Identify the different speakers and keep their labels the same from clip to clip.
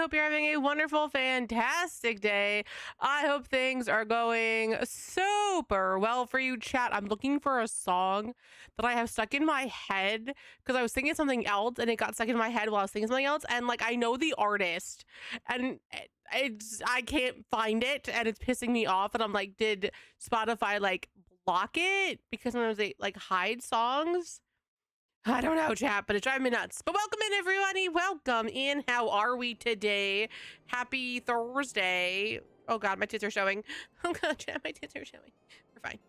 Speaker 1: hope you're having a wonderful, fantastic day. I hope things are going super well for you, chat. I'm looking for a song that I have stuck in my head because I was thinking something else and it got stuck in my head while I was thinking something else. And like, I know the artist and I can't find it and it's pissing me off. And I'm like, did Spotify like block it because sometimes they like hide songs? I don't know, chat, but it's driving me nuts. But welcome in, everybody. Welcome in. How are we today? Happy Thursday. Oh, God, my tits are showing. Oh, God, chat, my tits are showing. We're fine.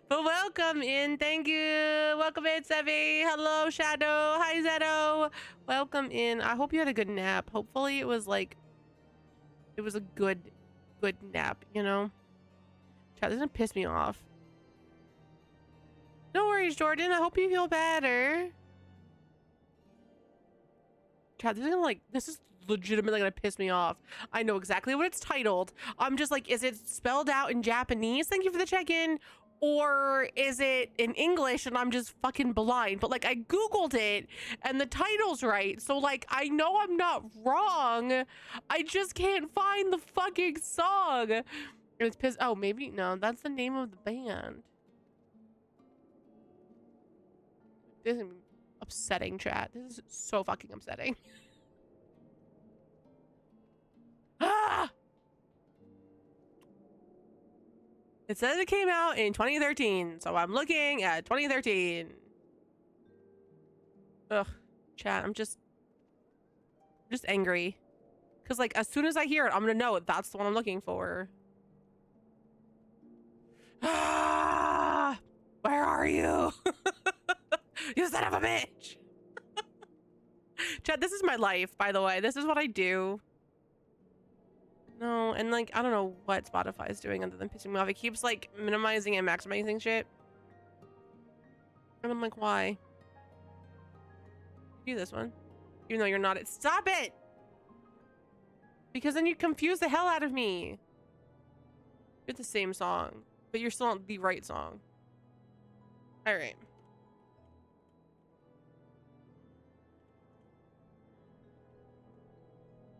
Speaker 1: But welcome in. Thank you. Welcome in, Sevi. Hello, Shadow. Hi, Zeto. Welcome in. I hope you had a good nap. Hopefully it was like, it was a good nap, you know? Chat, this doesn't piss me off. No worries, Jordan. I hope you feel better. Chad, this is legitimately gonna piss me off. I know exactly what it's titled. I'm just like, is it spelled out in Japanese? Thank you for the check-in. Or is it in English and I'm just fucking blind? But like, I Googled it and the title's right. So like, I know I'm not wrong. I just can't find the fucking song. And it's pissed. Oh, maybe, no, that's the name of the band. This is upsetting, chat. This is so fucking upsetting. Ah! It says it came out in 2013, so I'm looking at 2013. Ugh, chat, I'm just angry. Because, like, as soon as I hear it, I'm gonna know that's the one I'm looking for. Ah! Where are you? You son of a bitch! Chat, this is my life, by the way. This is what I do. No, and like, I don't know what Spotify is doing other than pissing me off. It keeps like minimizing and maximizing shit. And I'm like, why? Do this one. Even though you're not it. Stop it! Because then you confuse the hell out of me. You're the same song, but you're still not the right song. Alright.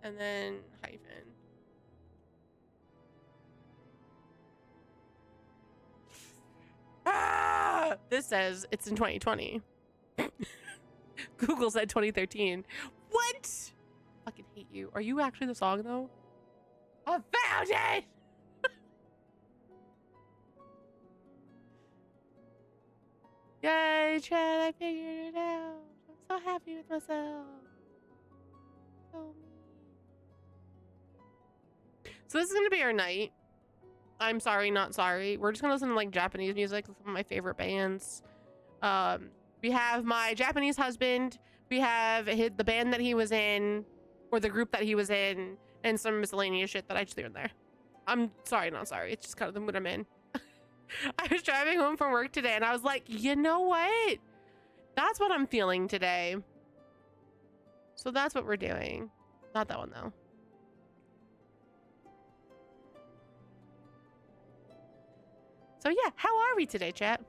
Speaker 1: And then hyphen. Ah! This says it's in 2020. Google said 2013. What? Fucking hate you. Are you actually the song though? I found it! Yay, Chad, I figured it out. I'm so happy with myself. So this is gonna be our night. I'm sorry, not sorry. We're just gonna listen to like Japanese music, some of my favorite bands. We have my Japanese husband, we have the band that he was in, or the group that he was in, and some miscellaneous shit that I just threw in there. I'm sorry, not sorry. It's just kind of the mood I'm in. I was driving home from work today and I was like, you know what? That's what I'm feeling today. So that's what we're doing. Not that one though. So yeah, how are we today, chat?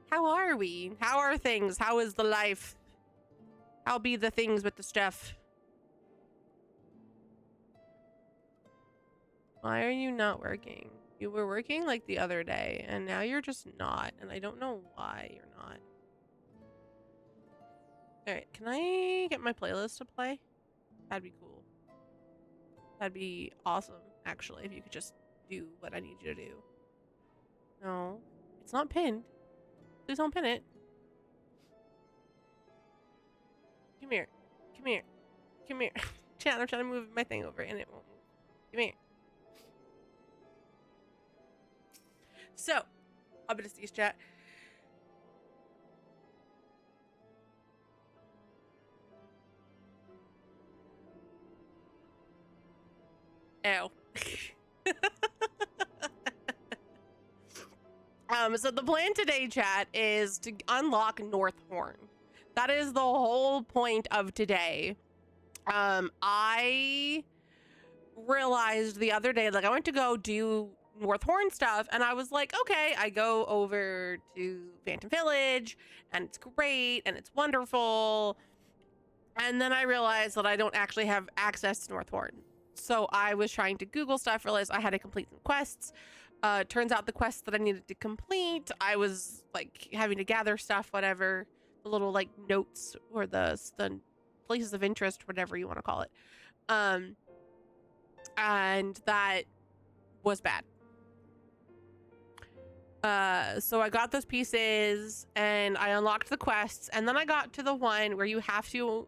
Speaker 1: How are we? How are things? How is the life? How be the things with the stuff? Why are you not working? You were working like the other day and now you're just not, and I don't know why you're not. All right, can I get my playlist to play? That'd be cool. That'd be awesome, actually, if you could just do what I need you to do. No, it's not pinned. Please don't pin it. Come here. Come here. Come here. Chat, I'm trying to move my thing over and it won't move. Come here. So, I'm gonna see chat. Ow. So the plan today, chat, is to unlock N.Horn. That is the whole point of today. I realized the other day, like, I went to go do North Horn stuff. And I was like, okay, I go over to Phantom Village and it's great and it's wonderful. And then I realized that I don't actually have access to North Horn. So I was trying to Google stuff, realized I had to complete some quests. Turns out the quests that I needed to complete, I was like having to gather stuff, whatever, the little like notes or the places of interest, whatever you want to call it. And that was bad. So I got those pieces and I unlocked the quests, and then I got to the one where you have to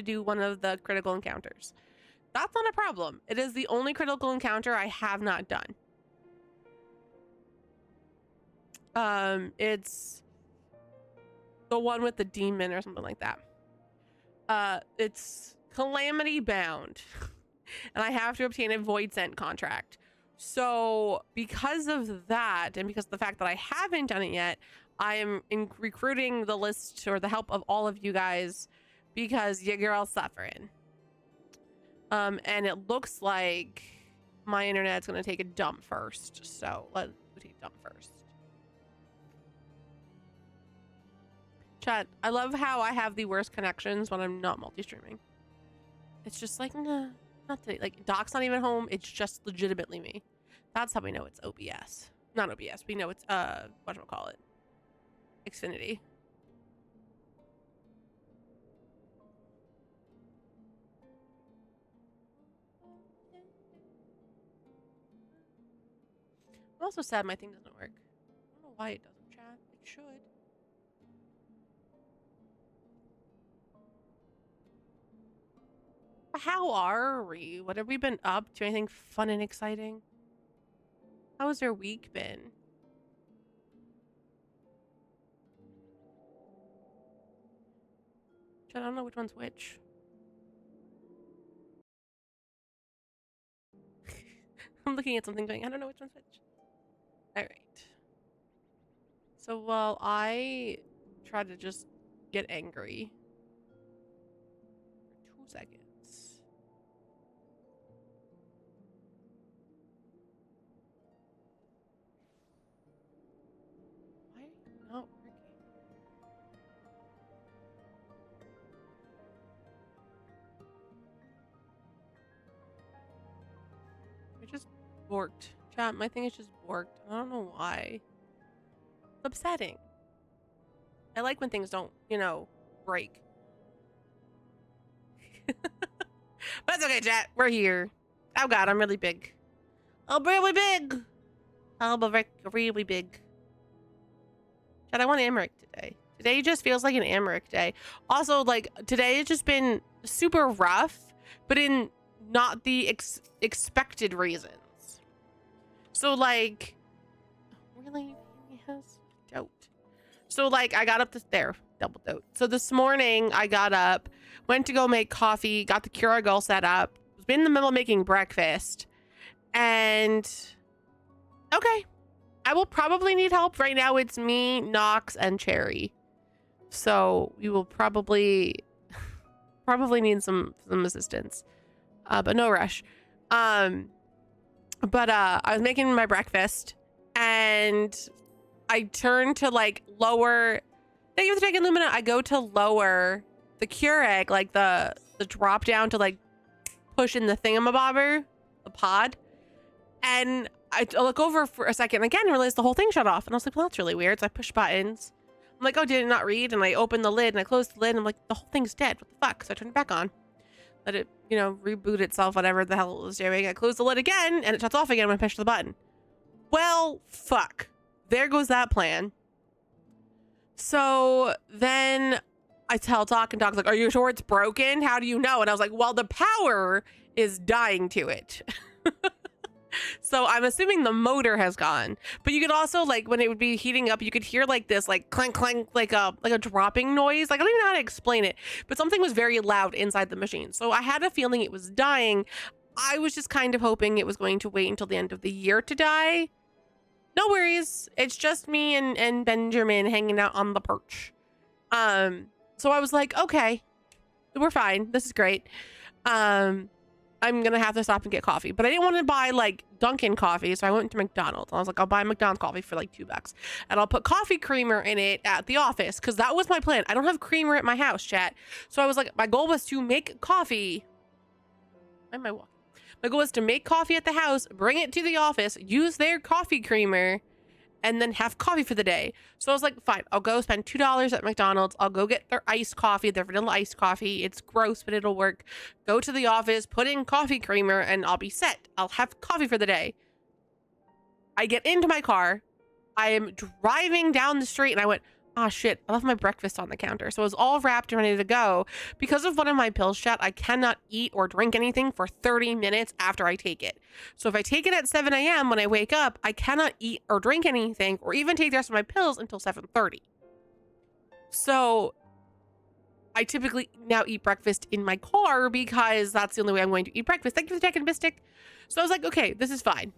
Speaker 1: do one of the critical encounters. That's not a problem. It is the only critical encounter I have not done. It's the one with the demon or something like that. It's Calamity Bound. And I have to obtain a Void Scent contract. So because of that, and because of the fact that I haven't done it yet, I am recruiting the list or the help of all of you guys because your girl's suffering. And it looks like my internet's gonna take a dump first. So let's take a dump first. Chat, I love how I have the worst connections when I'm not multi-streaming. It's just like, nah, not today. Like, Doc's not even home. It's just legitimately me. That's how we know it's OBS. Not OBS. We know it's, whatchamacallit? Xfinity. I'm also sad my thing doesn't work. I don't know why it doesn't, chat. It should. How are we? What have we been up to? Anything fun and exciting? How has your week been? I don't know which one's which. I'm looking at something going, I don't know which one's which. All right. So while I try to just get angry for 2 seconds. Why are you not working? It just borked. Chat, my thing is just borked. I don't know why. It's upsetting. I like when things don't, you know, break. But it's okay, chat. We're here. Oh god, I'm really big. I'm really big. I'm really big. Chat, I want Amric today. Today just feels like an Amric day. Also, like, today has just been super rough, but in not the expected reasons. So, like, really? Yes. Dote. So, like, I got up there. Double dote. So this morning, I got up, went to go make coffee, got the Keurig all set up, was in the middle of making breakfast, and okay, I will probably need help. Right now, it's me, Nox, and Cherry. So we will probably need some assistance, but no rush. But I was making my breakfast, and I turned to like lower. Thank you for taking Lumina. I go to lower the Keurig, like the drop down to like push in the thingamabobber, the pod, and I look over for a second again and realize the whole thing shut off. And I was like, well, that's really weird. So I push buttons. I'm like, oh, did it not read? And I open the lid and I close the lid and I'm like, the whole thing's dead. What the fuck? So I turn it back on. Let it, you know, reboot itself, whatever the hell it was doing. I close the lid again and it shuts off again when I push the button. Well, fuck. There goes that plan. So then I tell Doc, and Doc's like, are you sure it's broken? How do you know? And I was like, well, the power is dying to it. So I'm assuming the motor has gone, but you could also, like, when it would be heating up, you could hear like this, like clank, clank, like a dropping noise. Like, I don't even know how to explain it, but something was very loud inside the machine. So I had a feeling it was dying. I was just kind of hoping it was going to wait until the end of the year to die. No worries. It's just me and Benjamin hanging out on the perch. So I was like, okay, we're fine. This is great. I'm gonna have to stop and get coffee. But I didn't want to buy like Dunkin' coffee, so I went to McDonald's. I was like, I'll buy McDonald's coffee for like $2, and I'll put coffee creamer in it at the office because that was my plan. I don't have creamer at my house, chat. So I was like, my goal was to make coffee. Why am I walking? My goal was to make coffee at the house, bring it to the office, use their coffee creamer, and then have coffee for the day. So I was like, fine, I'll go spend $2 at McDonald's. I'll go get their iced coffee, their vanilla iced coffee. It's gross, but it'll work. Go to the office, put in coffee creamer, and I'll be set. I'll have coffee for the day. I get into my car. I am driving down the street, and I went, ah, shit, I left my breakfast on the counter. So it was all wrapped and ready to go. Because of one of my pills, chat, I cannot eat or drink anything for 30 minutes after I take it. So if I take it at 7 a.m. when I wake up, I cannot eat or drink anything or even take the rest of my pills until 7:30. So I typically now eat breakfast in my car because that's the only way I'm going to eat breakfast. Thank you for the second bistic. So I was like, okay, this is fine.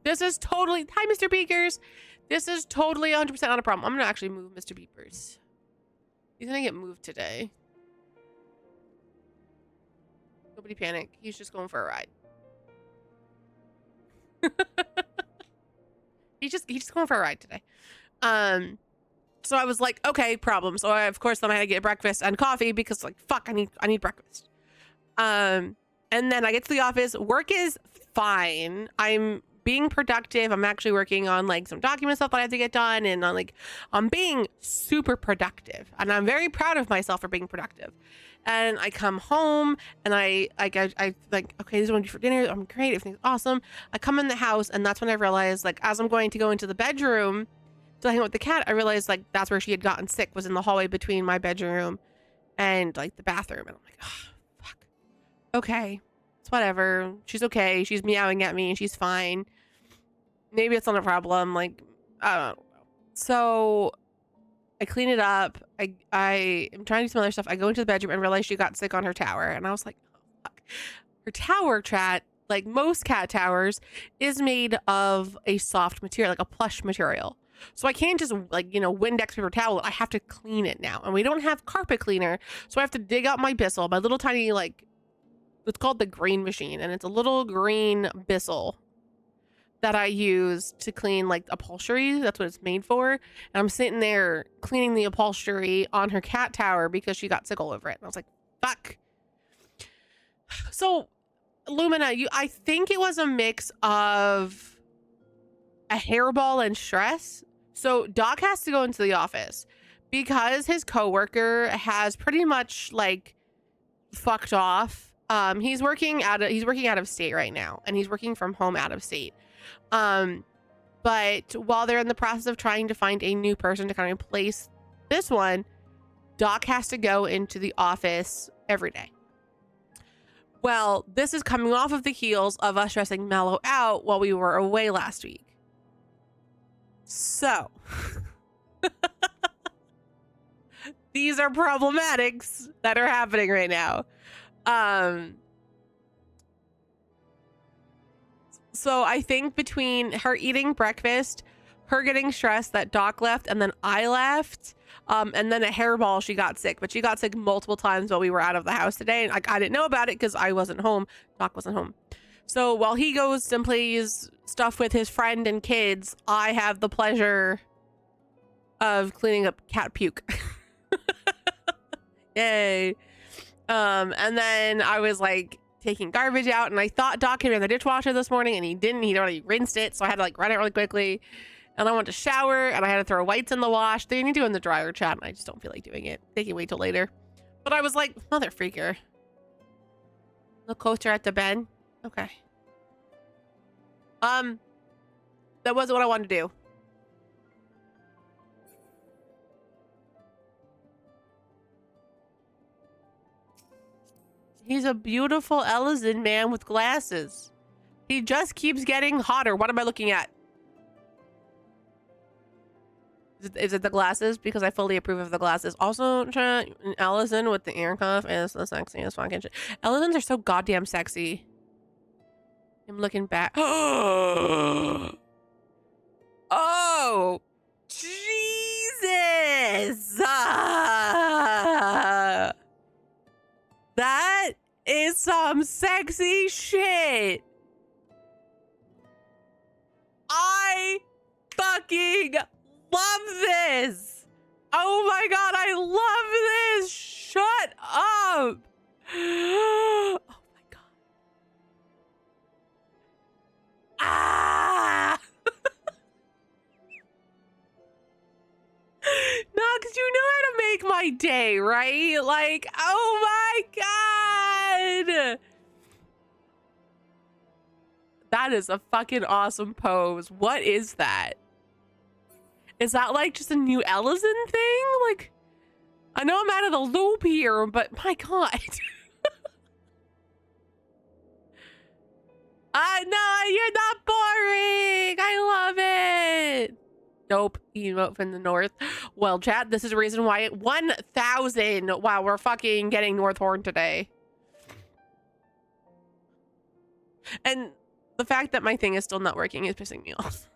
Speaker 1: This is totally, hi, Mr. Beakers. This is totally 100% not a problem. I'm going to actually move Mr. Beepers. He's going to get moved today. Nobody panic. He's just going for a ride. He's just going for a ride today. So I was like, okay, problem. So I, of course, then I had to get breakfast and coffee because like, fuck, I need breakfast. And then I get to the office. Work is fine. I'm being productive. I'm actually working on like some document stuff that I have to get done, and I'm being super productive, and I'm very proud of myself for being productive. And I come home and I like, okay, this is what I do for dinner. I'm great. Everything's awesome. I come in the house, and that's when I realized, like, as I'm going to go into the bedroom to hang out with the cat, I realized like that's where she had gotten sick, was in the hallway between my bedroom and like the bathroom. And I'm like, oh, fuck. Okay. Whatever, she's okay, she's meowing at me and she's fine, maybe it's not a problem, like, I don't know. So I clean it up. I am trying to do some other stuff. I go into the bedroom and realize she got sick on her tower, and I was like, oh, fuck. Her tower, chat, like most cat towers, is made of a soft material, like a plush material. So I can't just like, Windex paper towel. I have to clean it now, and we don't have carpet cleaner, so I have to dig out my Bissell, my little tiny, like, it's called the green machine, and it's a little green Bissell that I use to clean like upholstery. That's what it's made for. And I'm sitting there cleaning the upholstery on her cat tower because she got sick all over it. And I was like, fuck. So Lumina, I think it was a mix of a hairball and stress. So Doc has to go into the office because his coworker has pretty much like fucked off. He's working out of state right now, and he's working from home out of state. But while they're in the process of trying to find a new person to kind of replace this one, Doc has to go into the office every day. Well, this is coming off of the heels of us stressing Mellow out while we were away last week. So these are problematics that are happening right now. So I think between her eating breakfast, her getting stressed that Doc left, and then I left, and then a hairball, she got sick. But she got sick multiple times while we were out of the house today, and I didn't know about it because I wasn't home. Doc wasn't home. So while he goes and plays stuff with his friend and kids, I have the pleasure of cleaning up cat puke. Yay. And then I was like taking garbage out, and I thought Doc had in the dishwasher this morning, and he didn't. He'd already rinsed it, so I had to like run it really quickly. And I went to shower, and I had to throw whites in the wash. They need to do in the dryer, chat, and I just don't feel like doing it. They can wait till later. But I was like, mother freaker. Look closer at the bed. Okay. That wasn't what I wanted to do. He's a beautiful Ellison man with glasses. He just keeps getting hotter. What am I looking at? Is it the glasses? Because I fully approve of the glasses. Also, Ellison with the ear cuff is the sexiest fucking shit. Ellisons are so goddamn sexy. I'm looking back. Oh, Jesus. That is some sexy shit. I fucking love this. Oh my God, I love this. Shut up. Oh my God. Ah. No, because you know how to make my day, right? Like, oh my God. That is a fucking awesome pose. What is that? Is that like just a new Ellison thing? Like, I know I'm out of the loop here, but my God. No, you're not boring. I love it. Nope, emote from the north. Well, chat, this is the reason why 1,000. Wow, we're fucking getting N.Horn today. And the fact that my thing is still not working is pissing me off.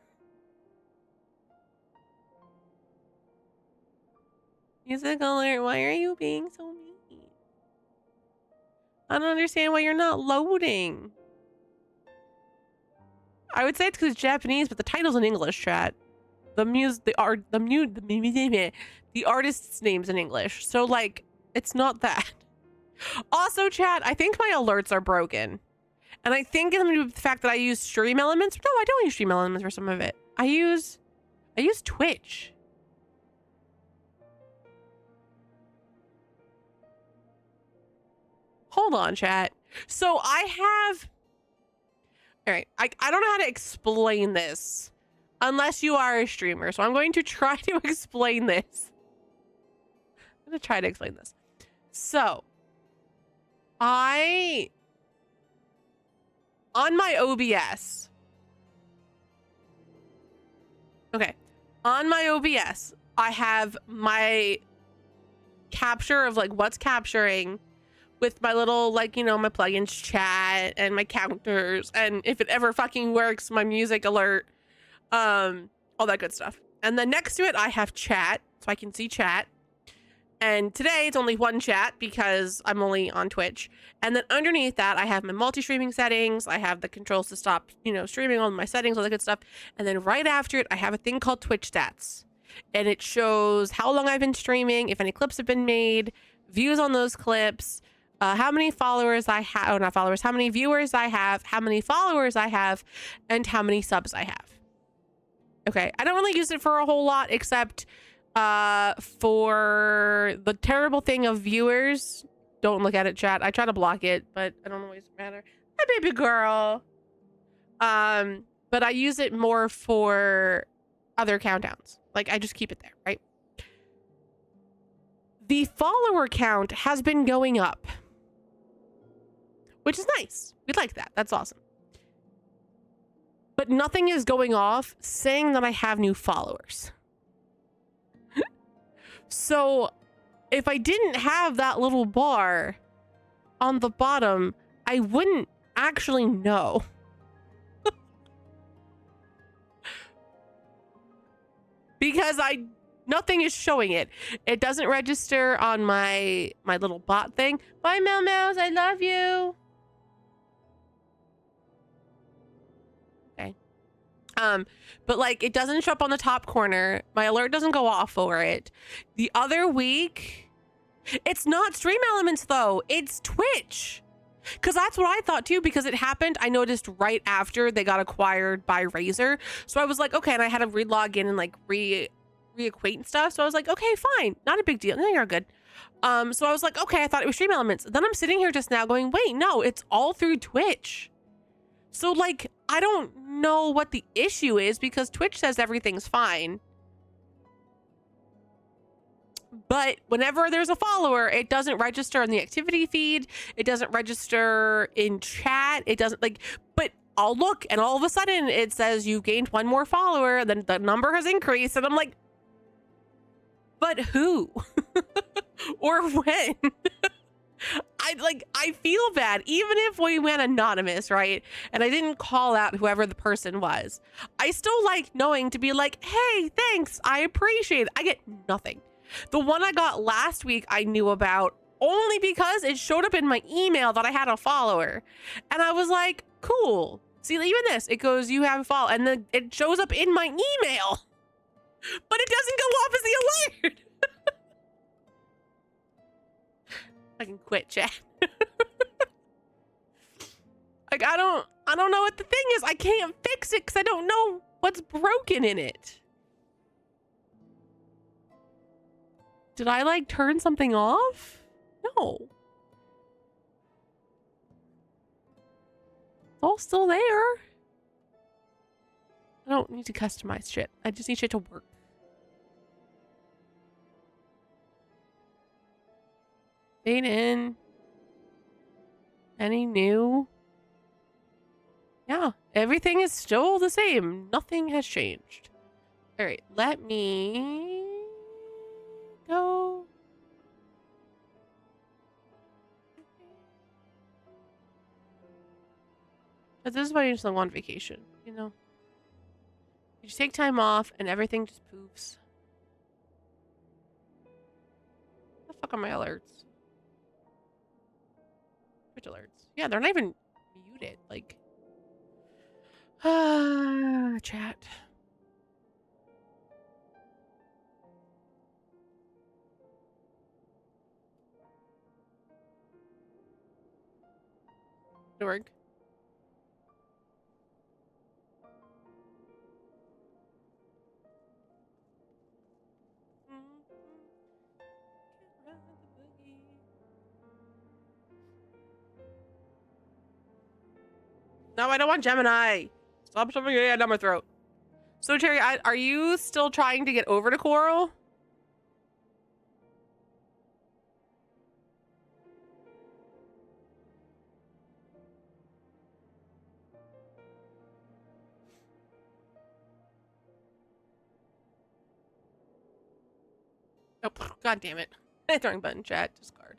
Speaker 1: Music alert, why are you being so mean? I don't understand why you're not loading. I would say it's because it's Japanese, but the title's in English, chat. The artist's name's in English. So like, it's not that. Also, chat, I think my alerts are broken. And I think it's the fact that I use stream elements. No, I don't use stream elements for some of it. I use Twitch. Hold on, chat. So I have, all right, I don't know how to explain this unless you are a streamer. So I'm going to try to explain this. I'm going to try to explain this. So on my OBS. Okay. On my OBS, I have my capture of like what's capturing with my little, like, you know, my plugins chat and my counters. And if it ever fucking works, my music alert, all that good stuff. And then next to it, I have chat, so I can see chat. And today it's only one chat because I'm only on Twitch. And then underneath that, I have my multi-streaming settings. I have the controls to stop, you know, streaming, all my settings, all that good stuff. And then right after it, I have a thing called Twitch stats. And it shows how long I've been streaming, if any clips have been made, views on those clips, how many followers I have, oh, not followers, how many viewers I have, how many followers I have, and how many subs I have. Okay, I don't really use it for a whole lot except for the terrible thing of viewers. Don't look at it, chat. I try to block it, but I don't always matter. Hi, baby girl. But I use it more for other countdowns. Like, I just keep it there, right? The follower count has been going up, which is nice. We like that. That's awesome. But nothing is going off saying that I have new followers. So if I didn't have that little bar on the bottom, I wouldn't actually know. Because nothing is showing it. It doesn't register on my little bot thing. Bye, Mel Mouse. I love you. Okay. But like, it doesn't show up on the top corner. My alert doesn't go off for it. The other week, it's not Stream Elements though. It's Twitch. Because that's what I thought too, because it happened, I noticed right after they got acquired by Razer. So I was like, okay, and I had to re-log in and like reacquaint and stuff. So I was like, okay, fine, not a big deal. No, you're good. So I was like, okay, I thought it was Stream Elements. Then I'm sitting here just now going, wait, no, it's all through Twitch. So like, I don't know what the issue is because Twitch says everything's fine. But whenever there's a follower, it doesn't register in the activity feed. It doesn't register in chat. It doesn't like, but I'll look and all of a sudden it says you've gained one more follower. And then the number has increased. And I'm like, but who? Or when? I feel bad, even if we went anonymous, right? And I didn't call out whoever the person was. I still like knowing to be like, hey, thanks. I appreciate it. I get nothing. The one I got last week, I knew about only because it showed up in my email that I had a follower. And I was like, cool. See, even this, it goes, you have a follow, and then it shows up in my email, but it doesn't go off as the alert. I can quit, chat. Like, I don't know what the thing is. I can't fix it because I don't know what's broken in it. Did I like turn something off? No. It's all still there. I don't need to customize shit. I just need shit to work. Fade in. Any new? Yeah, everything is still the same. Nothing has changed. All right, let me go. But this is why you just don't want vacation, you know? You just take time off and everything just poofs. What the fuck are my alerts? Which alerts? Yeah, they're not even muted. Like, chat. Did it work? No, I don't want Gemini. Stop shoving your hand down my throat. So, Terry, are you still trying to get over to Coral? Oh, god damn it. Throwing button, chat, discard.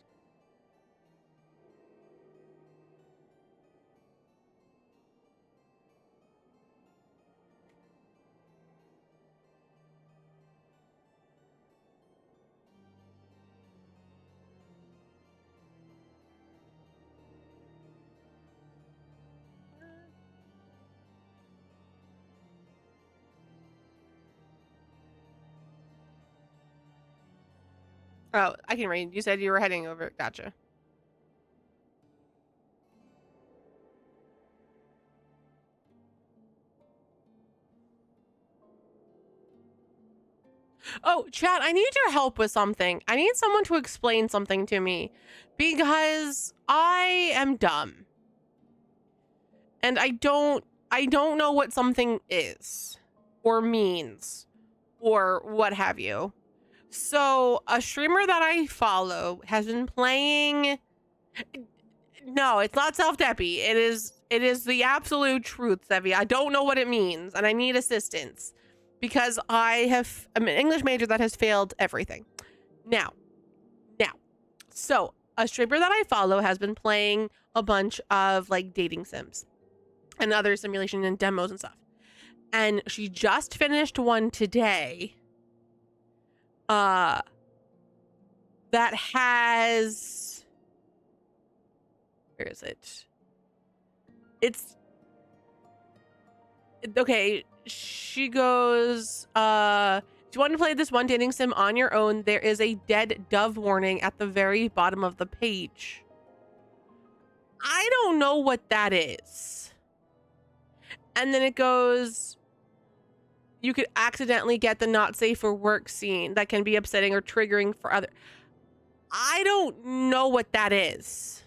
Speaker 1: Oh, I can read. You said you were heading over. Gotcha. Oh, chat, I need your help with something. I need someone to explain something to me because I am dumb. And I don't know what something is or means or what have you. So, a streamer that I follow has been playing. No, it's not self-deppy. It is the absolute truth, Sevi. I don't know what it means and I need assistance because I'm an English major that has failed everything. Now. So, a streamer that I follow has been playing a bunch of like dating sims and other simulation and demos and stuff. And she just finished one today. That has, where is it? It's okay. She goes, if you want to play this one dating sim on your own, there is a dead dove warning at the very bottom of the page. I don't know what that is. And then it goes, you could accidentally get the not safe for work scene that can be upsetting or triggering for other. I don't know what that is.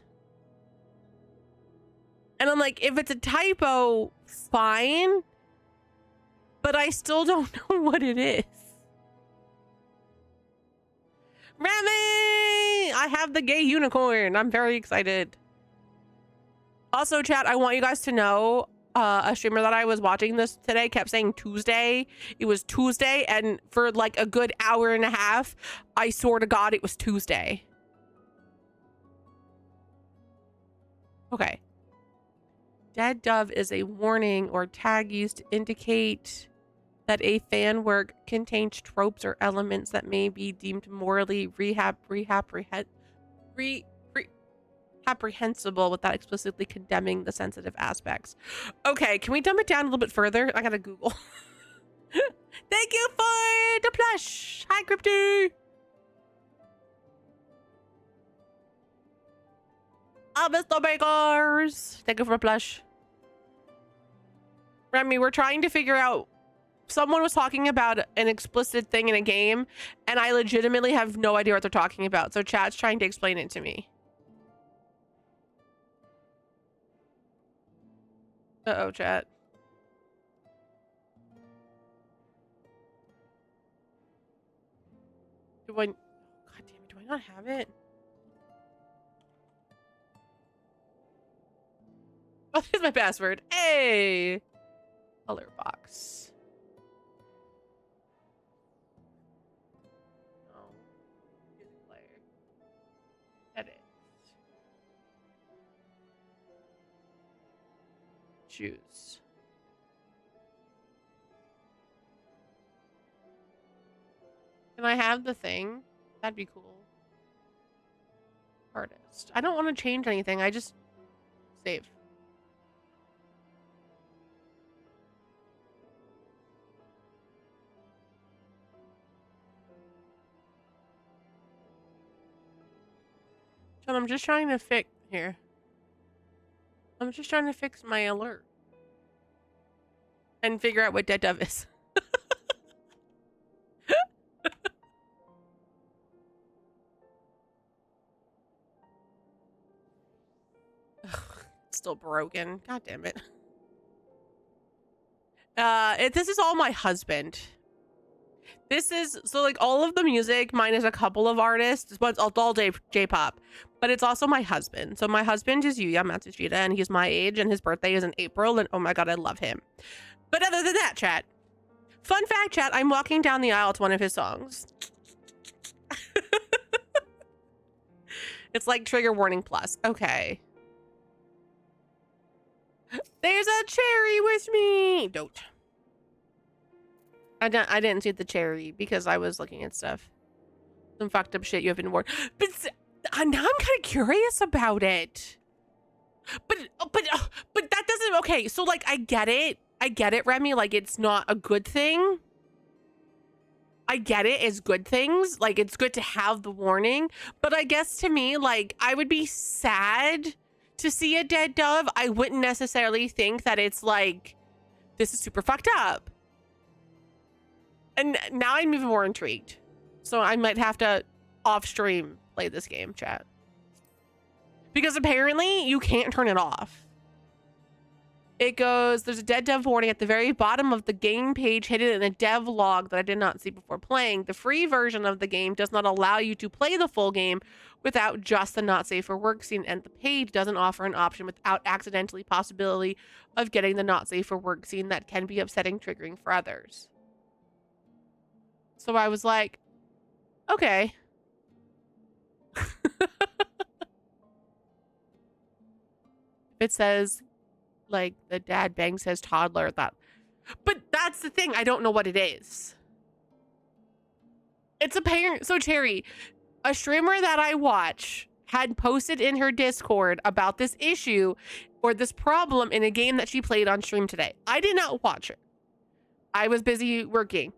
Speaker 1: And I'm like, if it's a typo, fine. But I still don't know what it is. Remy! I have the gay unicorn. I'm very excited. Also, chat, I want you guys to know, a streamer that I was watching this today kept saying Tuesday. It was Tuesday, and for like a good hour and a half, I swear to God, it was Tuesday. Okay. Dead dove is a warning or tag used to indicate that a fan work contains tropes or elements that may be deemed morally apprehensible without explicitly condemning the sensitive aspects. Okay, can we dumb it down a little bit further? I gotta Google. Thank you for the plush. Hi, Crypto. Mr. Bakers. Thank you for the plush. Remy, we're trying to figure out. Someone was talking about an explicit thing in a game, and I legitimately have no idea what they're talking about. So chat's trying to explain it to me. Uh-oh, chat. God damn it, do I not have it? Oh, here's my password. Hey! Color box. No. Music player. Edit. Choose. Can I have the thing? That'd be cool. Artist. I don't want to change anything. I just save. John, I'm just trying to fix here. I'm just trying to fix my alert and figure out what dead dove is. Still broken. God damn it. This is all my husband. This is so like all of the music minus a couple of artists, but it's all J-pop. But it's also my husband. So my husband is Yuya Matsushita, and he's my age, and his birthday is in April, and oh my god, I love him. But other than that, chat. Fun fact, chat, I'm walking down the aisle to one of his songs. It's like trigger warning plus. Okay. There's a cherry with me. Don't. I didn't see the cherry because I was looking at stuff. Some fucked up shit you haven't worn. But now I'm kind of curious about it. But that doesn't. Okay, so like I get it, Remy. Like it's not a good thing. I get it as good things. Like it's good to have the warning. But I guess to me, like I would be sad to see a dead dove. I wouldn't necessarily think that it's like this is super fucked up. And now I'm even more intrigued. So I might have to off stream play this game, chat. Because apparently you can't turn it off. It goes, there's a dead dev warning at the very bottom of the game page hidden in a dev log that I did not see before playing. The free version of the game does not allow you to play the full game without just the not safe for work scene, and the paid doesn't offer an option without accidentally possibility of getting the not safe for work scene that can be upsetting, triggering for others. So I was like, okay. It says like the dad bangs his toddler, but that's the thing, I don't know what it is. It's a parent. So Cherry, a streamer that I watch had posted in her Discord about this issue or this problem in a game that she played on stream today. I did not watch it. I was busy working,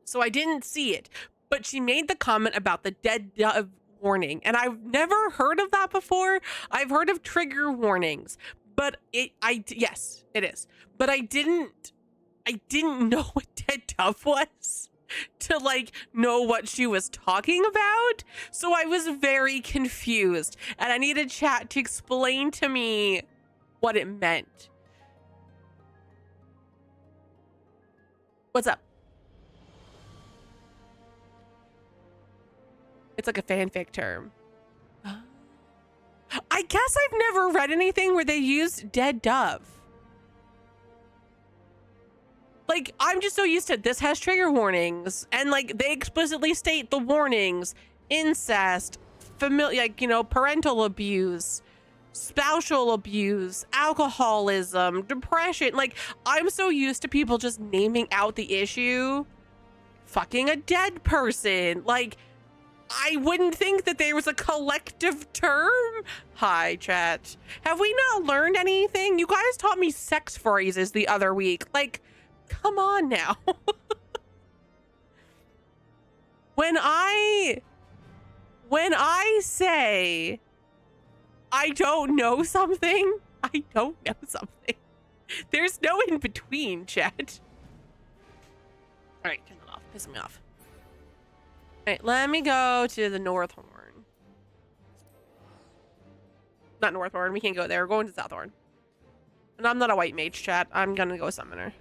Speaker 1: so I didn't see it, but she made the comment about the dead dove warning, and I've never heard of that before. I've heard of trigger warnings, but yes, it is. But I didn't know what dead dove was to like know what she was talking about. So I was very confused, and I needed chat to explain to me what it meant. What's up? It's like a fanfic term. I guess I've never read anything where they used dead dove. Like, I'm just so used to this has trigger warnings, and like they explicitly state the warnings: incest, familiar, like, you know, parental abuse, spousal abuse, alcoholism, depression. Like, I'm so used to people just naming out the issue. Fucking a dead person. Like, I wouldn't think that there was a collective term. Hi, chat. Have we not learned anything? You guys taught me sex phrases the other week. Like, come on now. When I say I don't know something, I don't know something. There's no in between, chat. All right, turn that off. Piss me off. All right, let me go to the N.Horn. Not N.Horn. We can't go there. We're going to S.Horn. And I'm not a white mage, chat. I'm gonna go summoner.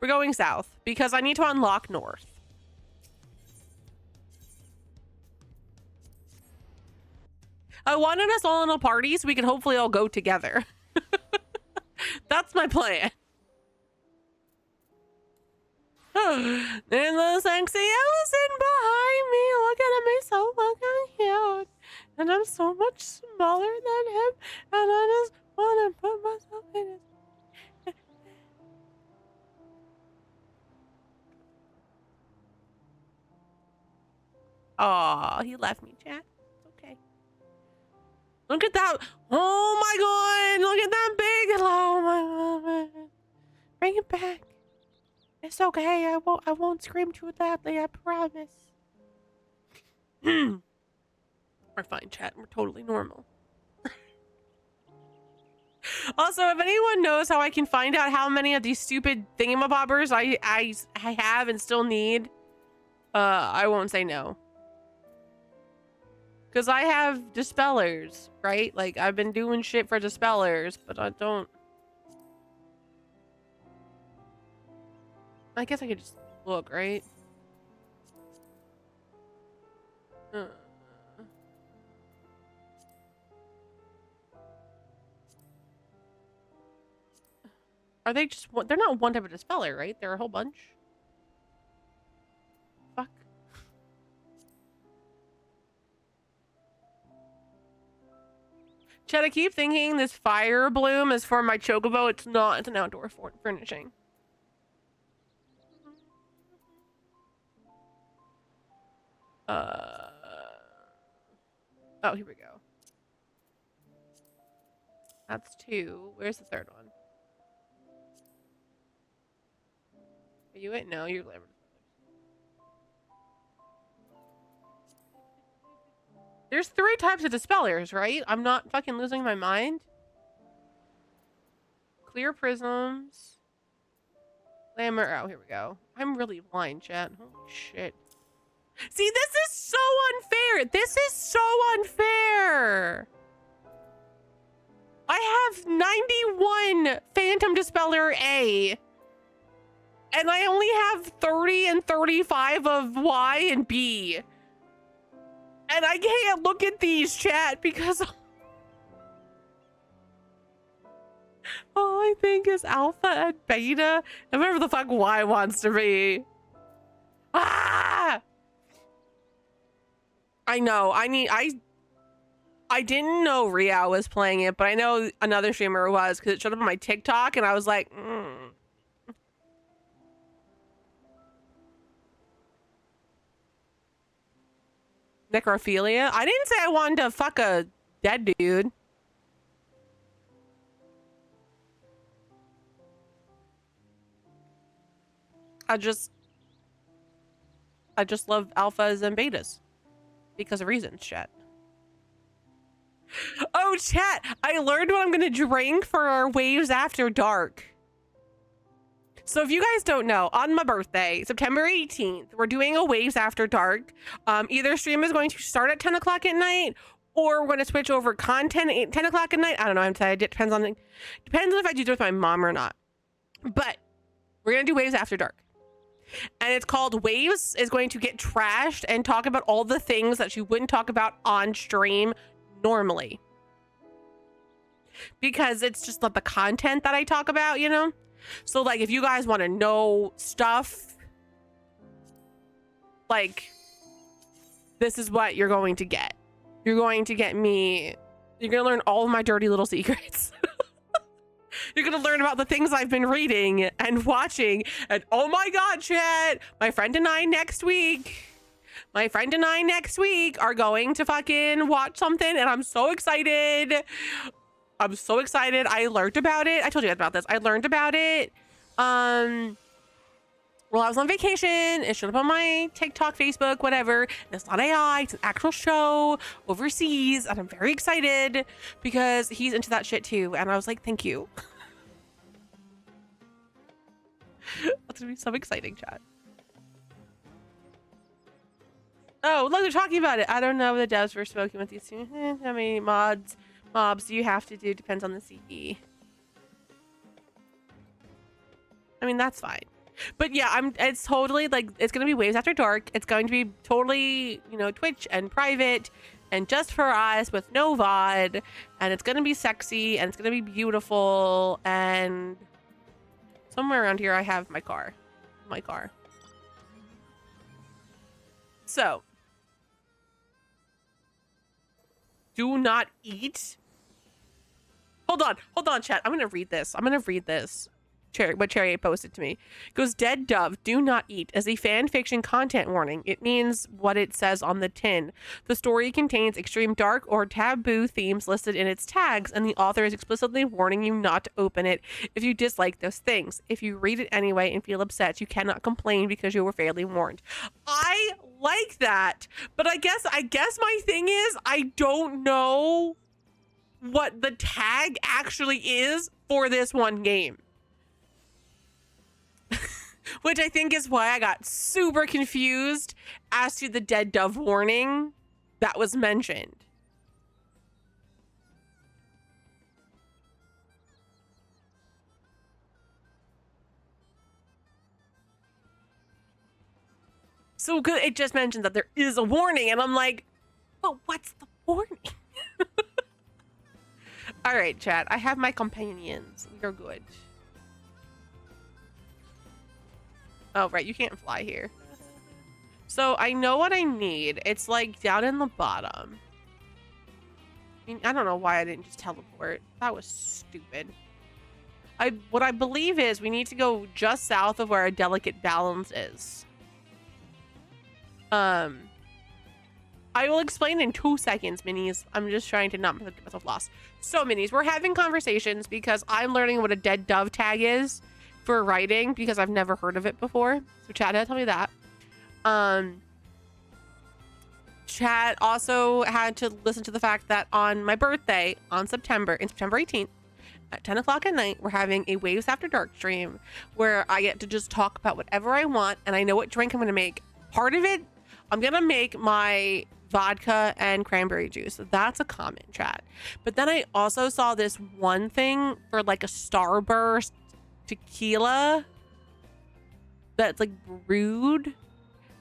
Speaker 1: We're going south because I need to unlock north. I wanted us all in a party so we could hopefully all go together. That's my plan. There's a sexy elephant behind me, looking at me so fucking cute. And I'm so much smaller than him, and I just want to put myself in his... Aw, he left me, chat. It's okay. Look at that. Oh my god, look at that big... Oh my god. Bring it back. It's okay. I won't scream too loudly. I promise. We're fine, chat. We're totally normal. Also, if anyone knows how I can find out how many of these stupid thingamabobbers I have and still need, I won't say no. Because I have dispellers, right? Like, I've been doing shit for dispellers, but I don't... I guess I could just look, right? Are they just one? They're not one type of dispeller, right? They're a whole bunch. Fuck. Chat, I keep thinking this fire bloom is for my chocobo. It's not. It's an outdoor furnishing. Oh, here we go. That's 2. Where's the third one? Are you it? No, you're glamour. There's 3 types of dispellers, right? I'm not fucking losing my mind. Clear prisms. Glamour. Oh, here we go. I'm really blind, chat. Holy shit. See, this is so unfair. This is so unfair. I have 91 Phantom Dispeller A. And I only have 30 and 35 of Y and B. And I can't look at these, chat, because all I think is alpha and beta. And whatever the fuck Y wants to be. Ah! I know. I didn't know Ria was playing it, but I know another streamer was because it showed up on my TikTok, and I was like, Necrophilia? I didn't say I wanted to fuck a dead dude. I just love alphas and betas. Because of reasons, chat. Oh, chat! I learned what I'm gonna drink for our Waves After Dark. So if you guys don't know, on my birthday, September 18th, we're doing a Waves After Dark. Either stream is going to start at 10 o'clock at night, or we're going to switch over content at 10 o'clock at night. I don't know. I'm decided. It depends on if I do it with my mom or not. But we're going to do Waves After Dark. And it's called Waves is going to get trashed and talk about all the things that you wouldn't talk about on stream normally. Because it's just not the content that I talk about, you know? So, like, if you guys want to know stuff, like, this is what you're going to get. You're going to get me. You're going to learn all of my dirty little secrets. You're gonna learn about the things I've been reading and watching. And oh my God, chat, my friend and I next week are going to fucking watch something, and I'm so excited. I'm so excited. I learned about it. I told you guys about this. I learned about it. Well, I was on vacation. It showed up on my TikTok, Facebook, whatever. And it's not AI. It's an actual show overseas. And I'm very excited because he's into that shit too. And I was like, thank you. That's going to be so exciting, chat. Oh, look, they're talking about it. I don't know the devs were smoking with these two. How many mobs you have to do depends on the CE. I mean, that's fine. But yeah, it's totally like, it's going to be Waves After Dark. It's going to be totally, you know, Twitch and private and just for us with no VOD. And it's going to be sexy and it's going to be beautiful. And somewhere around here, I have my car. So, do not eat. Hold on, chat. I'm going to read this. What Cherry posted to me. It goes, dead dove, do not eat. As a fan fiction content warning, it means what it says on the tin. The story contains extreme dark or taboo themes listed in its tags, and the author is explicitly warning you not to open it if you dislike those things. If you read it anyway and feel upset, you cannot complain because you were fairly warned. I like that, but I guess my thing is, I don't know what the tag actually is for this one game. Which I think is why I got super confused as to the dead dove warning that was mentioned. So good, it just mentioned that there is a warning, and I'm like, but what's the warning? All right, chat, I have my companions. You're good. Oh, right, you can't fly here. So I know what I need. It's like down in the bottom. I mean, I don't know why I didn't just teleport. That was stupid. What I believe is we need to go just south of where a delicate balance is. I will explain in 2 seconds, minis. I'm just trying to not get myself lost. So, minis, we're having conversations because I'm learning what a dead dove tag is for writing because I've never heard of it before. So chat had to tell me that. Chat also had to listen to the fact that on my birthday on September 18th at 10 o'clock at night, we're having a Waves After Dark stream where I get to just talk about whatever I want, and I know what drink I'm going to make. Part of it, I'm going to make my vodka and cranberry juice. So that's a common, chat. But then I also saw this one thing for like a Starburst tequila that's like brewed,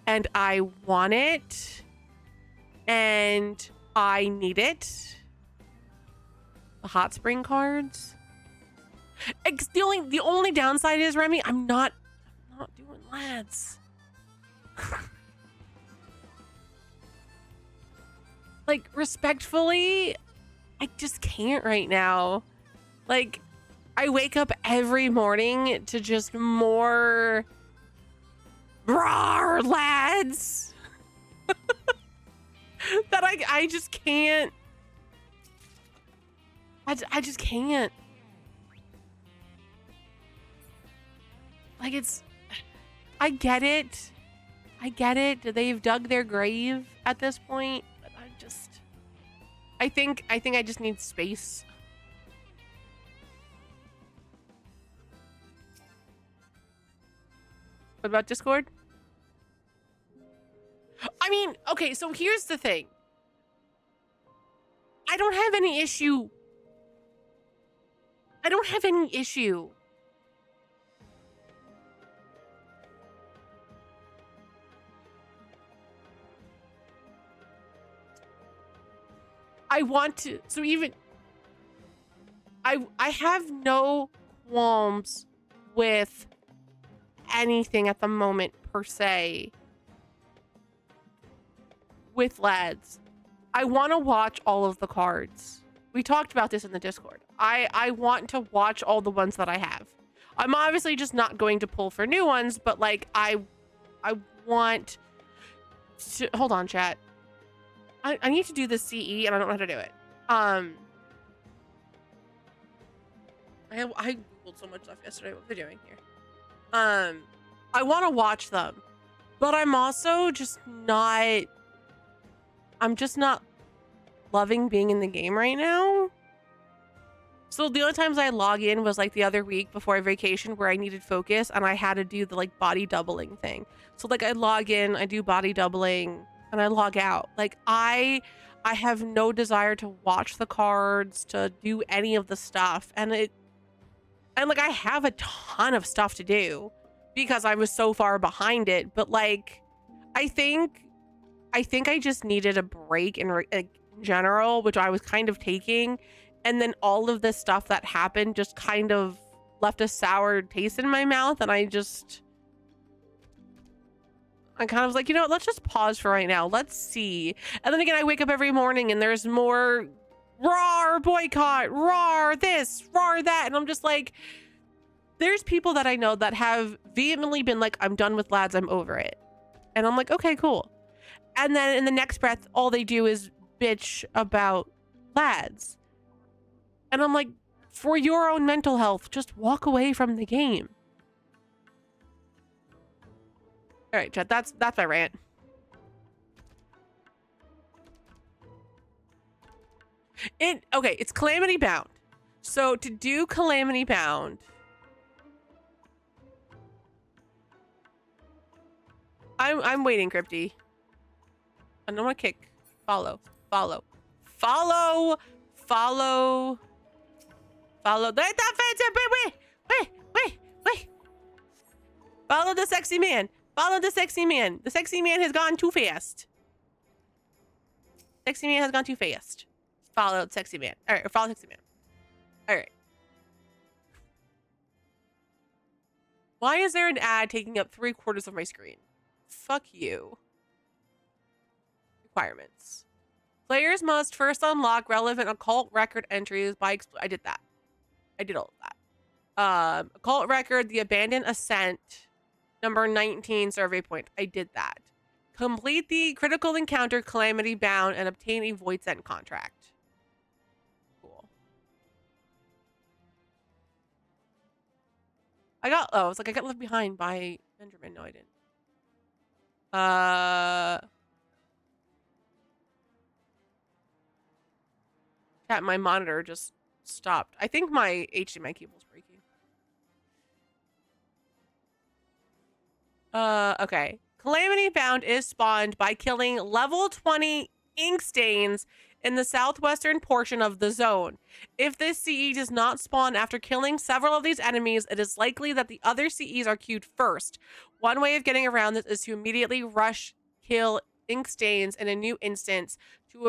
Speaker 1: and I want it and I need it. The hot spring cards. The only downside is, Remy, I'm not doing lads. Like, respectfully, I just can't right now. Like, I wake up every morning to just more rawr lads that I just can't. I just can't. Like, I get it. They've dug their grave at this point, but I think I just need space. What about Discord? I mean, okay, so here's the thing. I don't have any issue. I want to, so even, I have no qualms with anything at the moment per se with lads. I want to watch all of the cards. We talked about this in the Discord. I want to watch all the ones that I have. I'm obviously just not going to pull for new ones, but like I want to, hold on, chat. I need to do this CE and I don't know how to do it. I googled so much stuff yesterday. What are they doing here? I want to watch them, but I'm also just not. I'm just not loving being in the game right now. So the only times I log in was like the other week before a vacation where I needed focus and I had to do the like body doubling thing. So like I log in, I do body doubling, and I log out. Like I have no desire to watch the cards, to do any of the stuff. And like I have a ton of stuff to do because I was so far behind it. But like I think I just needed a break in general, which I was kind of taking. And then all of this stuff that happened just kind of left a sour taste in my mouth. And I kind of was like, you know what, let's just pause for right now. Let's see. And then again, I wake up every morning and there's more roar boycott, roar this, roar that. And I'm just like, there's people that I know that have vehemently been like, I'm done with lads, I'm over it. And I'm like, okay, cool. And then in the next breath, all they do is bitch about lads. And I'm like, for your own mental health, just walk away from the game. All right, chat, that's my rant. Okay, it's Calamity Bound. So to do Calamity Bound, I'm waiting, Crypty. I don't want to kick. Follow. Follow. Follow. Follow. Follow. Wait. Follow the sexy man. Follow the sexy man. The sexy man has gone too fast. Sexy man has gone too fast. Follow the sexy man. All right, follow the sexy man. All right. Why is there an ad taking up 3/4 of my screen? Fuck you. Requirements. Players must first unlock relevant occult record entries by I did that. I did all of that. Occult record, the abandoned ascent, number 19 survey point. I did that. Complete the critical encounter Calamity Bound and obtain a void sent contract. Cool. I got left behind by Benjamin. No, I didn't. Chat, my monitor just stopped. I think my HDMI cable's breaking. Okay. Calamity Bound is spawned by killing level 20 ink stains in the southwestern portion of the zone. If this CE does not spawn after killing several of these enemies, it is likely that the other CEs are queued first. One way of getting around this is to immediately rush kill ink stains in a new instance to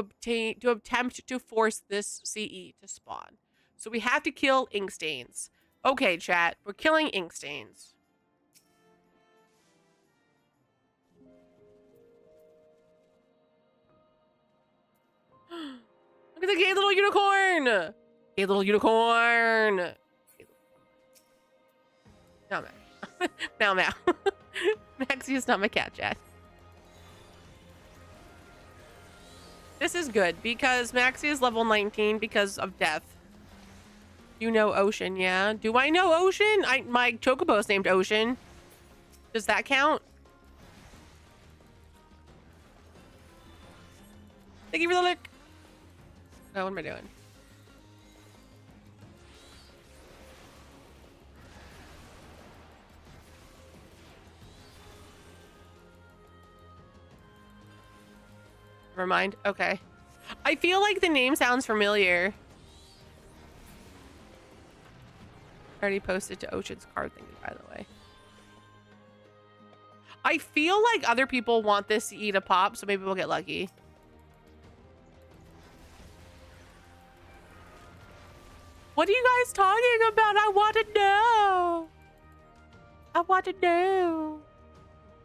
Speaker 1: attempt to force this CE to spawn. So we have to kill ink stains. Okay, chat, we're killing ink stains. Look at the gay little unicorn! Gay little unicorn! No, Max. No, Max. Maxie is not my cat, chat. This is good because Maxie is level 19 because of death. You know Ocean, yeah? Do I know Ocean? My chocobo is named Ocean. Does that count? Thank you for the look. Oh, what am I doing? Never mind. Okay. I feel like the name sounds familiar. I already posted to Ocean's card thingy, by the way. I feel like other people want this CE to pop, so maybe we'll get lucky. What are you guys talking about? I want to know. I want to know.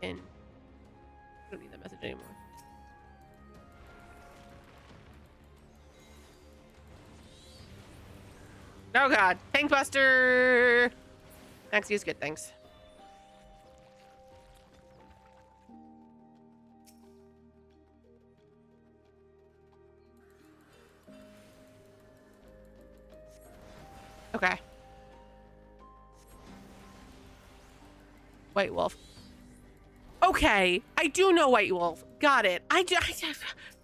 Speaker 1: And I don't need that message anymore. Oh god. Tank Buster! Maxi is good, thanks. Okay. White Wolf. Okay, I do know White Wolf. Got it.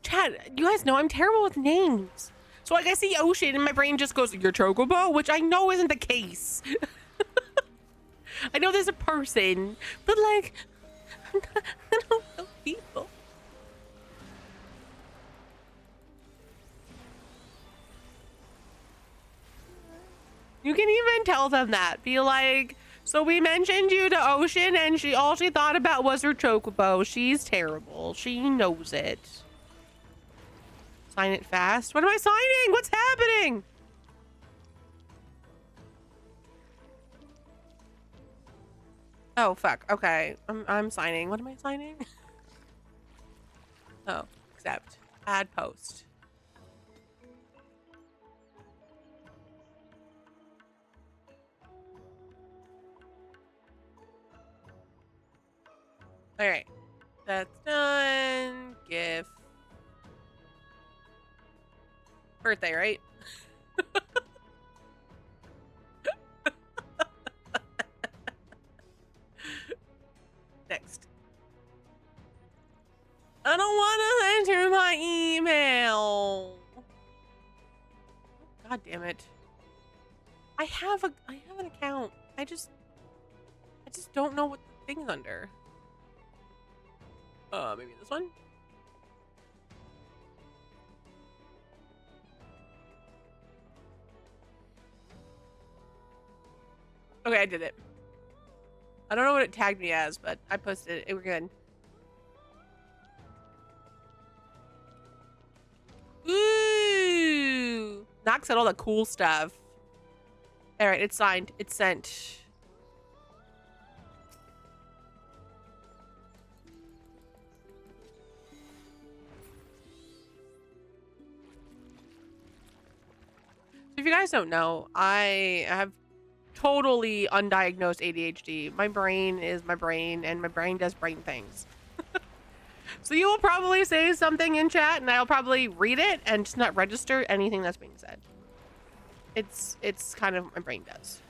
Speaker 1: Chad, you guys know I'm terrible with names. So like I see ocean and my brain just goes, your chocobo, which I know isn't the case. I know there's a person, but like, I don't know people. You can even tell them that. Be like, so we mentioned you to Ocean and all she thought about was her chocobo. She's terrible. She knows it. Sign it fast. What am I signing? What's happening? Oh, fuck. Okay. I'm signing. What am I signing? Oh, accept. Add post. All right. That's done. GIF. Birthday, right? Next. I don't want to enter my email. God damn it. I have an account. I just don't know what the thing's under. Maybe this one? Okay, I did it. I don't know what it tagged me as, but I posted it. We're good. Ooh! Knocks out all the cool stuff. All right, it's signed. It's sent. So if you guys don't know, I have totally undiagnosed ADHD. My brain is my brain, and my brain does brain things. So you will probably say something in chat, and I'll probably read it and just not register anything that's being said. It's kind of what my brain does.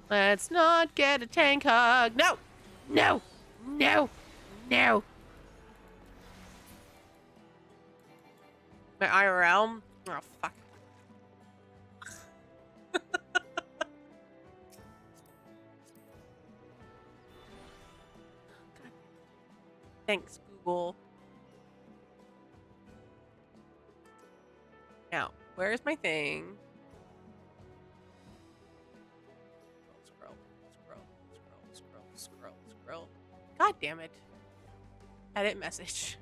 Speaker 1: Let's not get a tank hug. No! No! No! No! My IRL? Oh, fuck. Thanks, Google. Now, where's my thing? Scroll, scroll, scroll, scroll, scroll, scroll. God damn it. Edit message.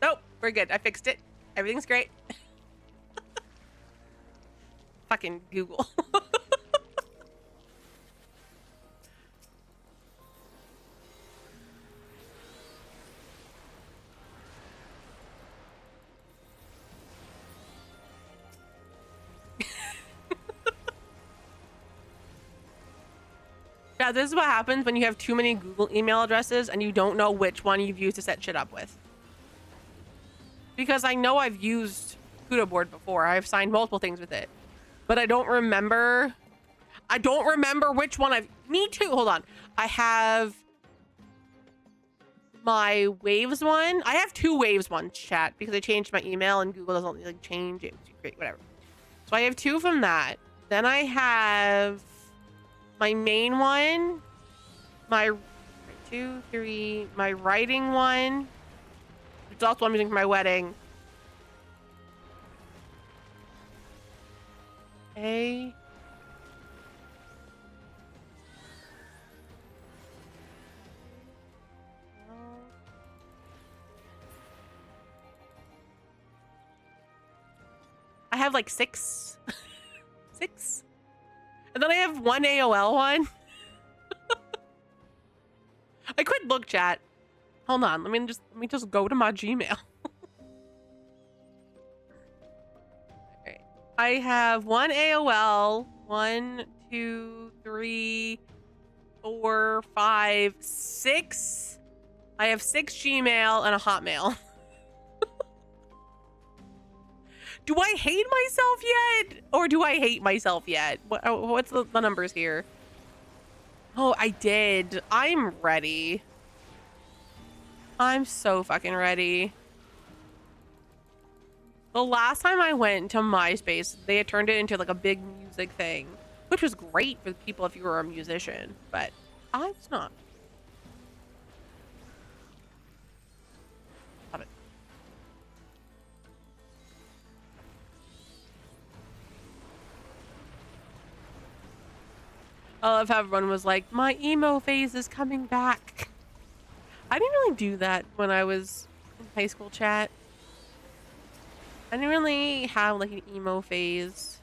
Speaker 1: Nope, we're good. I fixed it. Everything's great. Fucking Google. Yeah, this is what happens when you have too many Google email addresses and you don't know which one you've used to set shit up with. Because I know I've used Kudo board before. I've signed multiple things with it. But I don't remember. I don't remember which one I've... Me too. Hold on. I have my Waves one. I have two Waves ones, chat, because I changed my email and Google doesn't like change it. Great, whatever. So I have two from that. Then I have my main one, my 2, 3, my writing one. It's also one I'm using for my wedding. A. I have like 6. 6. And then I have one AOL one. I could look, chat. Hold on. Let me just go to my Gmail. Alright. I have one AOL, 1, 2, 3, 4, 5, 6. I have 6 Gmail and a Hotmail. Do I hate myself yet? Or do I hate myself yet? What's the numbers here? Oh, I did. I'm ready. I'm so fucking ready. The last time I went to MySpace, they had turned it into like a big music thing, which was great for people if you were a musician, but I was not. Love it. I love how everyone was like, my emo phase is coming back. I didn't really do that when I was in high school chat. I didn't really have like an emo phase.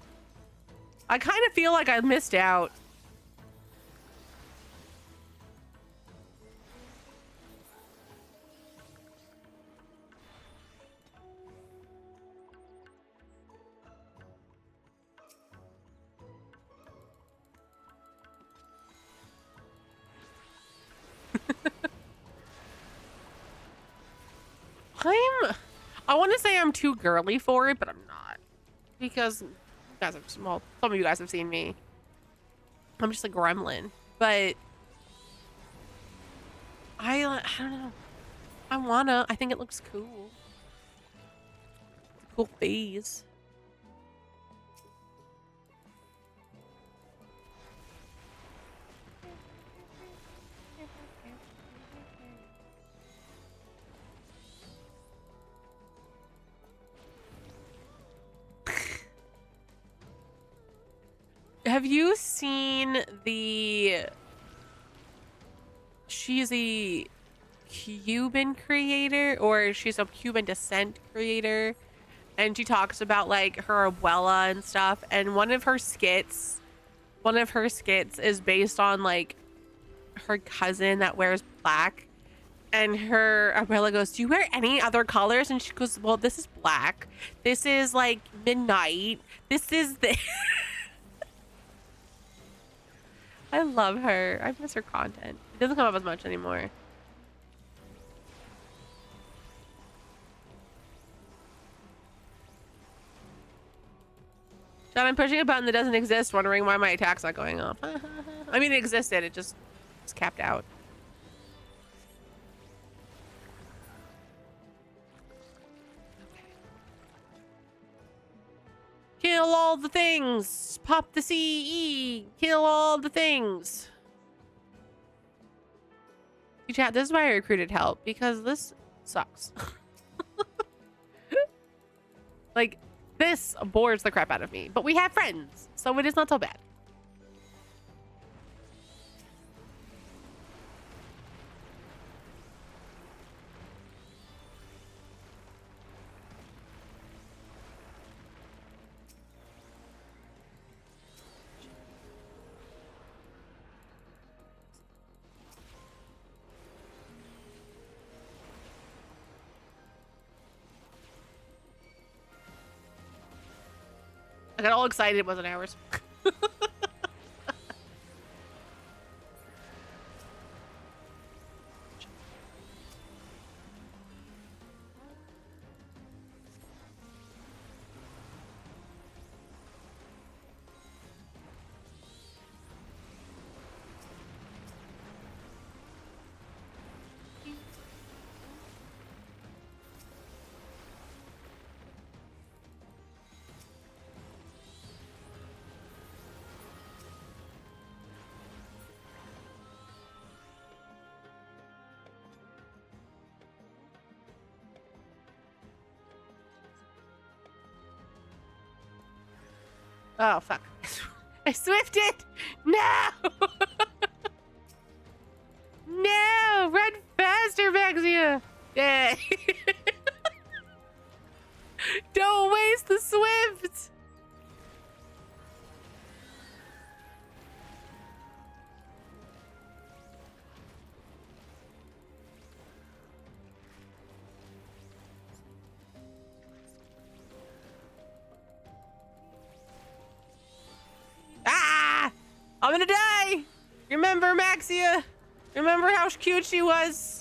Speaker 1: I kind of feel like I missed out. I want to say I'm too girly for it, but I'm not. Because you guys have, well, some of you guys have seen me. I'm just a gremlin. But I don't know. I think it looks cool. It's a cool phase. Have you seen she's a Cuban creator, or she's a Cuban descent creator, and she talks about like her abuela and stuff, and one of her skits is based on like her cousin that wears black, and her abuela goes, do you wear any other colors? And she goes, well, this is black, this is like midnight, this is the I love her. I miss her content. It doesn't come up as much anymore. John, I'm pushing a button that doesn't exist, wondering why my attack's not going off. I mean, it existed. It just was capped out. Kill all the things. Pop the CE. Kill all the things. You chat, this is why I recruited help, because this sucks. Like, this bores the crap out of me, but we have friends, so it is not so bad. I got all excited. It wasn't ours. Oh, fuck. I swifted! No! No! Run faster, Maxia! Yeah. Don't waste the swift! I'm gonna die. Remember Maxia? Remember how cute she was?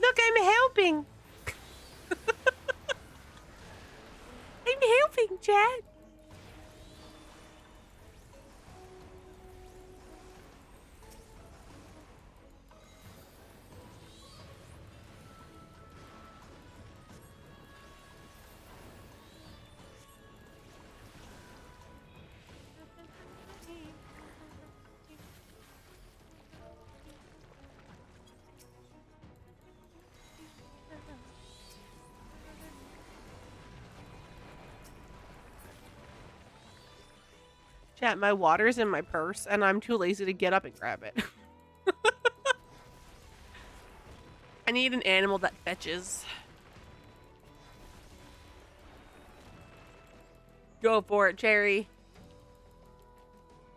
Speaker 1: Look, I'm helping. I'm helping, Chad. Chat, my water's in my purse and I'm too lazy to get up and grab it. I need an animal that fetches. Go for it, Cherry.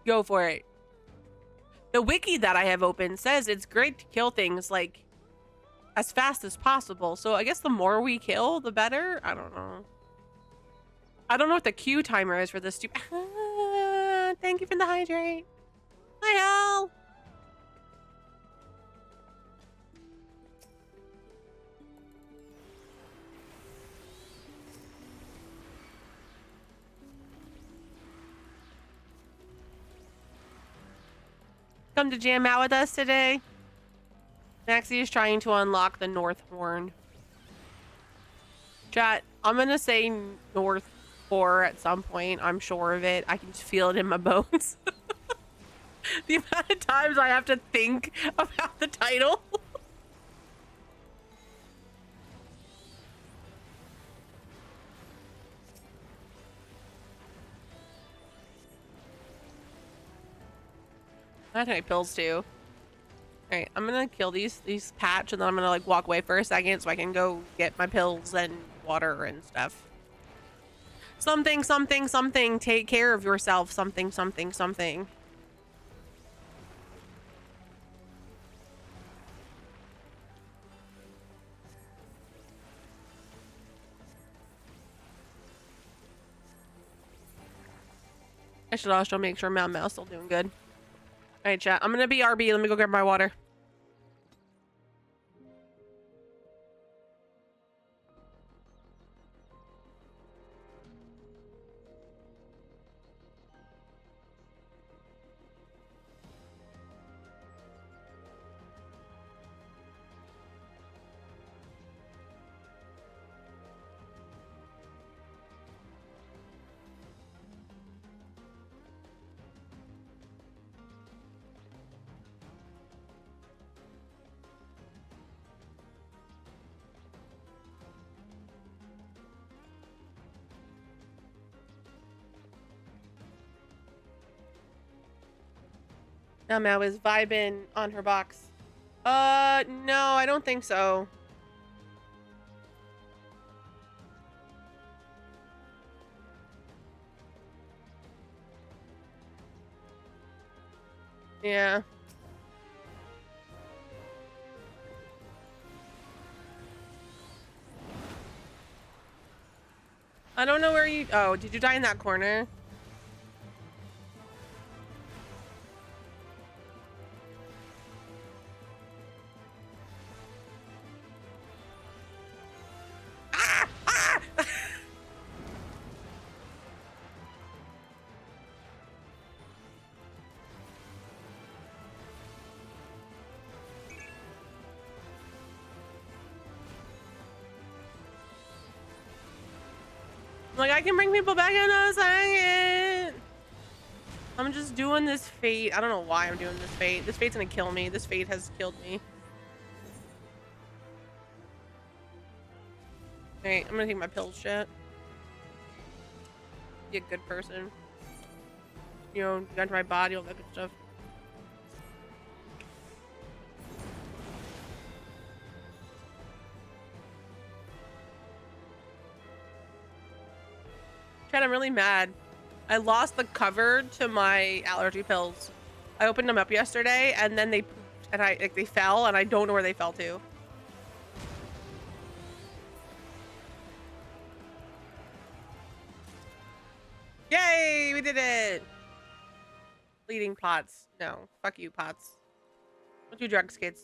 Speaker 1: Go for it. The wiki that I have open says it's great to kill things like as fast as possible. So I guess the more we kill, the better. I don't know. I don't know what the queue timer is for this stupid. Thank you for the hydrate. Hi, Hal. Come to jam out with us today. Maxie is trying to unlock the N.Horn. Chat, I'm gonna say North 4 at some point. I'm sure of it. I can just feel it in my bones. The amount of times I have to think about the title. I take pills too. Alright, I'm gonna kill these patch and then I'm gonna like walk away for a second so I can go get my pills and water and stuff. Something, something, something. Take care of yourself. Something, something, something. I should also make sure Mouse still doing good. Alright, chat. I'm gonna be RB. Let me go grab my water. Now is vibing on her box. No, I don't think so. Yeah. I don't know where you... Oh, did you die in that corner? Ah! Ah! Like, I can bring people back in a second. I'm just doing this fate. I don't know why I'm doing this fate. This fate's gonna kill me. This fate has killed me. Alright, I'm gonna take my pills, chat. Be a good person. You know, got into my body, all that good stuff. Chat, I'm really mad. I lost the cover to my allergy pills. I opened them up yesterday and then they pooped and they fell and I don't know where they fell to. Yay, we did it. Bleeding pots. No, fuck you, pots. Don't do drugs, kids.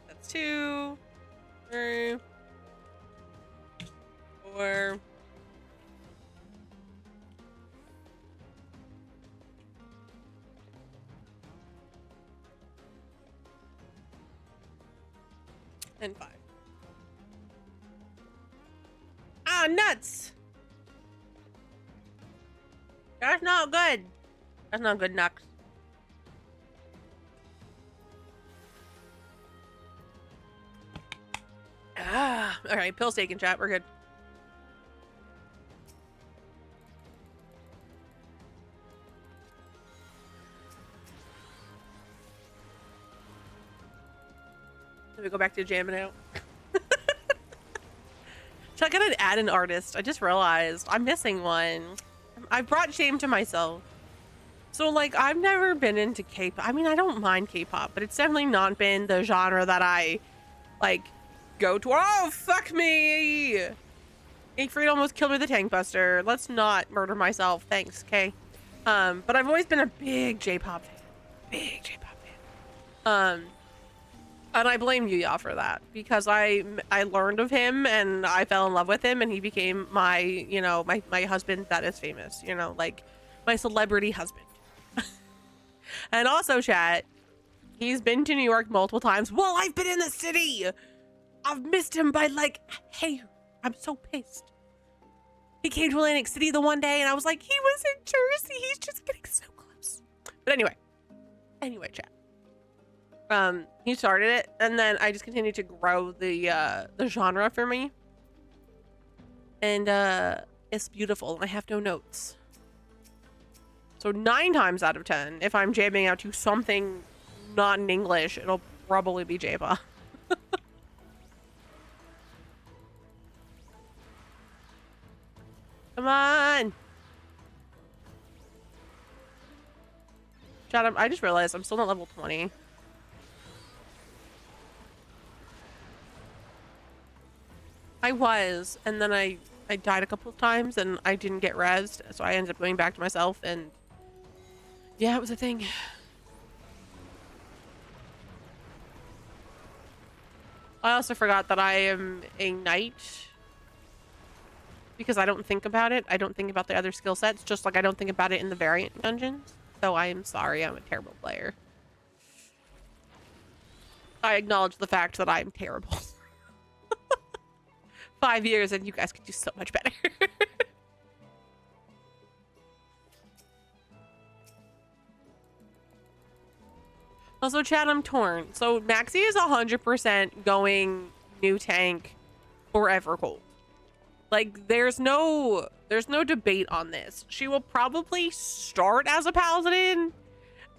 Speaker 1: That's 2, 3, 4. And 5. Ah, nuts! That's not good. That's not good, Nux. Ah, alright, pills taken, chat. We're good. Let me go back to jamming out. So I gotta add an artist. I just realized I'm missing one. I brought shame to myself. So like, I've never been into K-pop. I mean, I don't mind K-pop, but it's definitely not been the genre that I like go to. Oh, fuck me! Freed almost killed me with a tank buster. Let's not murder myself. Thanks, Kay. But I've always been a big J-pop fan. Big J-pop fan. And I blame Yuya for that because I learned of him and I fell in love with him and he became my, you know, my husband that is famous, you know, like my celebrity husband. And also, chat, he's been to New York multiple times. Well, I've been in the city. I've missed him by like, hey, I'm so pissed. He came to Atlantic City the one day and I was like, he was in Jersey. He's just getting so close. But anyway, chat. He started it and then I just continued to grow the genre for me. And it's beautiful. I have no notes. So 9 times out of 10, if I'm jamming out to something not in English, it'll probably be J-pop. Come on. Chat, I just realized I'm still not level 20. I was, and then I died a couple of times and I didn't get rezzed, so I ended up going back to myself and yeah, it was a thing. I also forgot that I am a knight because I don't think about it. I don't think about the other skill sets, just like I don't think about it in the variant dungeons. So I am sorry, I'm a terrible player. I acknowledge the fact that I'm terrible. 5 years and you guys could do so much better. Also, chat, I'm torn. So Maxie is 100% going new tank forever cold. Like, there's no debate on this. She will probably start as a paladin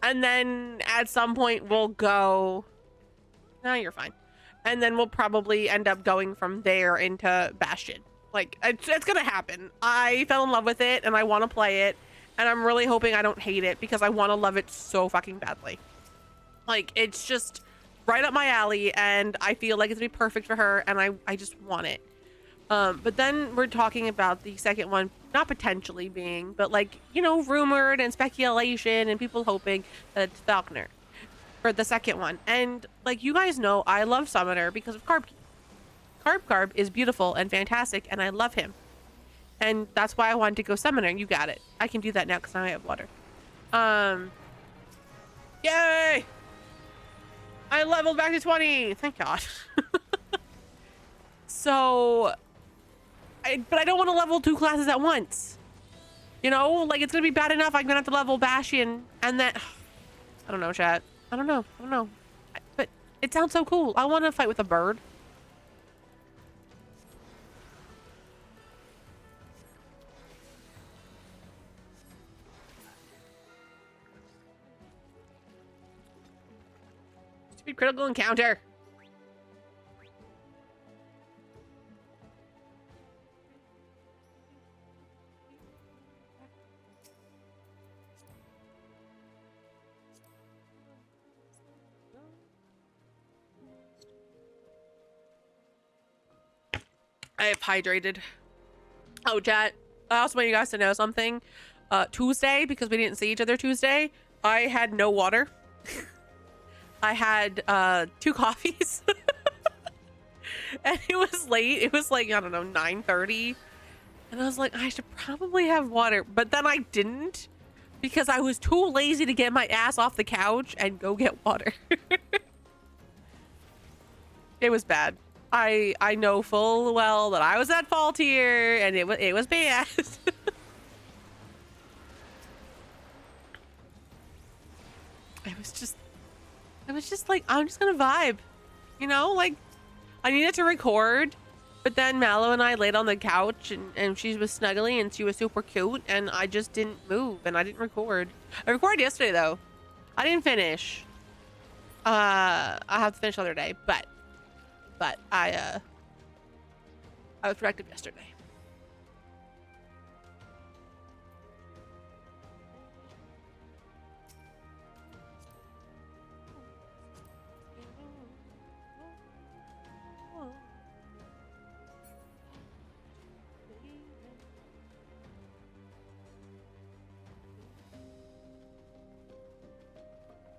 Speaker 1: and then at some point we'll go, no, you're fine. And then we'll probably end up going from there into Bastion. Like, it's gonna happen. I fell in love with it and I want to play it. And I'm really hoping I don't hate it because I want to love it so fucking badly. Like, it's just right up my alley and I feel like it's gonna be perfect for her and I just want it. But then we're talking about the second one, not potentially being, but like, you know, rumored and speculation and people hoping that it's Falconer for the second one. And like, you guys know, I love Summoner because of Carb. Carb is beautiful and fantastic and I love him. And that's why I wanted to go Summoner. You got it. I can do that now because now I have water. Yay! I leveled back to 20. Thank God. So, but I don't want to level 2 classes at once. You know, like it's gonna be bad enough I'm gonna have to level Bastion and then I don't know, chat. I don't know. But it sounds so cool. I want to fight with a bird. Stupid critical encounter. I have hydrated. Oh, chat. I also want you guys to know something. Tuesday, because we didn't see each other Tuesday, I had no water. I had 2 coffees. And it was late. It was like, I don't know, 9:30. And I was like, I should probably have water. But then I didn't because I was too lazy to get my ass off the couch and go get water. It was bad. I know full well that I was at fault here and it was bad. I was just like, I'm just gonna vibe. You know, like I needed to record, but then Mallow and I laid on the couch and she was snuggling and she was super cute and I just didn't move and I didn't record. I recorded yesterday though. I didn't finish. I have to finish the other day, but I was productive yesterday.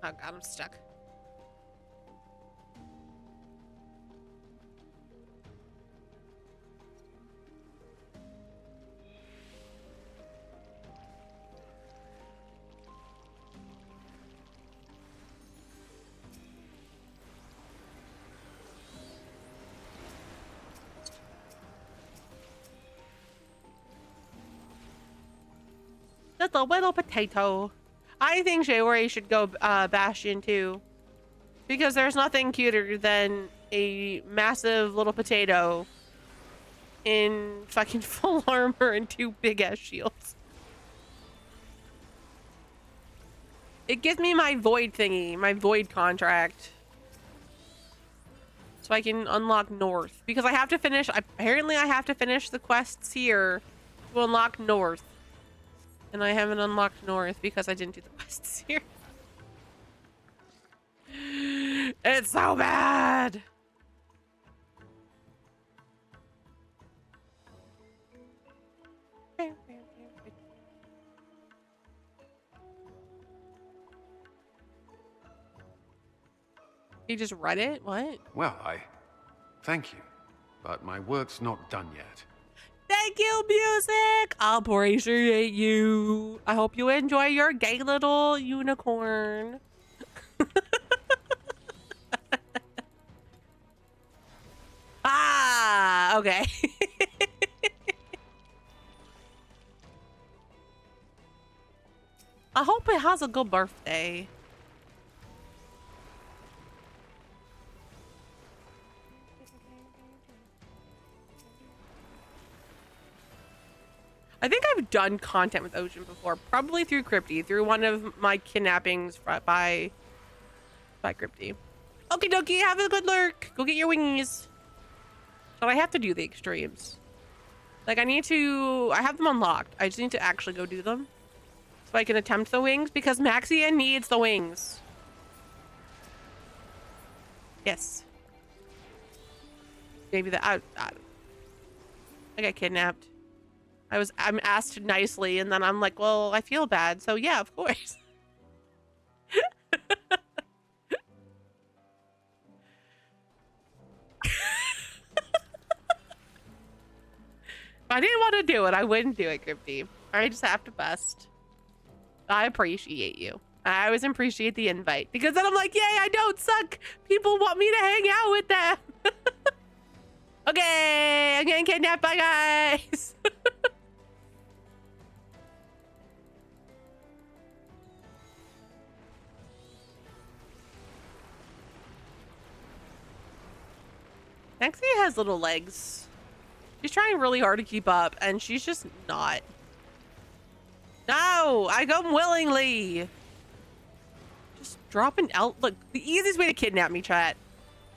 Speaker 1: Oh God, I'm stuck. Just a little potato. I think Shaywari should go Bastion too. Because there's nothing cuter than a massive little potato in fucking full armor and 2 big ass shields. It gives me my void thingy, my void contract. So I can unlock North. Because I have to finish, apparently I have to finish the quests here to unlock North. And I haven't unlocked North because I didn't do the quests here. It's so bad. You just read it? What?
Speaker 2: Well, thank you, but my work's not done yet.
Speaker 1: Thank you, music. I'll appreciate you. I hope you enjoy your gay little unicorn. Ah, okay. I hope it has a good birthday. I think I've done content with Ocean before, probably through Crypty, through one of my kidnappings by Crypty. Okie dokie, have a good lurk. Go get your wingies. But I have to do the extremes. Like I have them unlocked. I just need to actually go do them. So I can attempt the wings because Maxia needs the wings. Yes. Maybe I got kidnapped. I'm asked nicely and then I'm like, well, I feel bad. So yeah, of course. If I didn't want to do it, I wouldn't do it, Crypty. I just have to bust. I appreciate you. I always appreciate the invite because then I'm like, yay, I don't suck. People want me to hang out with them. Okay, I'm getting kidnapped. Bye, guys. Maxie has little legs. She's trying really hard to keep up, and she's just not. No, I come willingly. Just drop an L. Look, the easiest way to kidnap me, chat.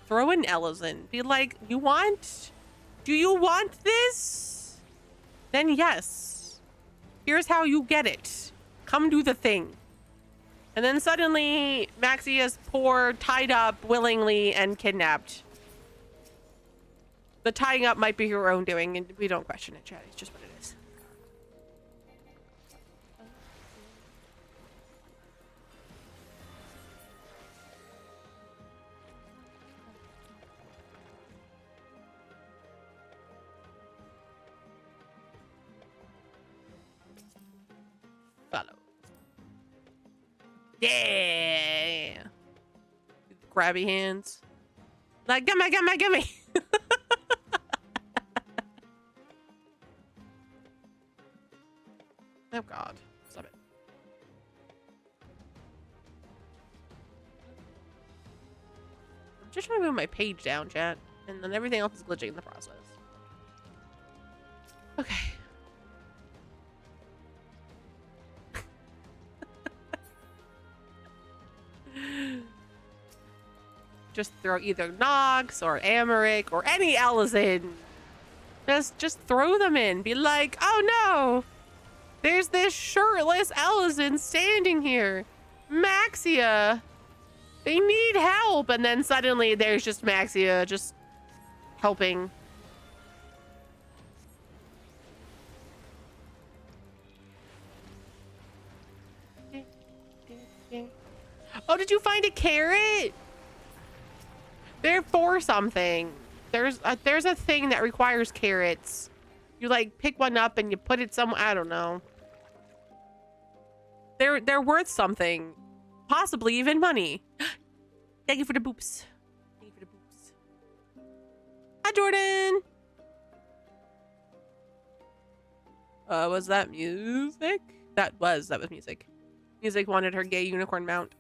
Speaker 1: Throw an Ellison. Be like, you want? Do you want this? Then yes. Here's how you get it. Come do the thing. And then suddenly, Maxie is poor, tied up willingly, and kidnapped. The tying up might be your own doing, and we don't question it, chat. It's just what it is. Follow. Yeah. Grabby hands. Like, gimme, gimme, gimme. Oh God, stop it. I'm just trying to move my page down, chat, and then everything else is glitching in the process. Okay. Just throw either Nox or Americ or any Ellison. Just throw them in. Be like, oh no! There's this shirtless Ellison standing here. Maxia. They need help. And then suddenly there's just Maxia just helping. Oh, did you find a carrot? They're for something. There's a thing that requires carrots. You like pick one up and you put it somewhere. I don't know. They're worth something, possibly even money. Thank you for the boops. Thank you for the boops. Hi, Jordan. Was that music? That was music. Music wanted her gay unicorn mount.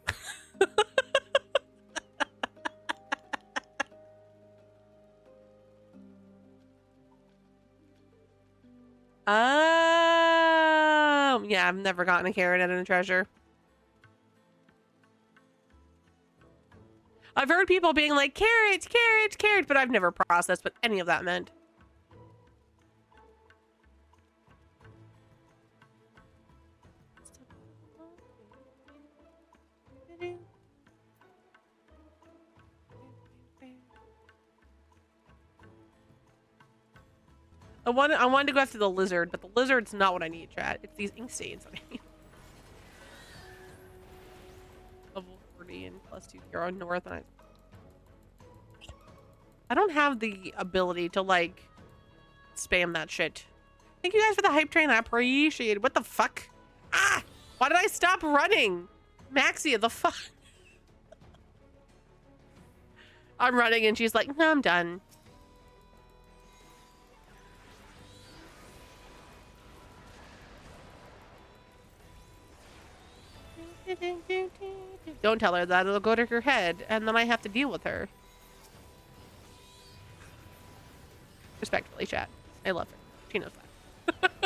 Speaker 1: Yeah, I've never gotten a carrot out of a treasure. I've heard people being like, carrots, carrots, carrots, but I've never processed what any of that meant. I wanted to go after the lizard, but the lizard's not what I need, chat. It's these ink stains that I need. Level 40 and +2 hero north, and I don't have the ability to like spam that shit. Thank you guys for the hype train. I appreciate it. What the fuck? Ah! Why did I stop running? Maxia, the fuck? I'm running and she's like, no, I'm done. Don't tell her that. It'll go to her head, and then I have to deal with her. Respectfully, chat. I love her. She knows that.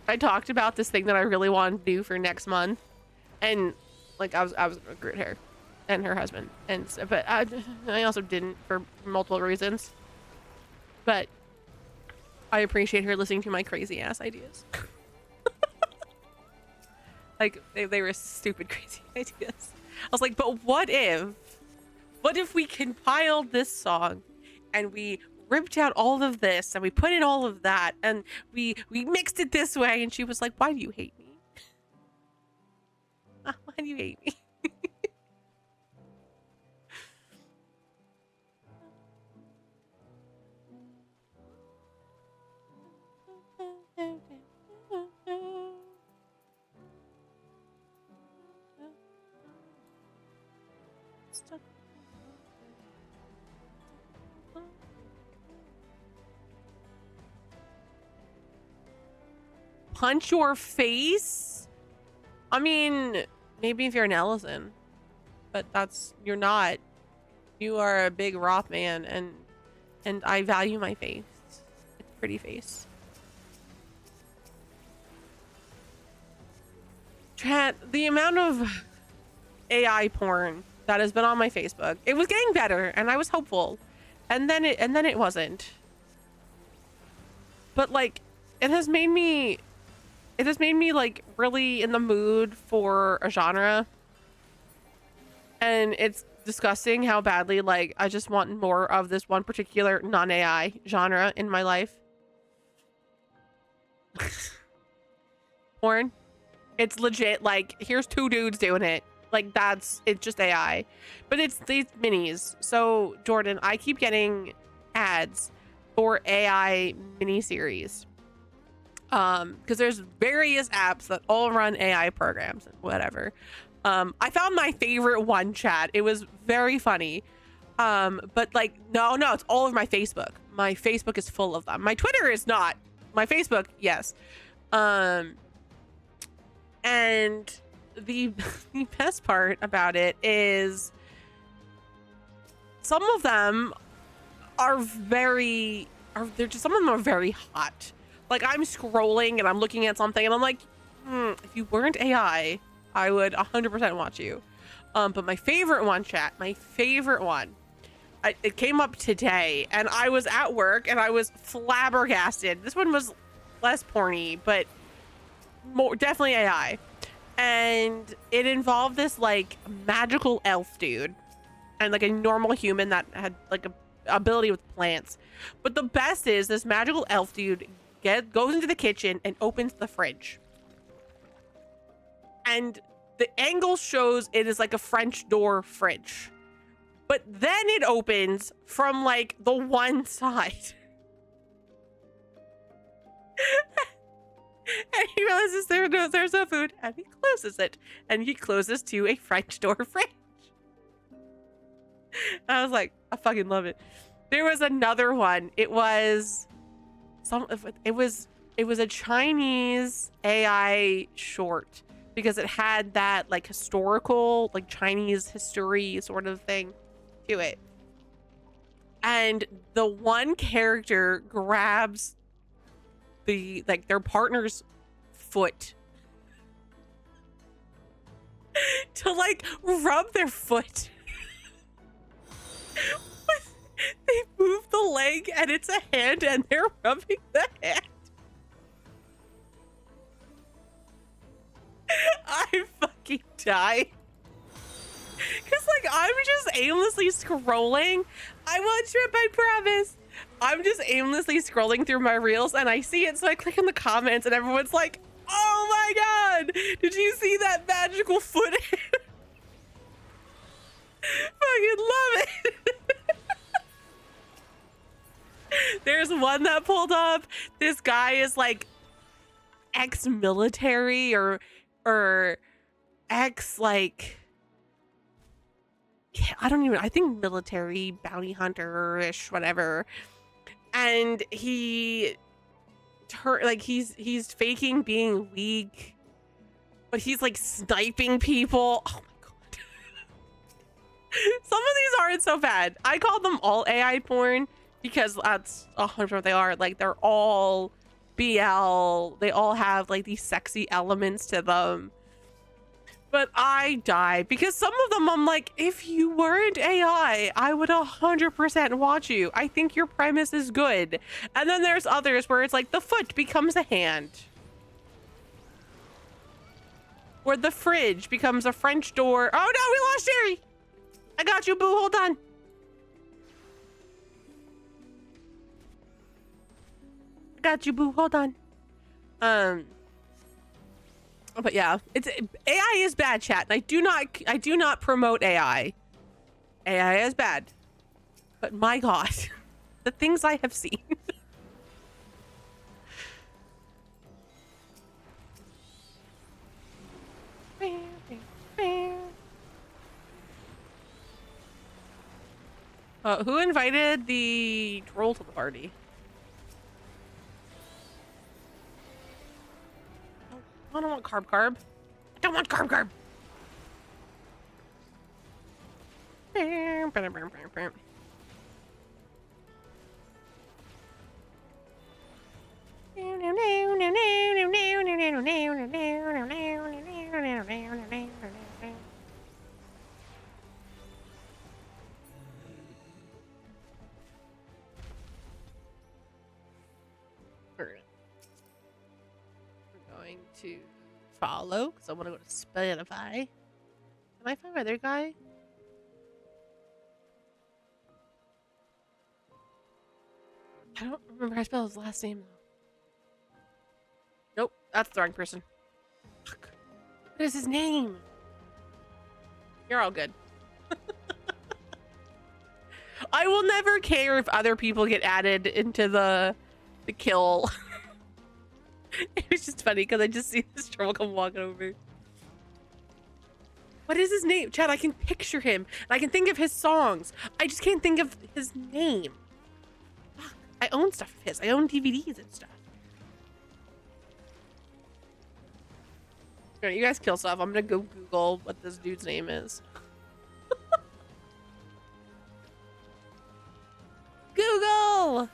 Speaker 1: I talked about this thing that I really wanted to do for next month, and like I was gonna recruit her and her husband, and so, but I also didn't for multiple reasons. But I appreciate her listening to my crazy ass ideas. Like they were stupid crazy ideas. I was like, but what if we compiled this song and we ripped out all of this and we put in all of that and we mixed it this way? And she was like, why do you hate me? Why do you hate me? Punch your face? I mean, maybe if you're an Ellison, but you're not. You are a big Roth man, and I value my face. It's a pretty face. Chat, the amount of AI porn that has been on my Facebook, it was getting better, and I was hopeful, and then it wasn't. But like, it has made me like really in the mood for a genre, and it's disgusting how badly like I just want more of this one particular non-AI genre in my life. Porn, it's legit. Like, here's two dudes doing it. Like, it's just AI, but it's these minis. So Jordan, I keep getting ads for AI miniseries. Because there's various apps that all run AI programs and whatever. I found my favorite one, chat. It was very funny. But like, no, it's all over my Facebook. My Facebook is full of them. My Twitter is not. My Facebook, yes. And the best part about it is some of them are some of them are very hot. Like, I'm scrolling and I'm looking at something and I'm like, if you weren't AI, I would 100% watch you. But my favorite one, chat, it came up today and I was at work and I was flabbergasted. This one was less porny, but definitely AI. And it involved this like magical elf dude and like a normal human that had like a ability with plants. But the best is this magical elf dude goes into the kitchen and opens the fridge. And the angle shows it is like a French door fridge. But then it opens from like the one side. And he realizes there's no food, and he closes it. And he closes to a French door fridge. And I was like, I fucking love it. There was another one. It was a Chinese AI short, because it had that like historical, like Chinese history sort of thing to it. And the one character grabs their partner's foot to like rub their foot. They move the leg and it's a hand and they're rubbing the hand. I fucking die. Cause like I'm just aimlessly scrolling. I won't trip, I promise. I'm just aimlessly scrolling through my reels and I see it, so I click in the comments and everyone's like, oh my god, did you see that magical foot? Fucking love it. There's one that pulled up. This guy is like ex-military or ex like, I think military bounty hunter-ish, whatever. And he's faking being weak, but he's like sniping people. Oh my god. Some of these aren't so bad. I call them all AI porn because that's 100% what they are. Like, they're all BL. They all have like these sexy elements to them. But I die because some of them I'm like, if you weren't AI, I would 100% watch you. I think your premise is good. And then there's others where it's like the foot becomes a hand. Or the fridge becomes a French door. Oh no, we lost Jerry. I got you, boo. Hold on. I got you, boo. Hold on. But yeah, AI is bad, chat. I do not promote AI. AI is bad. But my god, the things I have seen. Who invited the troll to the party? I don't want carb. I don't want carb. We're going to follow because I want to go to Spotify. Can I find my other guy? I don't remember how to spell his last name though. Nope, that's the wrong person. Fuck. What is his name? You're all good. I will never care if other people get added into the kill. It was just funny because I just see this troll come walking over. What is his name? Chad, I can picture him and I can think of his songs. I just can't think of his name. Fuck. I own stuff of his. I own DVDs and stuff. Alright, you guys kill stuff. I'm gonna go Google what this dude's name is. Google!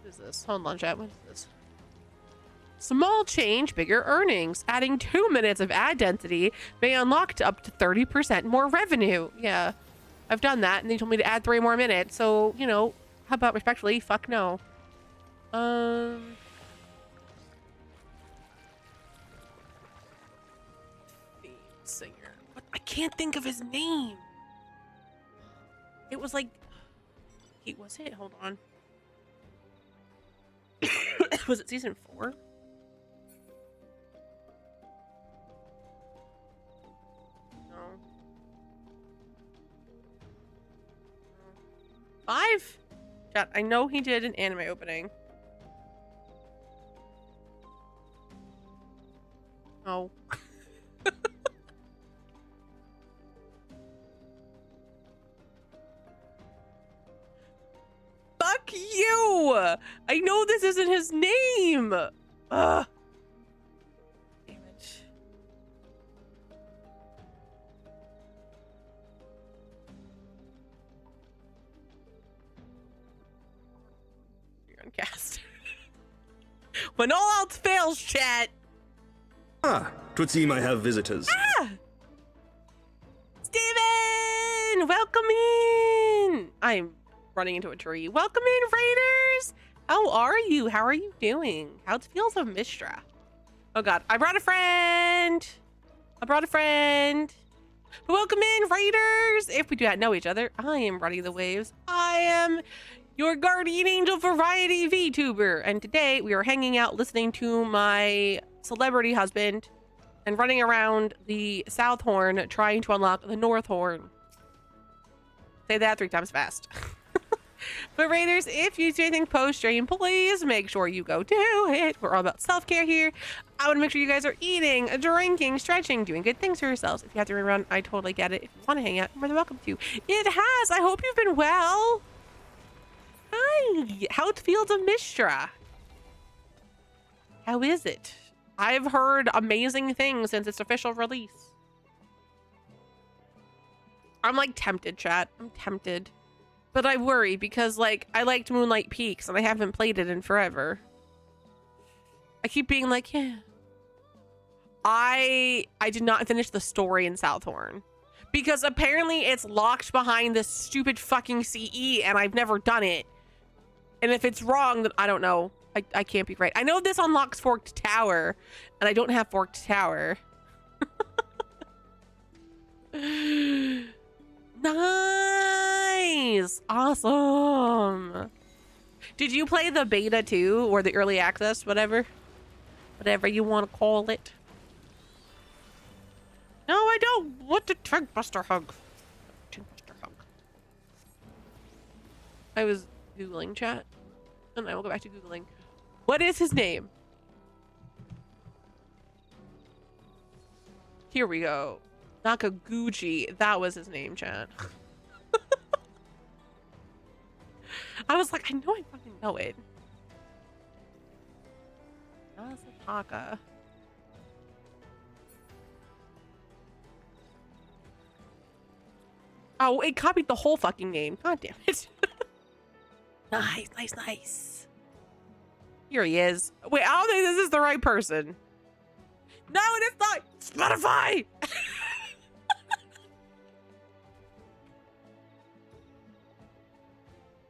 Speaker 1: What is this? Hold on, chat. What is this? Small change, bigger earnings. Adding 2 minutes of ad density may unlock to up to 30% more revenue. Yeah, I've done that, and they told me to add 3 more minutes. So, you know, how about respectfully? Fuck no. Theme singer. What? I can't think of his name. It was like... Was it? Hold on. Was it season 4? No. 5? Chat, I know he did an anime opening. Oh. Fuck you! I know this isn't his name! Ugh. Damn it. You're on cast. When all else fails, chat!
Speaker 3: Ah, 'twould seem I have visitors.
Speaker 1: Ah! Steven! Welcome in! I'm running into a tree. Welcome in, Raiders! How are you? How are you doing? How it feels of Mistra? Oh god, I brought a friend! Welcome in, Raiders! If we do not know each other, I am Running the Waves. I am your guardian angel variety VTuber, and today we are hanging out listening to my celebrity husband and running around the South Horn trying to unlock the North Horn. Say that 3 times fast. But Raiders, if you see anything post-stream, please make sure you go do it. We're all about self-care here. I want to make sure you guys are eating, drinking, stretching, doing good things for yourselves. If you have to run, I totally get it. If you want to hang out, you're more than welcome to. It has. I hope you've been well. Hi. How it feels of Mistra? How is it? I've heard amazing things since its official release. I'm like tempted, chat. I'm tempted. But I worry because, like, I liked Moonlight Peaks and I haven't played it in forever. I keep being like, yeah. I did not finish the story in Southhorn because apparently it's locked behind this stupid fucking CE and I've never done it. And if it's wrong, then I don't know. I can't be right. I know this unlocks Forked Tower and I don't have Forked Tower. Nice! Awesome! Did you play the beta too, or the early access, whatever you want to call it? No, I don't want to Tankbuster hug. Tankbuster hug. I was Googling, chat, and I will go back to Googling. What is his name? Here we go. Nakaguchi. That was his name, chat. I was like, I know I fucking know it. Nasataka. Oh, it copied the whole fucking name. God damn it. Nice, nice, nice. Here he is. Wait, I don't think this is the right person. No, it is not. Spotify.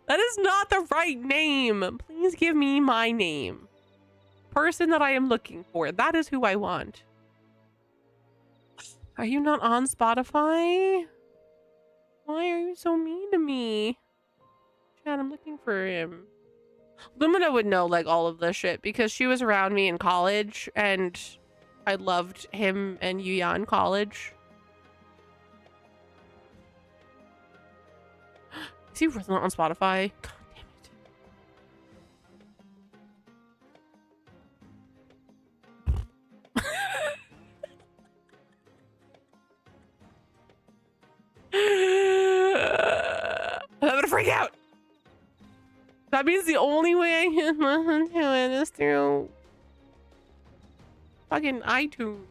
Speaker 1: That is not the right name. Please give me my name. Person that I am looking for. That is who I want. Are you not on Spotify? Why are you so mean to me? Chad, I'm looking for him. Lumina would know like all of this shit because she was around me in college and I loved him and Yuya in college. Is he really not on Spotify? God damn it. I'm gonna freak out. That means the only way I can listen to it is through fucking iTunes.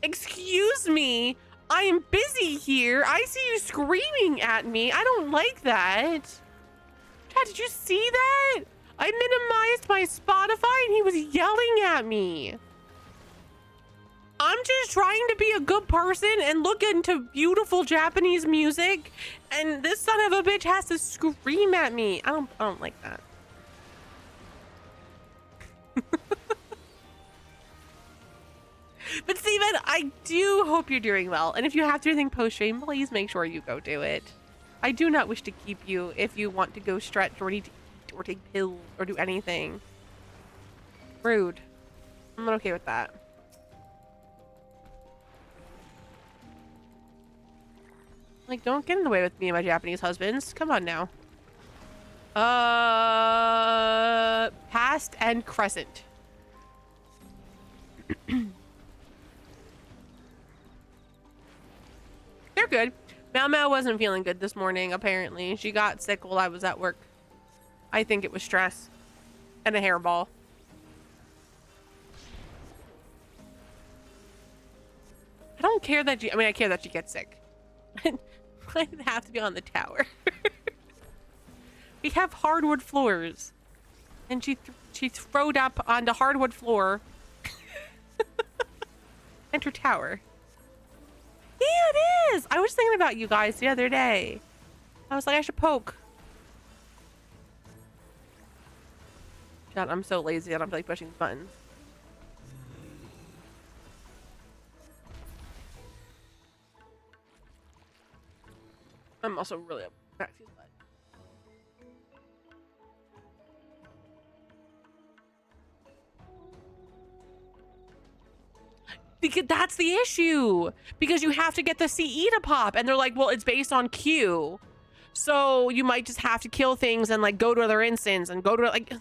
Speaker 1: Excuse me. I am busy here. I see you screaming at me. I don't like that. Chad, did you see that? I minimized my Spotify and he was yelling at me. I'm just trying to be a good person and look into beautiful Japanese music, and this son of a bitch has to scream at me. I don't like that. But Steven, I do hope you're doing well. And if you have to do anything post-stream, please make sure you go do it. I do not wish to keep you if you want to go stretch or need to eat or take pills or do anything. Rude. I'm not okay with that. Like, don't get in the way with me and my Japanese husbands. Come on now. Past and Crescent. They're good. Mao Mao wasn't feeling good this morning, apparently. She got sick while I was at work. I think it was stress. And a hairball. I don't care that I care that she gets sick. I didn't have to be on the tower. We have hardwood floors. And she throwed up on the hardwood floor. And her tower. Yeah, it is. I was thinking about you guys the other day. I was like, I should poke. God, I'm so lazy. I don't feel like pushing the buttons. I'm also really up Maxie's butt. Because that's the issue. Because you have to get the CE to pop. And they're like, well, it's based on Q. So you might just have to kill things and like go to other instants and go to like...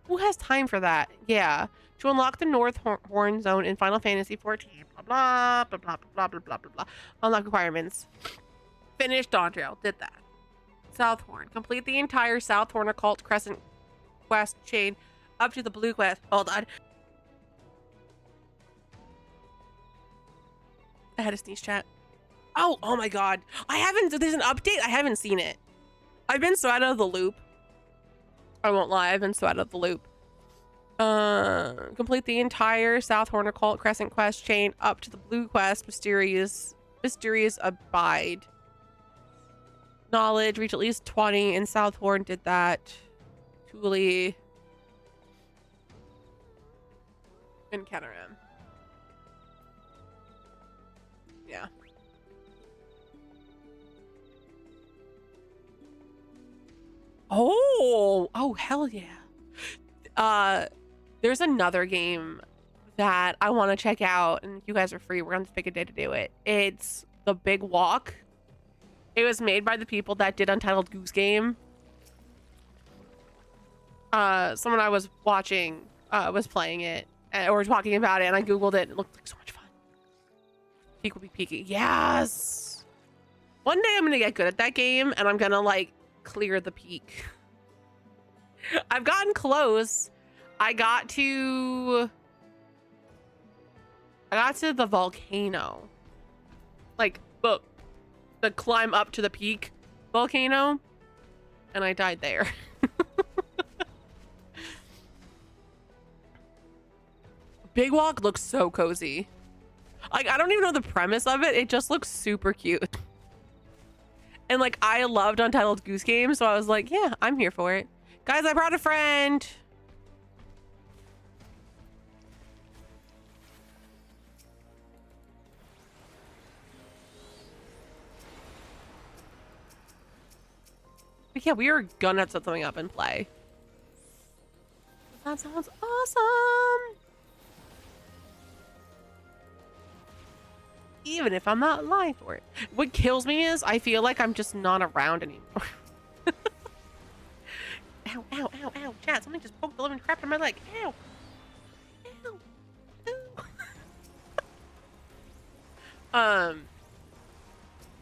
Speaker 1: Who has time for that? Yeah. To unlock the N.Horn zone in Final Fantasy 14. Blah, blah, blah, blah, blah, blah, blah, blah. Unlock requirements. Finished Dawn Trail. Did that. South Horn. Complete the entire South Horn Occult Crescent quest chain up to the Blue quest. Hold on. I had a sneeze chat. Oh my god. There's an update? I haven't seen it. I've been so out of the loop. I won't lie, I've been so out of the loop. Complete the entire South Horn Occult Crescent quest chain up to the Blue quest, Mysterious Abide. Knowledge, reach at least 20 in South Horn, did that. Thule. And Kenaram. Yeah. Oh, hell yeah. There's another game that I want to check out, and if you guys are free, we're going to pick a day to do it. It's The Big Walk. It was made by the people that did Untitled Goose Game. Someone I was watching was playing it or talking about it, and I googled it, and it looked like so much fun. Peak will be peaky. Yes. One day I'm gonna get good at that game, and I'm gonna like clear the peak. I've gotten close. I got to the volcano. Like the climb up to the peak volcano, and I died there. Big Walk looks so cozy. Like, I don't even know the premise of it. It just looks super cute. And like, I loved Untitled Goose Game, so I was like, yeah, I'm here for it. Guys, I brought a friend. But yeah, we are gonna set something up and play. That sounds awesome. Even if I'm not lying for it. What kills me is I feel like I'm just not around anymore. Ow, ow, ow, ow. Chat, something just poked the living crap in my leg. Ow. Ow. Ow.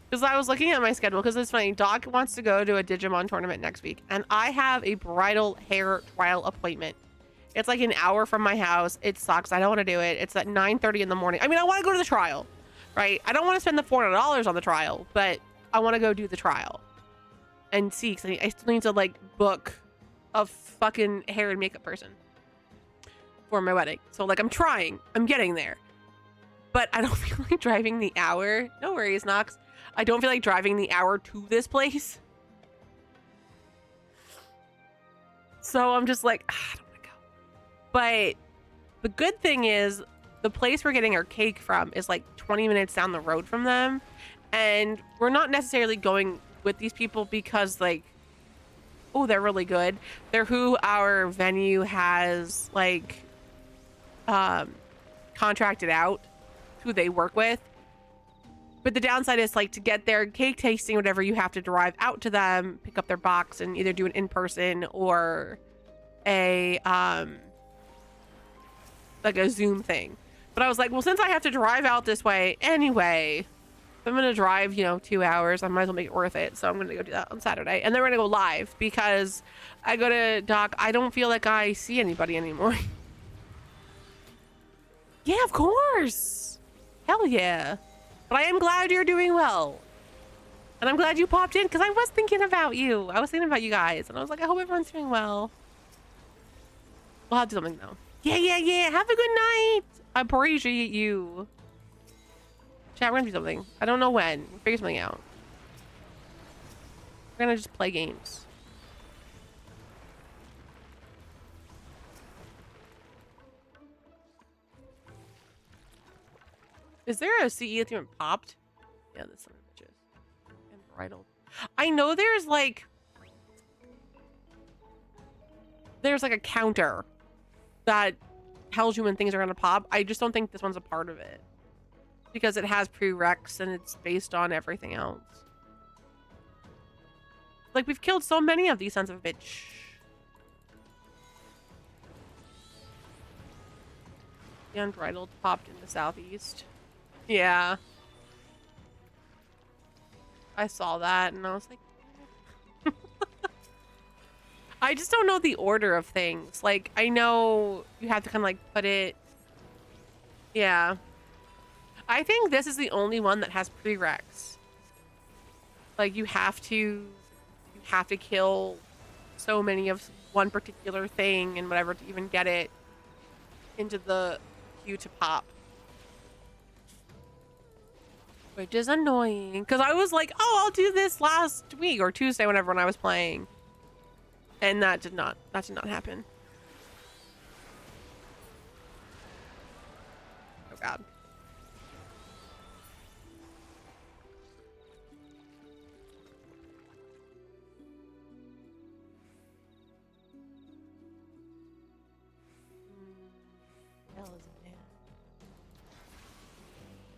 Speaker 1: Because I was looking at my schedule, because it's funny, Doc wants to go to a Digimon tournament next week, and I have a bridal hair trial appointment. It's like an hour from my house. It sucks. I don't want to do it. It's at 9:30 in the morning. I mean, I want to go to the trial, right? I don't want to spend the $400 on the trial, but I want to go do the trial and see, because I still need to like book a fucking hair and makeup person for my wedding. So like, I'm trying. I'm getting there. But I don't feel like driving the hour. No worries, Nox. I don't feel like driving the hour to this place. So I'm just like, I don't want to go. But the good thing is the place we're getting our cake from is like 20 minutes down the road from them. And we're not necessarily going with these people because like, oh, they're really good. They're who our venue has like contracted out, who they work with. But the downside is like to get their cake tasting, whatever, you have to drive out to them, pick up their box, and either do an in-person or a like a Zoom thing. But I was like, well, since I have to drive out this way anyway, if I'm gonna drive, 2 hours, I might as well make it worth it. So I'm gonna go do that on Saturday, and then we're gonna go live because I go to Doc. I don't feel like I see anybody anymore. Yeah, of course. Hell yeah. But I am glad you're doing well. And I'm glad you popped in because I was thinking about you. I was thinking about you guys. And I was like, I hope everyone's doing well. We'll have to do something though. Yeah. Have a good night. I appreciate you. Chat, we're gonna do something. I don't know when. We'll figure something out. We're gonna just play games. Is there a CE that even popped? Yeah, that's some bitches. And bridal. I know there's like a counter that tells you when things are gonna pop. I just don't think this one's a part of it because it has prereqs and it's based on everything else. Like, we've killed so many of these sons of a bitch. The Unbridled popped in the southeast. Yeah. I saw that and I was like, I just don't know the order of things. Like, I know you have to kind of like put it. Yeah. I think this is the only one that has prereqs. Like, you have to kill so many of one particular thing and whatever to even get it into the queue to pop. Which is annoying, because I was like, oh, I'll do this last week or Tuesday, whenever when I was playing. And that did not happen. Oh god. Hell is it, man?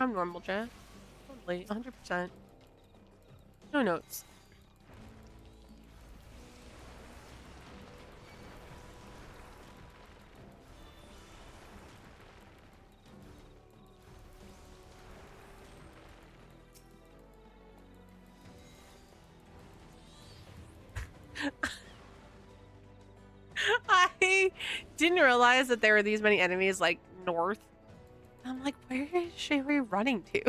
Speaker 1: I'm normal, chat. Totally, 100%. No notes. didn't realize that there were these many enemies like north. I'm like, where is Sherry running to?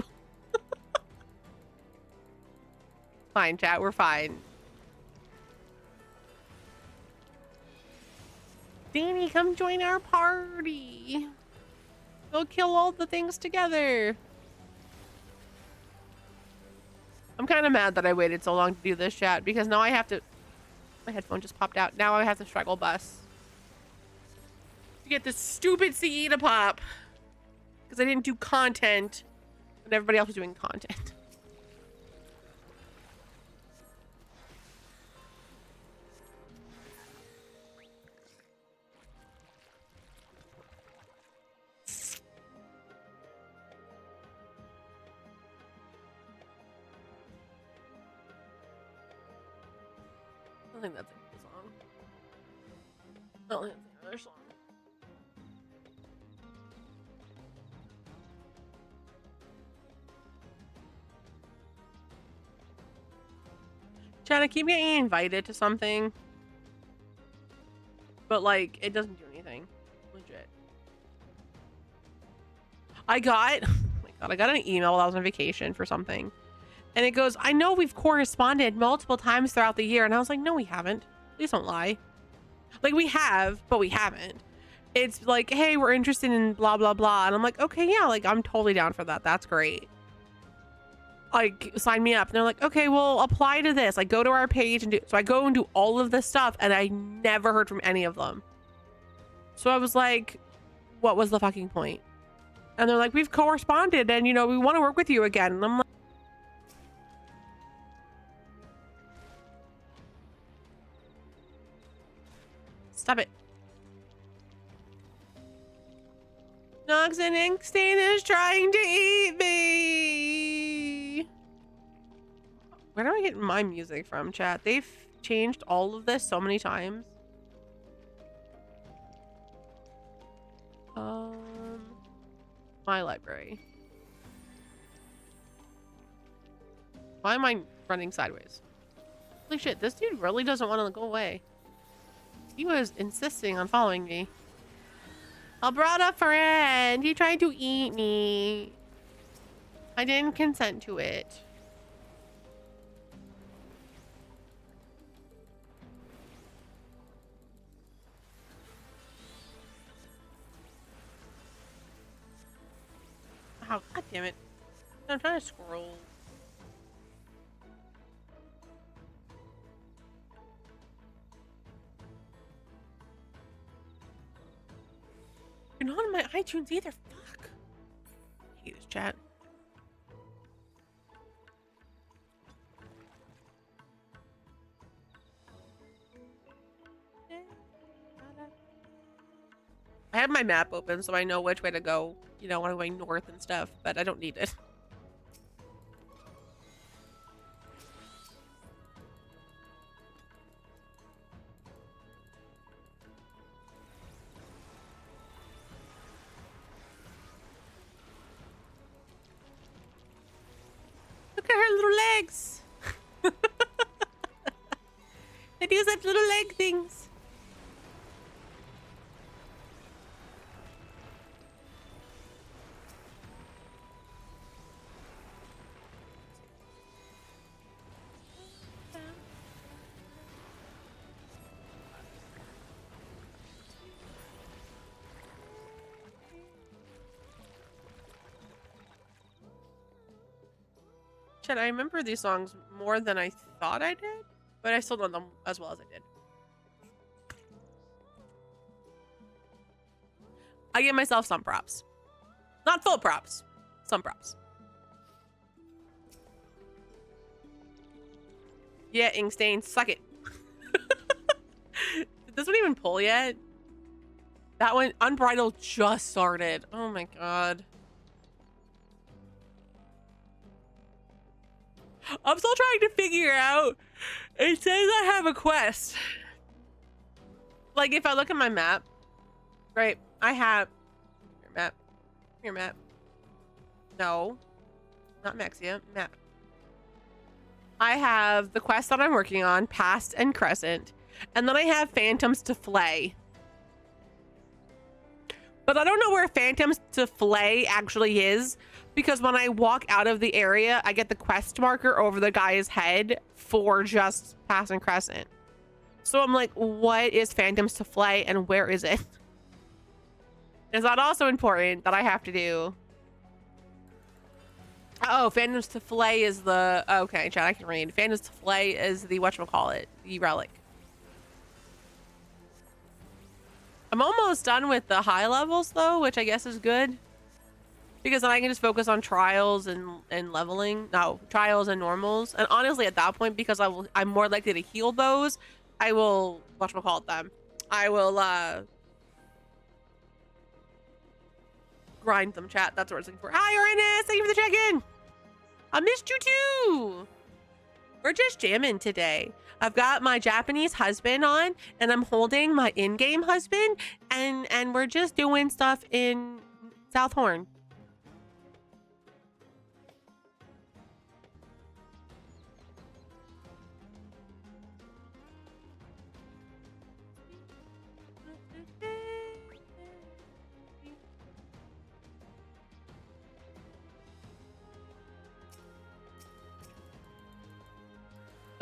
Speaker 1: Fine, chat, we're fine. Danny, come join our party. We'll kill all the things together. I'm kind of mad that I waited so long to do this, chat, because now I have to... My headphone just popped out. Now I have to struggle bus to get this stupid CE to pop. Because I didn't do content when everybody else was doing content. I think that's the song. I don't think that's the other song. Chad, I keep getting invited to something, but like it doesn't do anything. Legit. I got, oh my god, I got an email while I was on vacation for something, and it goes, "I know we've corresponded multiple times throughout the year," and I was like, "No, we haven't. Please don't lie. Like we have, but we haven't." It's like, "Hey, we're interested in blah blah blah," and I'm like, "Okay, yeah, like I'm totally down for that. That's great. Like sign me up." And they're like, "Okay, well apply to this, like go to our page and do." So I go and do all of this stuff, and I never heard from any of them. So I was like, what was the fucking point? And they're like, "We've corresponded and, you know, we want to work with you again." And I'm like, stop it. Nox and Inkstein is trying to eat me. Where do I get my music from, chat? They've changed all of this so many times. My library. Why am I running sideways? Holy shit, this dude really doesn't want to go away. He was insisting on following me. I brought a friend. He tried to eat me. I didn't consent to it. Oh, god damn it. I'm trying to scroll. You're not in my iTunes either. Fuck. I hate this chat. I have my map open so I know which way to go, you know, when I'm going north and stuff, but I don't need it. Look at her little legs. They do such little leg things. Shit, I remember these songs more than I thought I did, but I still know them as well as I did. I give myself some props. Not full props. Some props. Yeah, Inkstain, suck it. Did this one even pull yet? That one, Unbridled, just started. Oh my god. I'm still trying to figure out. It says I have a quest. Like, if I look at my map, right, I have... Your map. Your map. No. Not Mexia. Map. I have the quest that I'm working on, Past and Crescent. And then I have Phantoms to Flay. But I don't know where Phantom Souffle actually is, because when I walk out of the area, I get the quest marker over the guy's head for just passing Crescent. So I'm like, what is Phantom Souffle and where is it? Is that also important that I have to do? Oh, Phantom Souffle is the... Okay, chat, I can read. Phantom Souffle is the whatchamacallit, the relic. I'm almost done with the high levels, though, which I guess is good. Because then I can just focus on trials and leveling. No, trials and normals. And honestly, at that point, because I'm more likely to heal those, I will... Whatchamacallit them. I will, grind them, chat. That's what I was looking for. Hi, Uranus! Thank you for the check-in! I missed you too! We're just jamming today. I've got my Japanese husband on, and I'm holding my in-game husband, and we're just doing stuff in South Horn.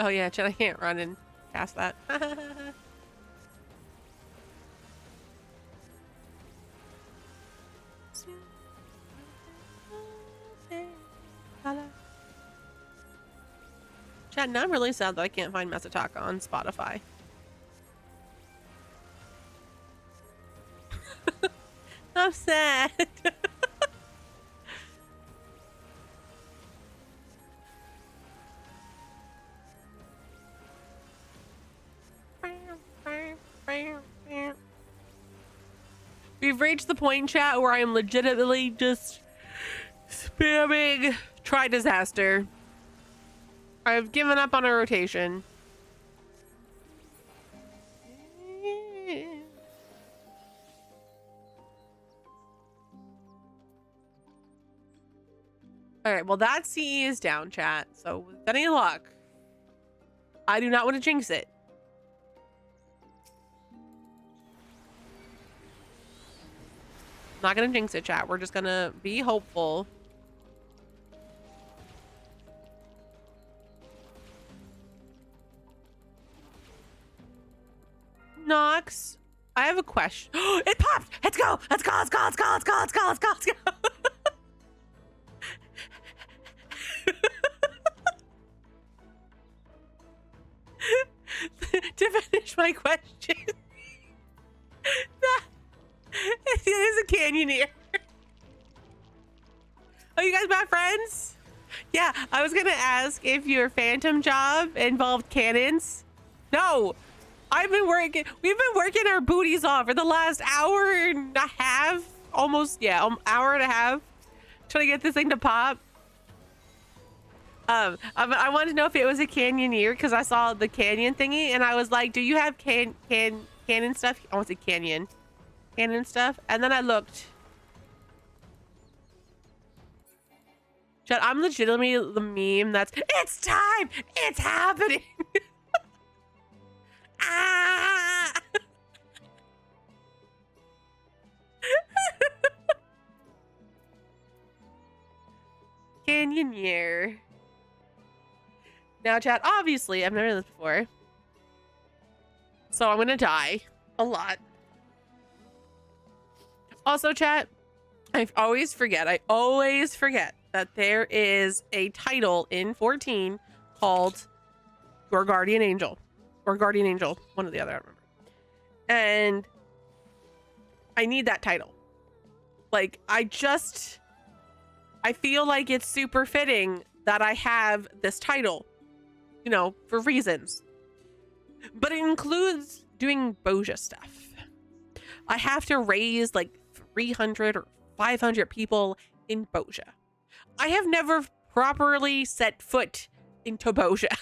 Speaker 1: Oh yeah, chat, I can't run and cast that. Chat, now I'm really sad that I can't find Masataka on Spotify. I'm sad. We've reached the point, chat, where I am legitimately just spamming try disaster. I've given up on a rotation. All right, well, that CE is down, chat. So with any luck, I do not want to jinx it. Not gonna jinx it, chat. We're just gonna be hopeful. Nox, I have a question. It popped! Let's go! Let's go! Let's go! Let's go! Let's go! Let's go! Let's go! Let's go! To finish my question. It is a canyoneer. Oh, you guys bad friends? Yeah, I was gonna ask if your phantom job involved cannons. No, we've been working our booties off for the last hour and a half, almost, yeah, hour and a half, trying to get this thing to pop. I wanted to know if it was a canyoneer because I saw the canyon thingy and I was like, do you have cannon stuff? I want to say cannon stuff. And then I looked. Chat, I'm legitimately the meme that's, it's time! It's happening! Ah! Canyoneer. Now, chat, obviously, I've never done this before. So I'm gonna die a lot. Also, chat, I always forget that there is a title in 14 called Your Guardian Angel. Or Guardian Angel, one or the other, I don't remember. And I need that title. Like, I feel like it's super fitting that I have this title, you know, for reasons. But it includes doing Boja stuff. I have to raise like 300 or 500 people in Boja. I have never properly set foot into Boja.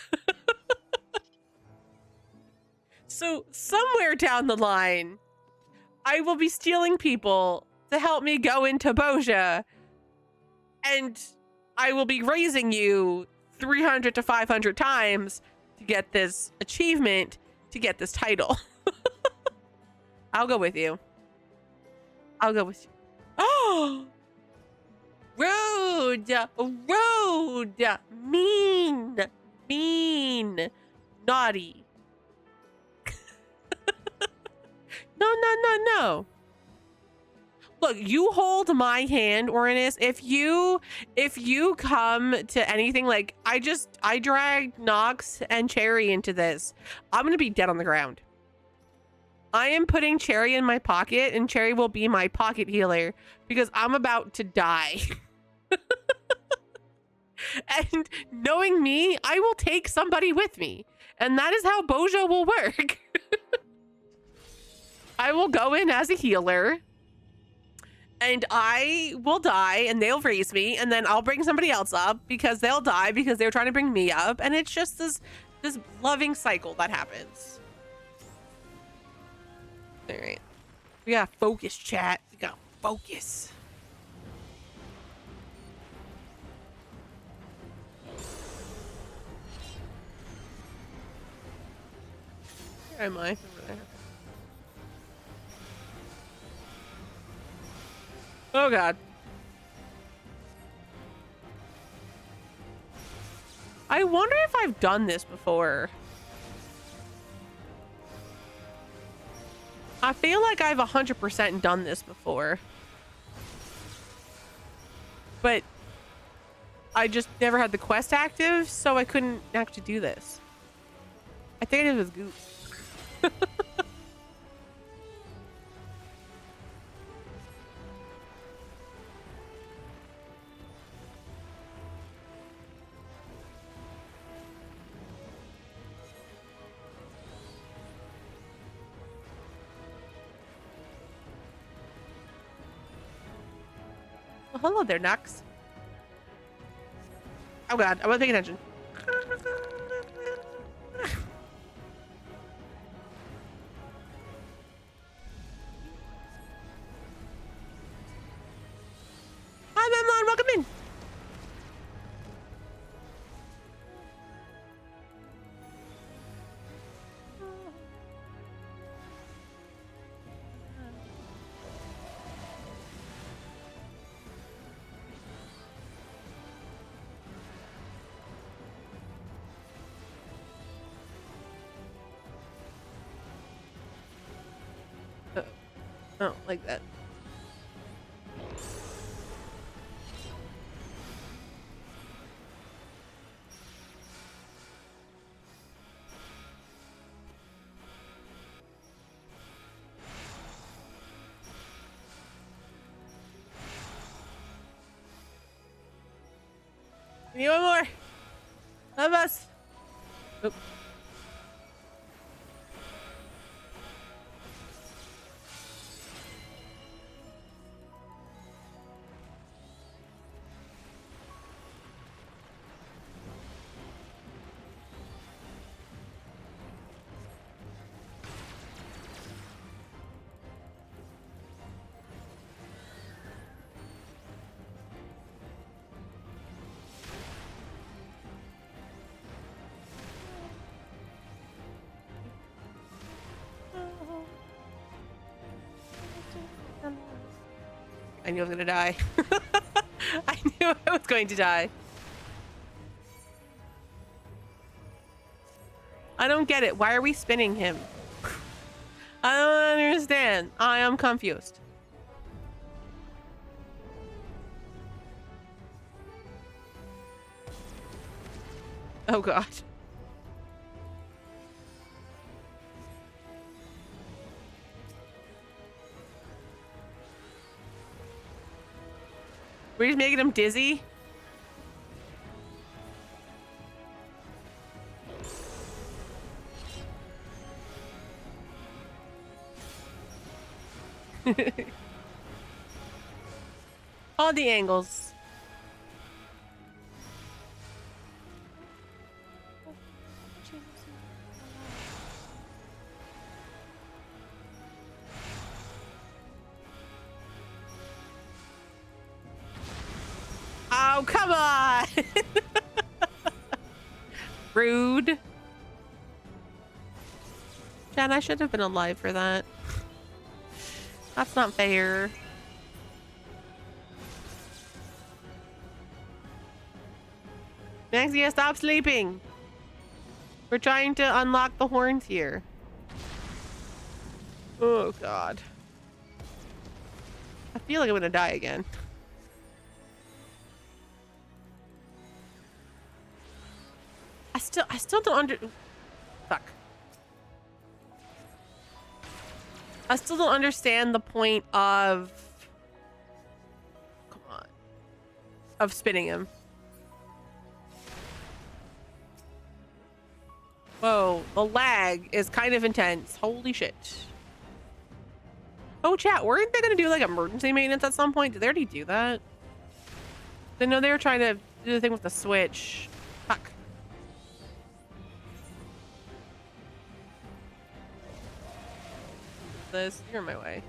Speaker 1: So somewhere down the line, I will be stealing people to help me go into Boja, and I will be raising you 300 to 500 times to get this achievement, to get this title. I'll go with you. I'll go with you. Oh, rude, rude, mean, mean, naughty. No, no, no, no. Look, you hold my hand, Orinus. If you come to anything like I dragged Nox and Cherry into this, I'm gonna be dead on the ground. I am putting Cherry in my pocket, and Cherry will be my pocket healer because I'm about to die. And knowing me, I will take somebody with me. And that is how Bojo will work. I will go in as a healer. And I will die and they'll raise me. And then I'll bring somebody else up because they'll die because they're trying to bring me up. And it's just this loving cycle that happens. All right. We gotta focus, chat. We gotta focus. Where am I? Over there. Oh God. I wonder if I've done this before. I feel like I've 100% done this before. But I just never had the quest active, so I couldn't actually do this. I think it was Goop. Well, hello there, Nox. Oh God, I wasn't paying attention. Hi, Memlon, welcome in. Oh, like that. We need one more. Love us. Oop. I knew I was gonna die. I knew I was going to die. I don't get it. Why are we spinning him? I don't understand. I am confused. Oh God. We're just making him dizzy. All the angles. Oh, come on. Rude. Jen, I should have been alive for that. That's not fair. Maxia, stop sleeping. We're trying to unlock the horns here. Oh, God. I feel like I'm gonna die again. I still don't fuck. I still don't understand the point of... Come on. Of spinning him. Whoa, the lag is kind of intense. Holy shit. Oh, chat, weren't they gonna do like emergency maintenance at some point? Did they already do that? I know they were trying to do the thing with the switch. Fuck. This, you're in my way.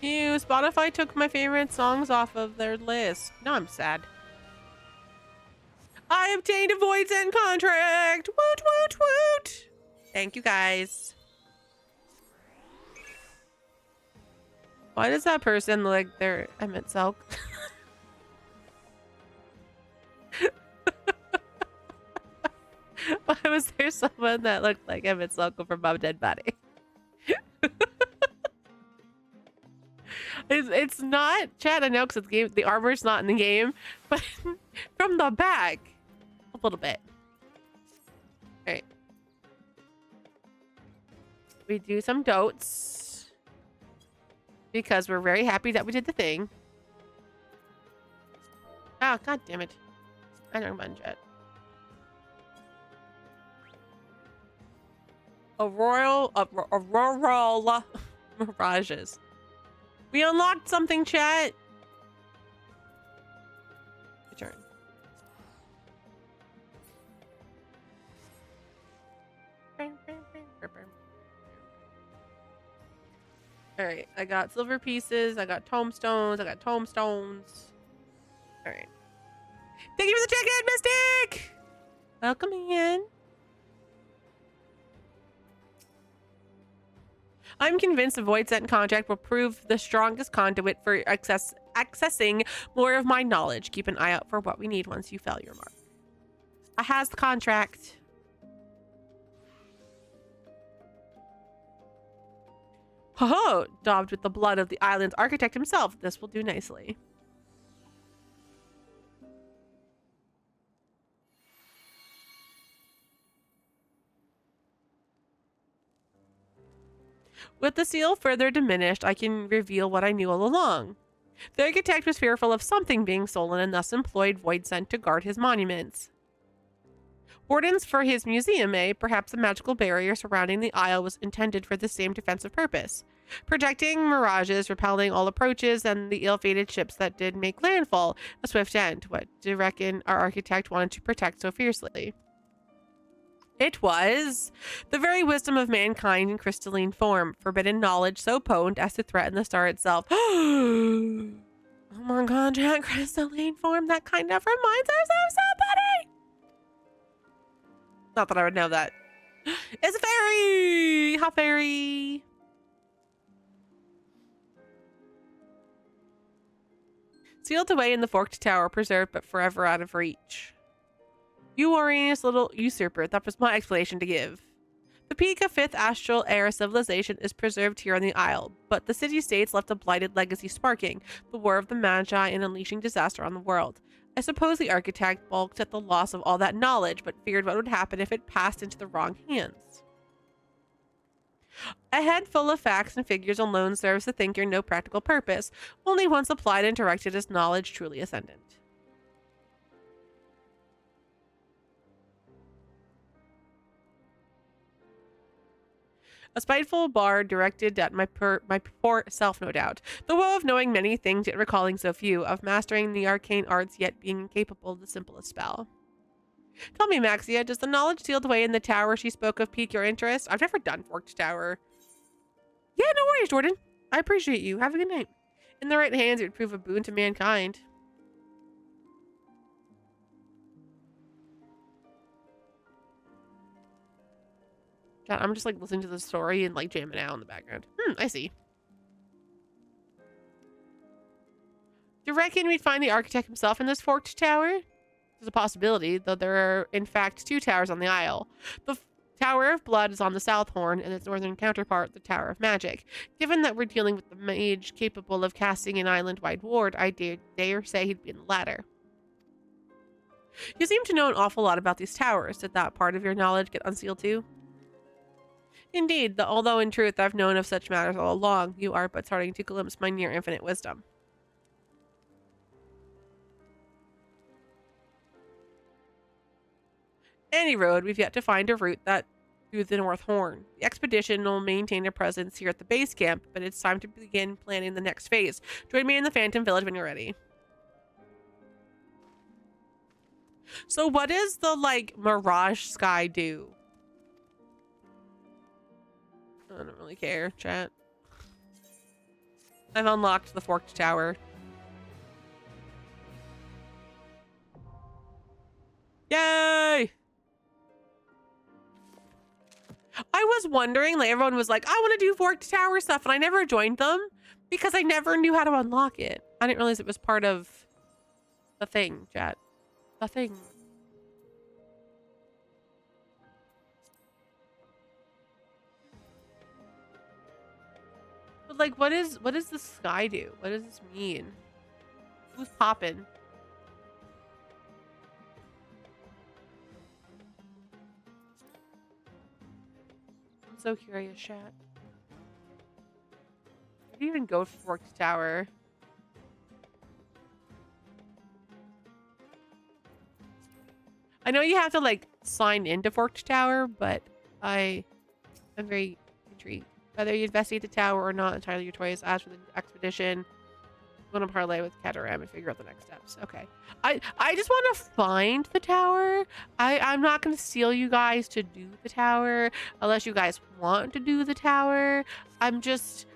Speaker 1: Ew, Spotify took my favorite songs off of their list. Now I'm sad. I obtained a void send contract. Woot, woot, woot. Thank you, guys. Why does that person look like they're Emmett Selk? Why was there someone that looked like Emmett Selk from Mom Dead Body? It's not, Chad, I know, because the armor's not in the game, but from the back, a little bit. All right. We do some dotes because we're very happy that we did the thing. Oh, God damn it. I don't mind Jet. Auroral mirages. We unlocked something, chat. Your turn. All right, I got silver pieces. I got tombstones. I got tombstones. All right. Thank you for the check-in, Mystic. Welcome in. I'm convinced the void sent contract will prove the strongest conduit for accessing more of my knowledge. Keep an eye out for what we need once you fail your mark. I has the contract. Ho ho! Daubed with the blood of the island's architect himself. This will do nicely. With the seal further diminished, I can reveal what I knew all along. The architect was fearful of something being stolen and thus employed void sent to guard his monuments. Wardens for his museum, perhaps a magical barrier surrounding the isle was intended for the same defensive purpose. Protecting mirages, repelling all approaches, and the ill-fated ships that did make landfall, a swift end. What do you reckon our architect wanted to protect so fiercely? It was the very wisdom of mankind in crystalline form, forbidden knowledge so potent as to threaten the star itself. Oh my god, Jack, crystalline form, that kind of reminds us of somebody. Not that I would know that. It's a fairy! How fairy? Sealed away in the forked tower, preserved but forever out of reach. You Uranus little usurper, that was my explanation to give. The peak of 5th astral era civilization is preserved here on the Isle, but the city-states left a blighted legacy sparking, the war of the Magi and unleashing disaster on the world. I suppose the architect balked at the loss of all that knowledge, but feared what would happen if it passed into the wrong hands. A head full of facts and figures alone serves the thinker no practical purpose, only once applied and directed is knowledge truly ascendant. A spiteful bard directed at my poor self, no doubt. The woe of knowing many things yet recalling so few, of mastering the arcane arts yet being incapable of the simplest spell. Tell me, Maxia, does the knowledge sealed away in the tower she spoke of pique your interest? I've never done Forked Tower. Yeah, no worries, Jordan. I appreciate you. Have a good night. In the right hands, it would prove a boon to mankind. God, I'm just like listening to the story and like jamming out in the background. I see. Do you reckon we'd find the architect himself in this Forked Tower? There's a possibility, though there are in fact 2 towers on the isle. The Tower of Blood is on the South Horn, and its northern counterpart, the Tower of Magic. Given that we're dealing with the mage capable of casting an island-wide ward, I dare say he'd be in the latter. You seem to know an awful lot about these towers. Did that part of your knowledge get unsealed too? Indeed, although in truth I've known of such matters all along, you are but starting to glimpse my near infinite wisdom. Any road, we've yet to find a route that through the North Horn. The expedition will maintain a presence here at the base camp, but it's time to begin planning the next phase. Join me in the Phantom Village when you're ready. So what does the, like, Mirage Sky do? I don't really care, chat. I've unlocked the Forked Tower. Yay! I was wondering, like, everyone was like, I want to do Forked Tower stuff, and I never joined them because I never knew how to unlock it. I didn't realize it was part of the thing, chat. The thing. But, like, what does the sky do? What does this mean? Who's popping? I'm so curious, chat. Where do you even go for Forked Tower? I know you have to, like, sign into Forked Tower, but I am very intrigued. Whether you investigate the tower or not, entirely your choice. As for the expedition, I'm going to parlay with Kataram and figure out the next steps. Okay. I just want to find the tower. I'm not going to steal you guys to do the tower unless you guys want to do the tower. I'm just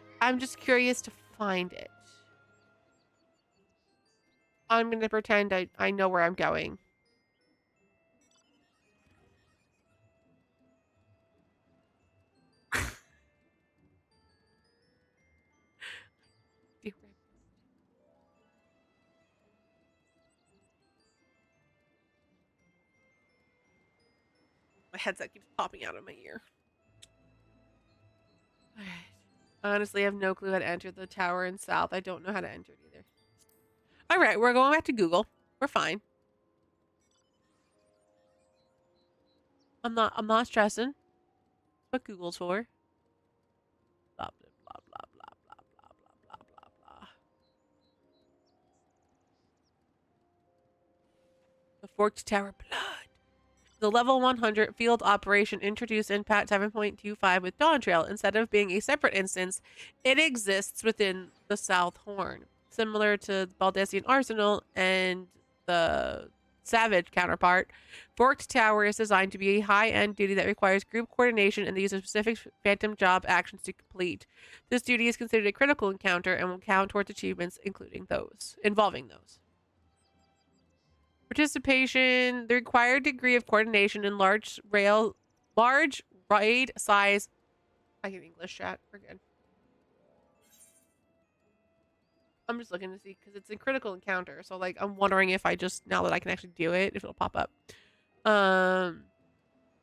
Speaker 1: curious to find it. I'm going to pretend I know where I'm going. My headset keeps popping out of my ear. Alright. Honestly, I have no clue how to enter the tower in South. I don't know how to enter it either. Alright, we're going back to Google. We're fine. I'm not stressing. What Google's for. Blah blah blah blah blah blah blah blah blah blah. The Forked Tower Blood. The level 100 field operation introduced in Pat 7.25 with Dawn Trail. Instead of being a separate instance, it exists within the South Horn. Similar to Baldessian Arsenal and the Savage counterpart, Forked Tower is designed to be a high-end duty that requires group coordination and the use of specific phantom job actions to complete. This duty is considered a critical encounter and will count towards achievements involving those. Participation, the required degree of coordination in large raid size. I can English chat. We're good. I'm just looking to see because it's a critical encounter. So like I'm wondering if I just now that I can actually do it, if it'll pop up.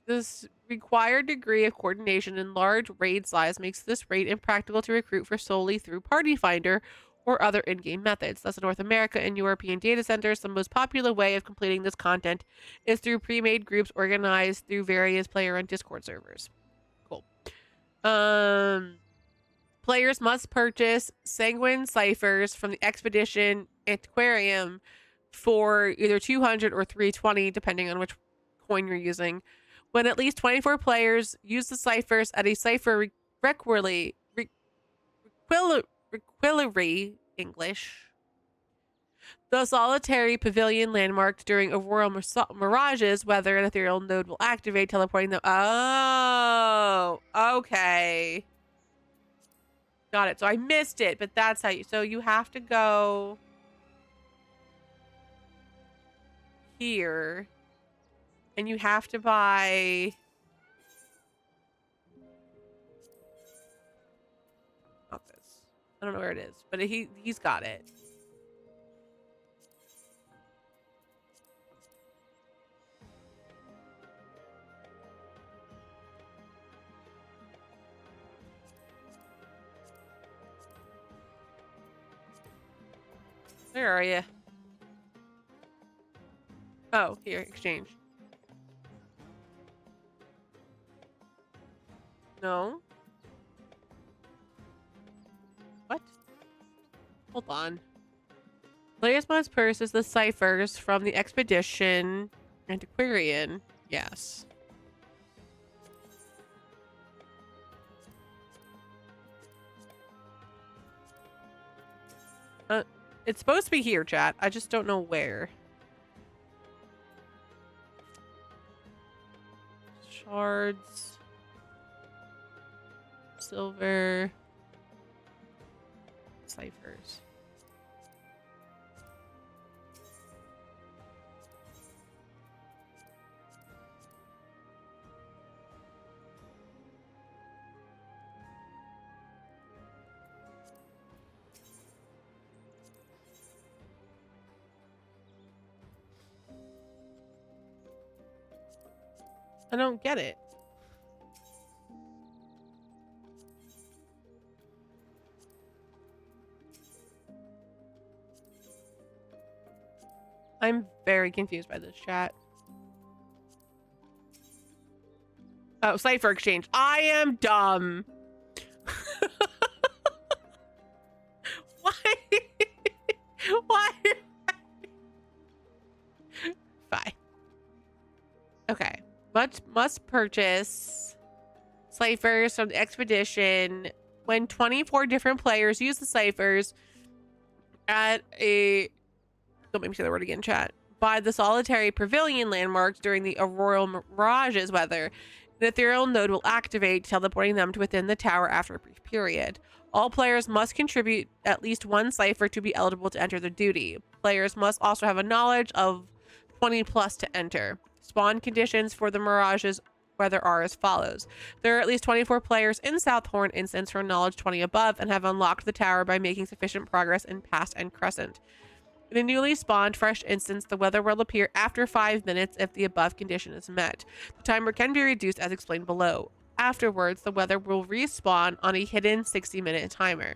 Speaker 1: This required degree of coordination in large raid size makes this raid impractical to recruit for solely through Party Finder or other in-game methods. Thus, in North America and European data centers, the most popular way of completing this content is through pre-made groups organized through various player and Discord servers. Cool. Players must purchase Sanguine ciphers from the Expedition Antiquarium for either 200 or 320, depending on which coin you're using. When at least 24 players use the ciphers at a cipher Requillery English. The solitary pavilion landmarked during Aurora Mirage's weather an ethereal node will activate, teleporting them. Oh, okay. Got it. So I missed it, but that's how you. So you have to go here, and you have to buy. Not this. I don't know where it is, but he's got it. Where are you? Oh, here, exchange. No. What? Hold on. Players must purchase the ciphers from the expedition antiquarian. Yes. It's supposed to be here, chat. I just don't know where. Shards. Silver. Ciphers. I don't get it. I'm very confused by this chat. Oh, cipher exchange. I am dumb. Why? Why? Fine. Okay. Must purchase ciphers from the expedition. When 24 different players use the ciphers at a... Don't make me say the word again, chat. By the solitary pavilion landmarks during the auroral mirages weather, an ethereal node will activate, teleporting them to within the tower after a brief period. All players must contribute at least one cipher to be eligible to enter the duty. Players must also have a knowledge of 20 plus to enter. Spawn conditions for the mirages weather are as follows. There are at least 24 players in N.Horn instance for knowledge 20 above and have unlocked the tower by making sufficient progress in past and crescent. In a newly spawned fresh instance, the weather will appear after 5 minutes if the above condition is met. The timer can be reduced as explained below. Afterwards, the weather will respawn on a hidden 60-minute timer.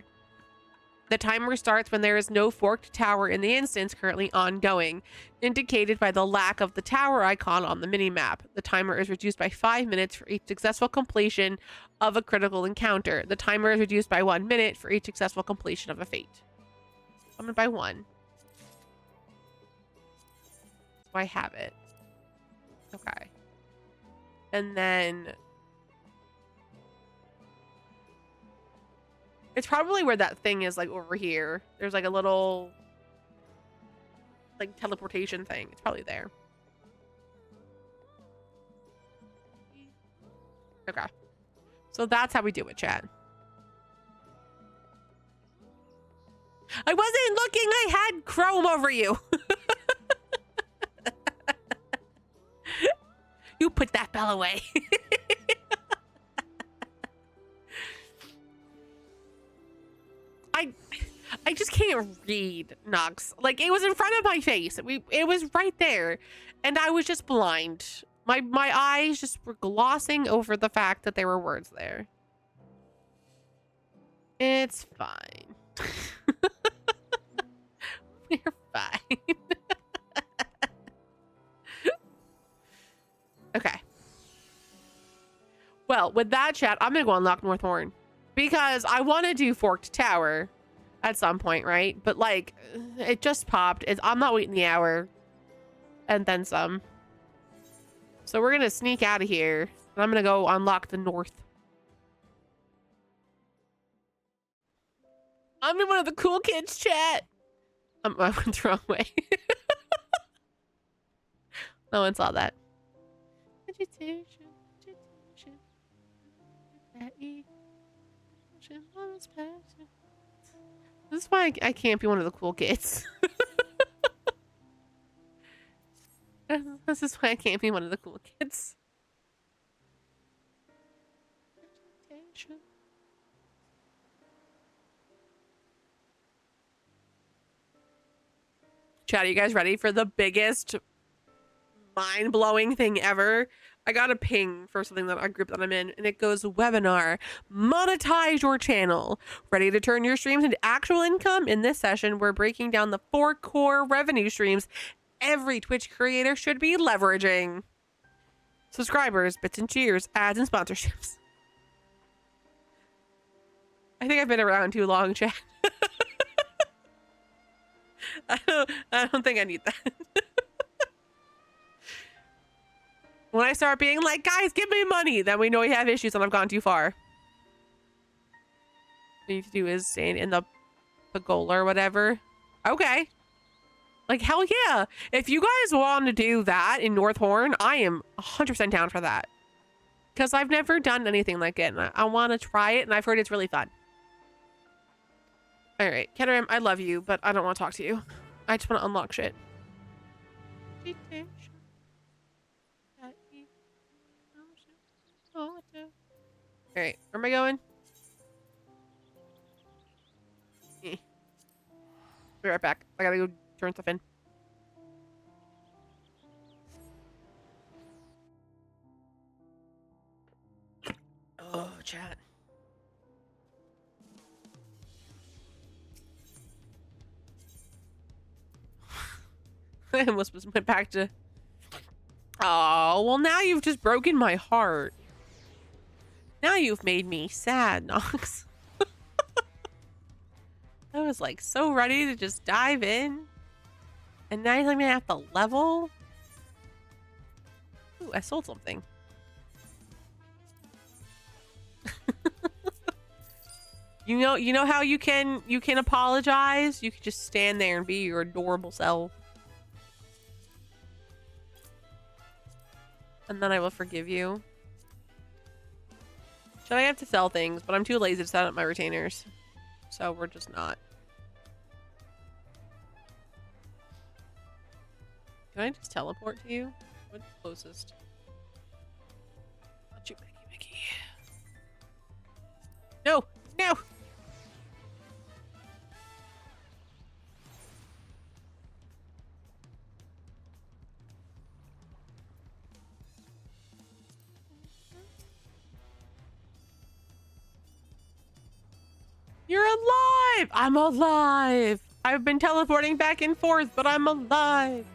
Speaker 1: The timer starts when there is no forked tower in the instance currently ongoing, indicated by the lack of the tower icon on the minimap. The timer is reduced by 5 minutes for each successful completion of a critical encounter. The timer is reduced by 1 minute for each successful completion of a fate. I'm gonna buy one. So I have it. Okay. And then... It's probably where that thing is, like, over here. There's, like, a little, like, teleportation thing. It's probably there. Okay. So that's how we do it, chat. I wasn't looking! I had Chrome over you! You put that bell away. I just can't read, Nux. Like, it was in front of my face. It was right there. And I was just blind. My eyes just were glossing over the fact that there were words there. It's fine. We're fine. Okay. Well, with that, chat, I'm gonna go unlock N.Horn. Because I want to do Forked Tower at some point, right? But, like, it just popped. I'm not waiting the hour. And then some. So we're going to sneak out of here. And I'm going to go unlock the north. I'm in one of the cool kids chat. I went the wrong way. No one saw that. This is why I can't be one of the cool kids. This is why I can't be one of the cool kids. Chat, are you guys ready for the biggest mind-blowing thing ever? I got a ping for something that a group that I'm in, and it goes, webinar, monetize your channel. Ready to turn your streams into actual income? In this session, we're breaking down the 4 core revenue streams every Twitch creator should be leveraging. Subscribers, bits and cheers, ads, and sponsorships. I think I've been around too long, chat. I don't think I need that. When I start being like, guys, give me money, then we know we have issues and I've gone too far. What you need to do is stand in the pergola or whatever. Okay. Like, hell yeah. If you guys want to do that in N.Horn, I am 100% down for that. Because I've never done anything like it, and I want to try it, and I've heard it's really fun. Alright, Keterim, I love you, but I don't want to talk to you. I just want to unlock shit. Alright, where am I going? Be right back. I gotta go turn stuff in. Oh, chat. I almost went back to... Oh, well now you've just broken my heart. Now you've made me sad, Nox. I was like so ready to just dive in. And now you're telling me I have to level? Ooh, I sold something. You know how you can apologize? You can just stand there and be your adorable self. And then I will forgive you. Should I have to sell things? But I'm too lazy to set up my retainers. So we're just not. Can I just teleport to you? What's closest? Not you, Mickey. No! No! You're alive! I'm alive! I've been teleporting back and forth, but I'm alive!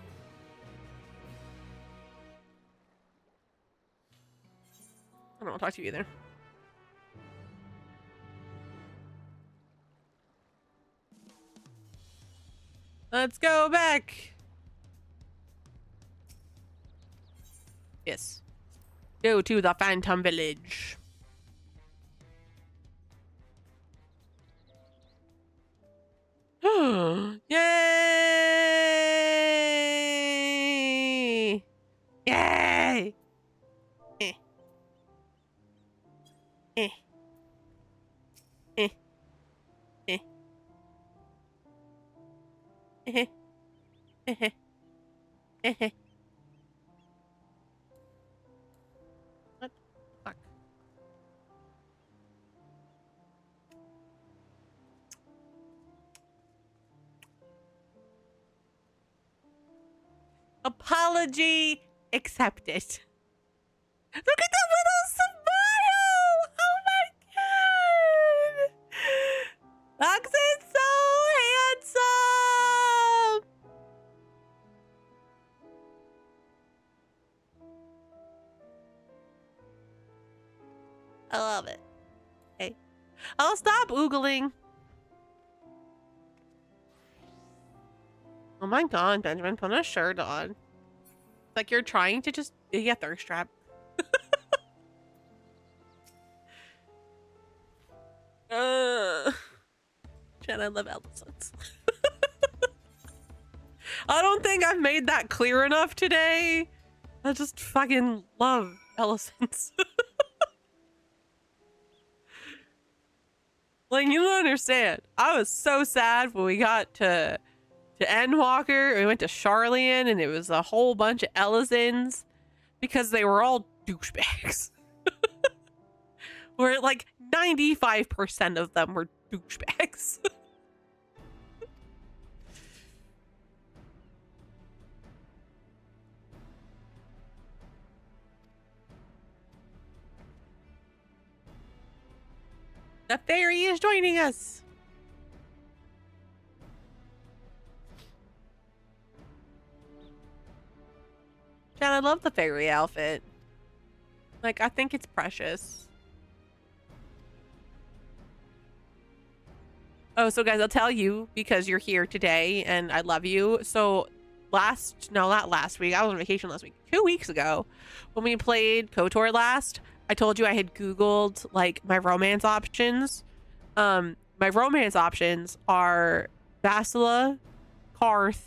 Speaker 1: I don't want to talk to you either. Let's go back! Yes. Go to the Phantom Village. Yay! Yay! Eh. Eh. Eh. Eh. Eh. Eh. Eh. What the fuck? Apology accepted. Look at the little smile! Oh my god! Lux is so handsome! I love it. Hey, I'll stop oogling. Oh my god, Benjamin, put a shirt on. Like you're trying to just be a thirst trap. Jen, I love elephants. I don't think I've made that clear enough today. I just fucking love elephants. Like, you don't understand. I was so sad when we got to N.Walker. We went to Charlian and it was a whole bunch of elephants because they were all douchebags. Where like 95% of them were douchebags. The fairy is joining us. Jen, I love the fairy outfit. Like, I think it's precious. Oh, so guys, I'll tell you because you're here today and I love you. So not last week. I was on vacation last week. 2 weeks ago when we played KOTOR last, I told you I had Googled like my romance options. My romance options are Basila, Karth,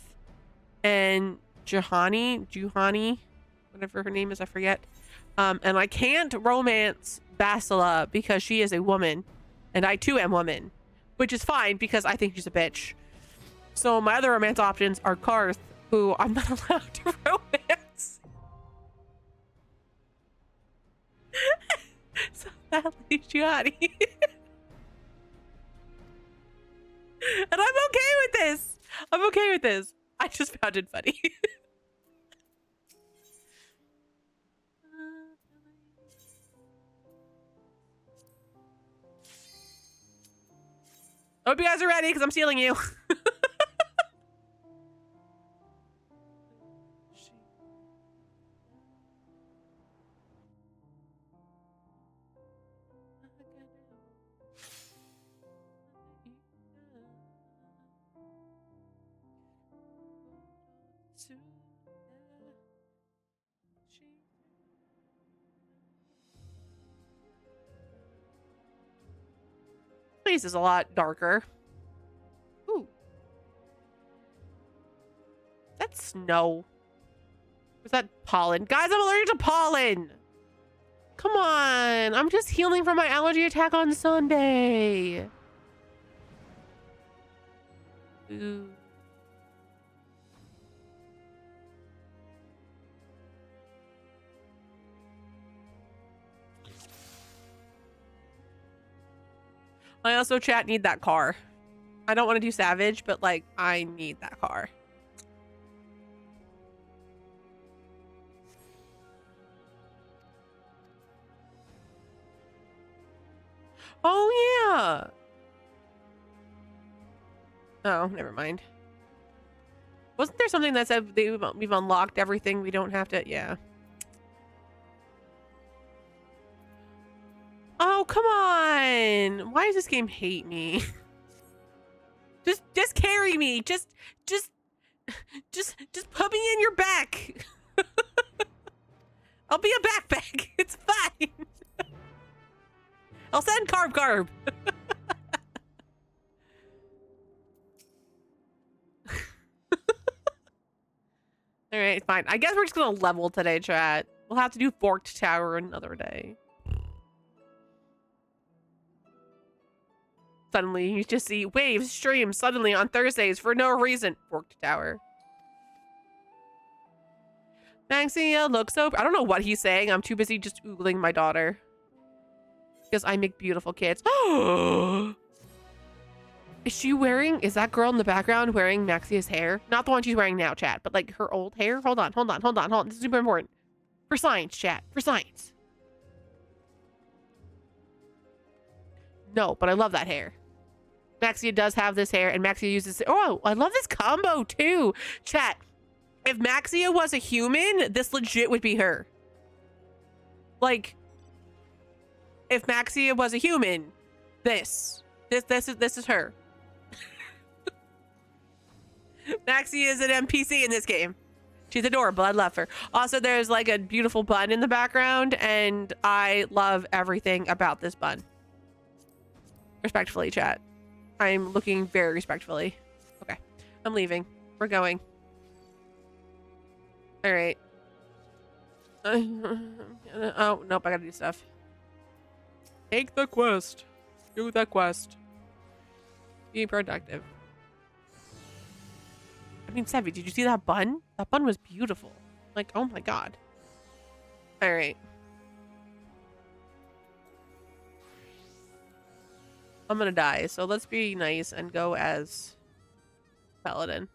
Speaker 1: and Juhani, whatever her name is, I forget. And I can't romance Basila because she is a woman and I too am woman, which is fine because I think she's a bitch. So my other romance options are Karth, who I'm not allowed to romance. So badly, Gianni. And I'm okay with this. I'm okay with this. I just found it funny. I hope you guys are ready because I'm stealing you. Place is a lot darker. Ooh. That's snow. Was that pollen? Guys, I'm allergic to pollen. Come on. I'm just healing from my allergy attack on Sunday. Ooh. I also, chat, need that car. I don't want to do Savage, but like, I need that car. Oh, yeah. Oh, never mind. Wasn't there something that said we've unlocked everything? We don't have to, yeah. Oh, come on. Why does this game hate me? Just carry me. Just put me in your back. I'll be a backpack. It's fine. I'll send carb. All right, fine. I guess we're just gonna level today, chat. We'll have to do Forked Tower another day. Suddenly, you just see waves stream suddenly on Thursdays for no reason. Forked Tower. Maxia looks so... I don't know what he's saying. I'm too busy just oogling my daughter. Because I make beautiful kids. Is she wearing... Is that girl in the background wearing Maxia's hair? Not the one she's wearing now, chat. But like her old hair? Hold on. This is super important. For science, chat. For science. No, but I love that hair. Maxia does have this hair, and Maxia uses... Oh, I love this combo, too. Chat, if Maxia was a human, this legit would be her. Like, if Maxia was a human, this is her. Maxia is an NPC in this game. She's adorable. I love her. Also, there's like a beautiful bun in the background, and I love everything about this bun. Respectfully, chat. I'm looking very respectfully. Okay. I'm leaving. We're going. All right. Oh, nope. I gotta do stuff. Take the quest. Do the quest. Be productive. I mean, Sevy, did you see that bun? That bun was beautiful. Like, oh my god. All right. I'm gonna die, so let's be nice and go as Paladin.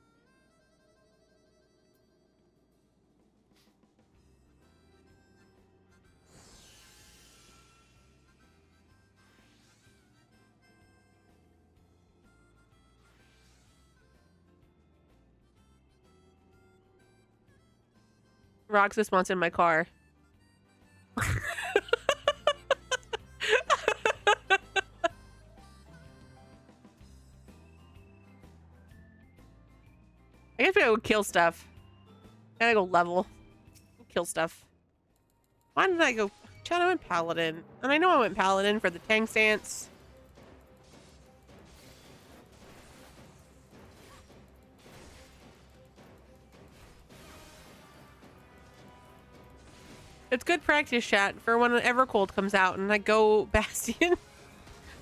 Speaker 1: Roxas wants in my car. I guess we gotta go kill stuff. Gotta go level. Kill stuff. Why did I go? Chad, I went Paladin. And I know I went Paladin for the tank stance. It's good practice, chat, for when Evercold comes out and I go Bastion.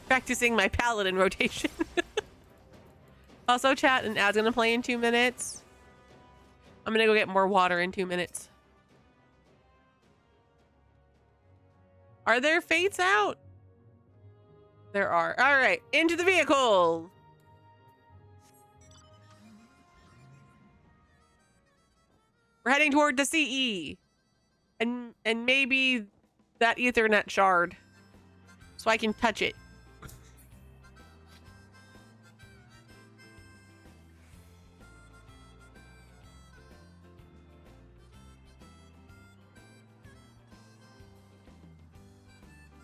Speaker 1: Practicing my Paladin rotation. Also, chat, and Ad's gonna play in 2 minutes. I'm gonna go get more water in 2 minutes. Are there fates out? There are. All right, into the vehicle. We're heading toward the CE. And maybe that Ethernet shard. So I can touch it.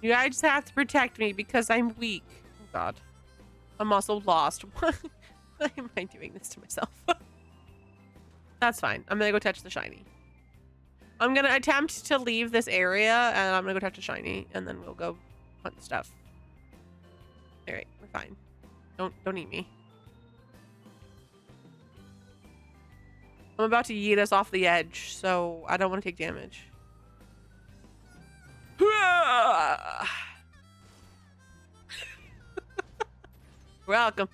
Speaker 1: You guys have to protect me because I'm weak. Oh god. I'm also lost. Why am I doing this to myself? That's fine. I'm gonna go touch the shiny. I'm gonna attempt to leave this area and I'm gonna go touch the shiny and then we'll go hunt stuff. Alright, we're fine. Don't eat me. I'm about to yeet us off the edge, so I don't want to take damage. Welcome.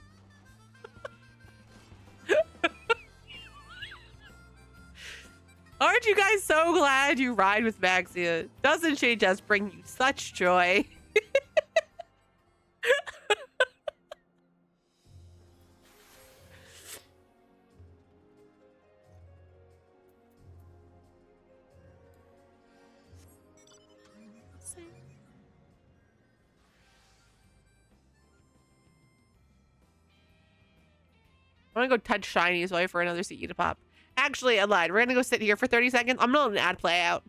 Speaker 1: Aren't you guys so glad you ride with Maxia? Doesn't she just bring you such joy? I want to go touch shiny so I wait for another CE to pop. Actually, I lied. We're going to go sit here for 30 seconds. I'm going to let an ad play out.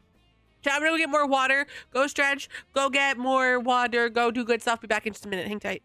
Speaker 1: I'm going to go get more water. Go stretch. Go get more water. Go do good stuff. Be back in just a minute. Hang tight.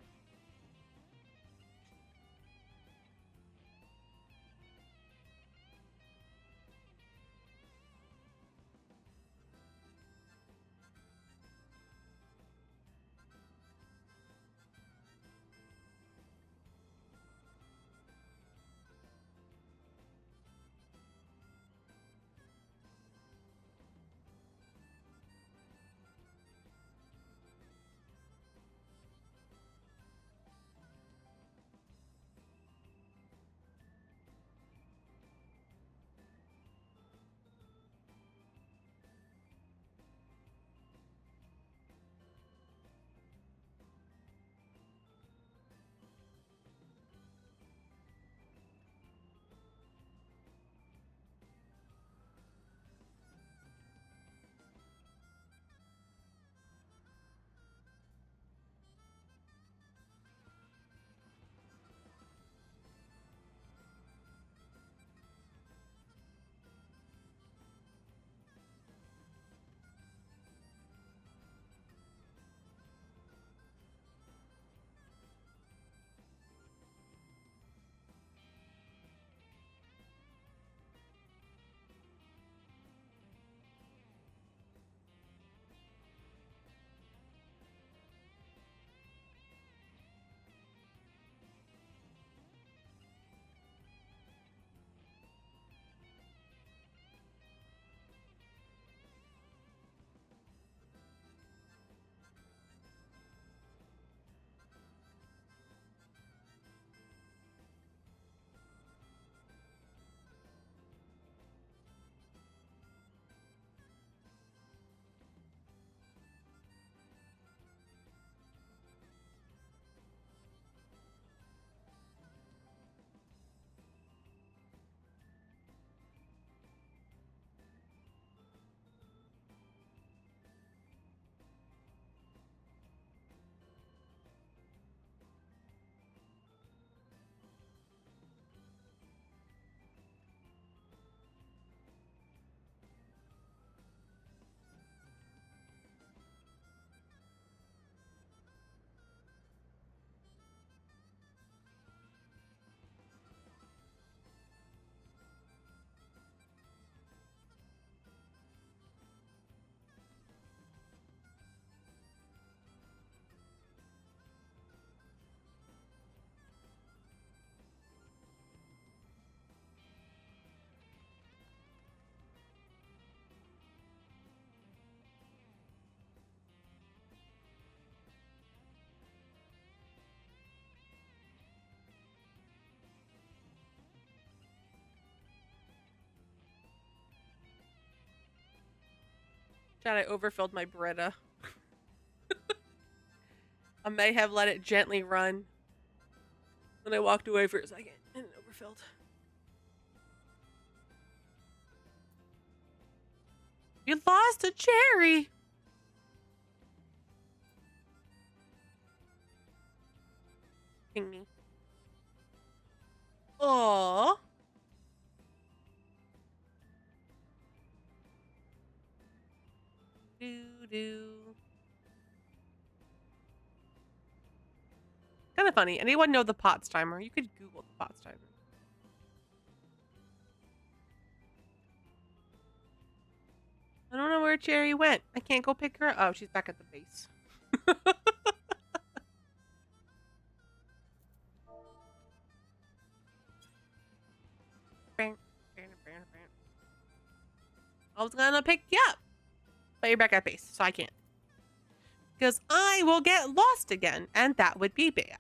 Speaker 1: Chat, I overfilled my Brita. I may have let it gently run. Then I walked away for a second and it overfilled. You lost a cherry. Ping me. Aww. Do. Kind of funny. Anyone know the POTS timer? You could Google the POTS timer. I don't know where Cherry went. I can't go pick her up. Oh, she's back at the base. I was gonna pick you up, but you're back at base, so I can't. Because I will get lost again, and that would be bad.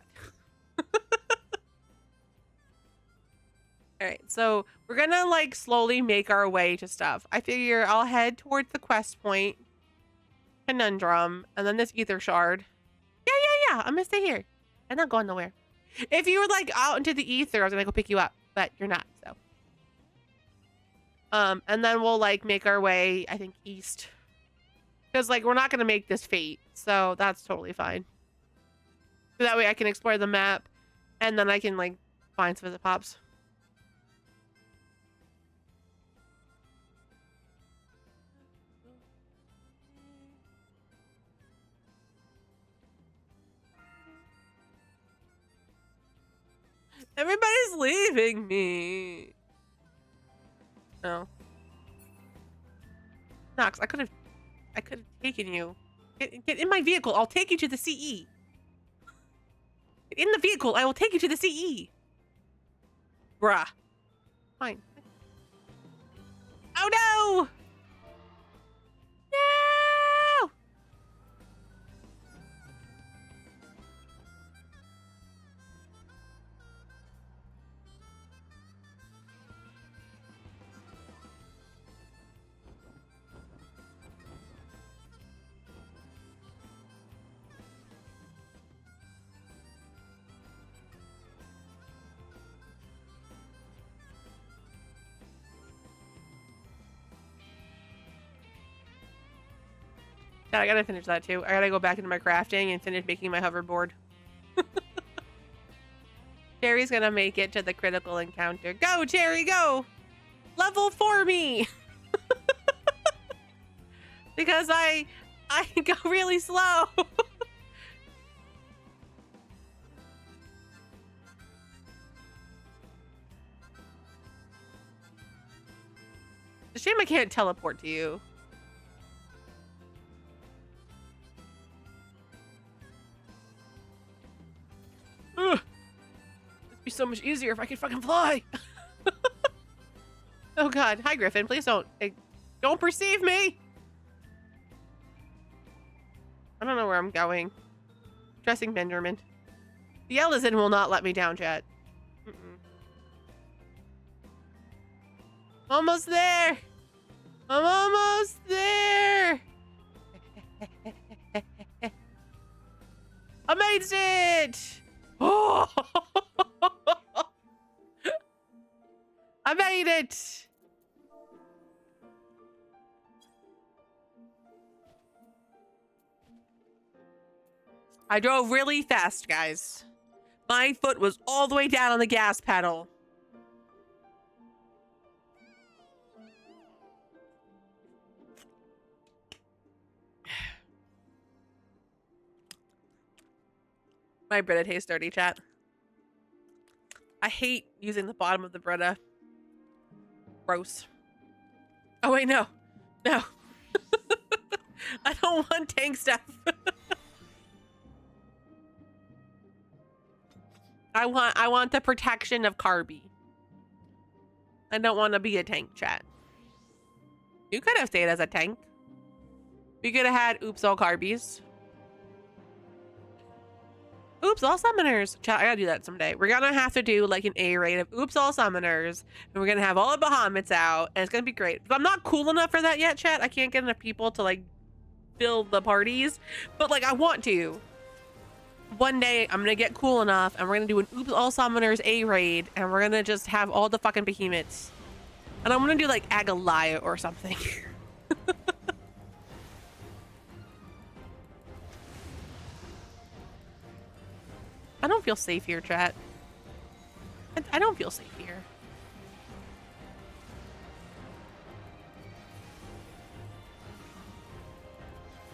Speaker 1: Alright, so we're gonna like slowly make our way to stuff. I figure I'll head towards the quest point, conundrum, and then this ether shard. Yeah, I'm gonna stay here. I'm not going nowhere. If you were like out into the ether, I was gonna go pick you up, but you're not, so. And then we'll like make our way, I think, east. Because like we're not gonna make this fate, so that's totally fine. So that way I can explore the map, and then I can like find some visit pops. Everybody's leaving me. No. Nox, I could have taken you. Get in my vehicle. I'll take you to the CE. Get in the vehicle. I will take you to the CE. Bruh. Fine. Oh no! No! I gotta finish that too. I gotta go back into my crafting and finish making my hoverboard. Cherry's gonna make it to the critical encounter. Go, Cherry, go! Level 4 me! Because I go really slow. It's a shame I can't teleport to you. Ugh. It'd be so much easier if I could fucking fly. Oh god. Hi, Griffin. Please don't perceive me. I don't know where I'm going. Dressing Benjamin. The Ellison will not let me down, chat. Almost there. I'm almost there. I made it. Oh. I made it. I drove really fast, guys. My foot was all the way down on the gas pedal. My Brita tastes dirty, chat. I hate using the bottom of the Brita. Gross. Oh, wait, no. No. I don't want tank stuff. I want the protection of Carby. I don't want to be a tank, chat. You could have stayed as a tank. We could have had oops all Carbies. Oops, all summoners. Chat, I gotta do that someday. We're gonna have to do like an A raid of oops, all summoners. And we're gonna have all the Bahamut's out. And it's gonna be great. But I'm not cool enough for that yet, chat. I can't get enough people to like build the parties. But like, I want to. One day, I'm gonna get cool enough and we're gonna do an oops, all summoners A raid. And we're gonna just have all the fucking behemoths. And I'm gonna do like Agalaya or something. I don't feel safe here, chat. I don't feel safe here.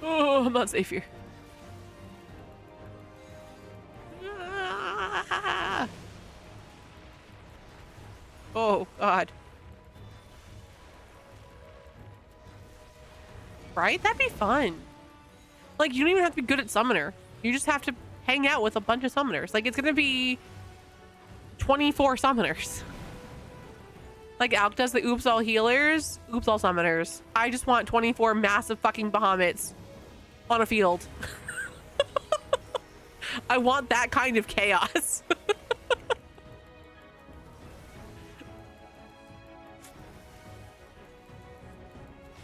Speaker 1: Oh, I'm not safe here. Ah! Oh, God. Right? That'd be fun. Like, you don't even have to be good at summoner. You just have to hang out with a bunch of summoners. Like, it's gonna be 24 summoners. Like Alk does the oops all healers, oops all summoners. I just want 24 massive fucking Bahamut's on a field. I want that kind of chaos.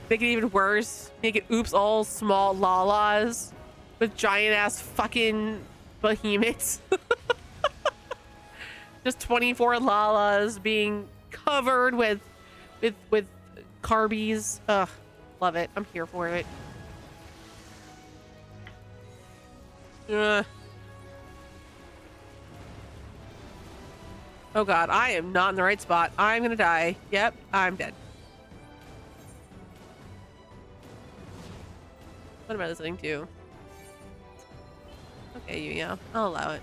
Speaker 1: Make it even worse. Make it oops all small lalas with giant ass fucking behemoths. Just 24 lalas being covered with carbies. Ugh, love it. I'm here for it. Oh God, I am not in the right spot. I'm gonna die. Yep, I'm dead. What am I listening to? Okay, yeah, I'll allow it.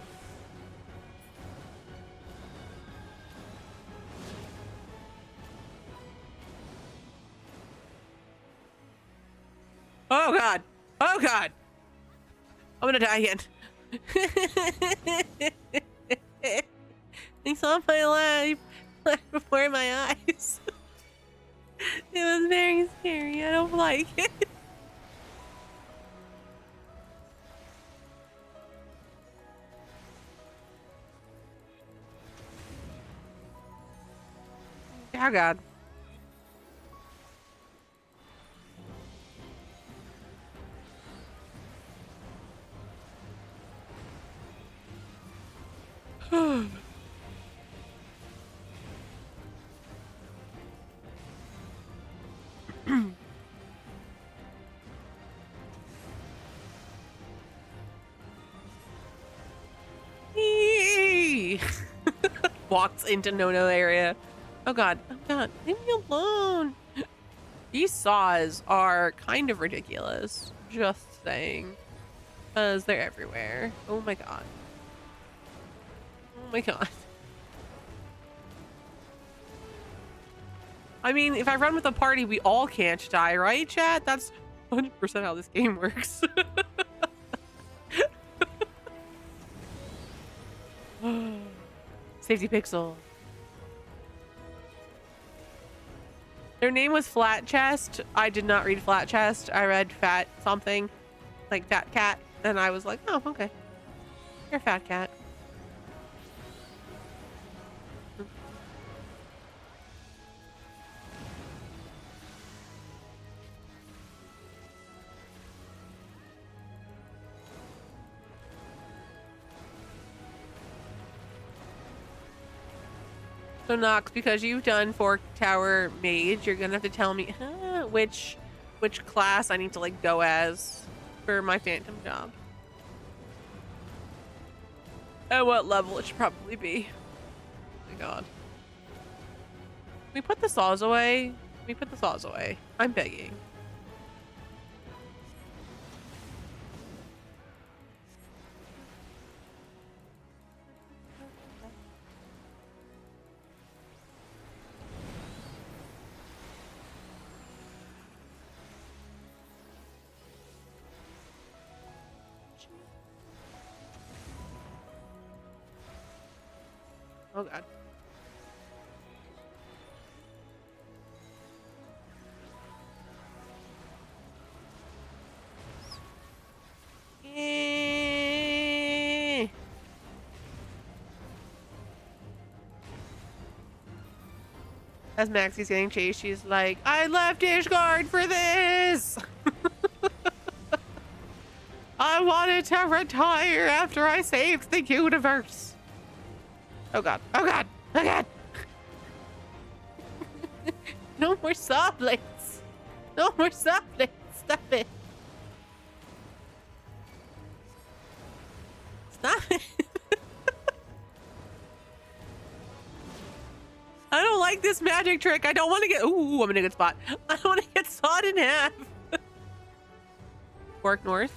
Speaker 1: Oh God! Oh God! I'm gonna die again. I saw my life before my eyes. It was very scary. I don't like it. Oh God. Walks into no area. Oh God. Oh God. Leave me alone. These saws are kind of ridiculous. Just saying. Because they're everywhere. Oh my God. Oh my God. I mean, if I run with a party, we all can't die, right, chat? That's 100% how this game works. Safety Pixel. Their name was Flat Chest. I did not read Flat Chest. I read Fat something, like Fat Cat. And I was like, oh, okay. You're a fat cat. So Nox, because you've done Fork Tower Mage, you're gonna have to tell me which class I need to like go as for my Phantom job. And what level it should probably be. Oh my God. Can we put the saws away? Can we put the saws away? I'm begging. Oh God. As Maxie's getting chased, she's like, I left Ishgard for this! I wanted to retire after I saved the universe. Oh god. Oh god. Oh god. No more soblets. No more soblets. Stop it. Stop it. I don't like this magic trick. I don't want to get... Ooh, I'm in a good spot. I don't want to get sawed in half. Work north.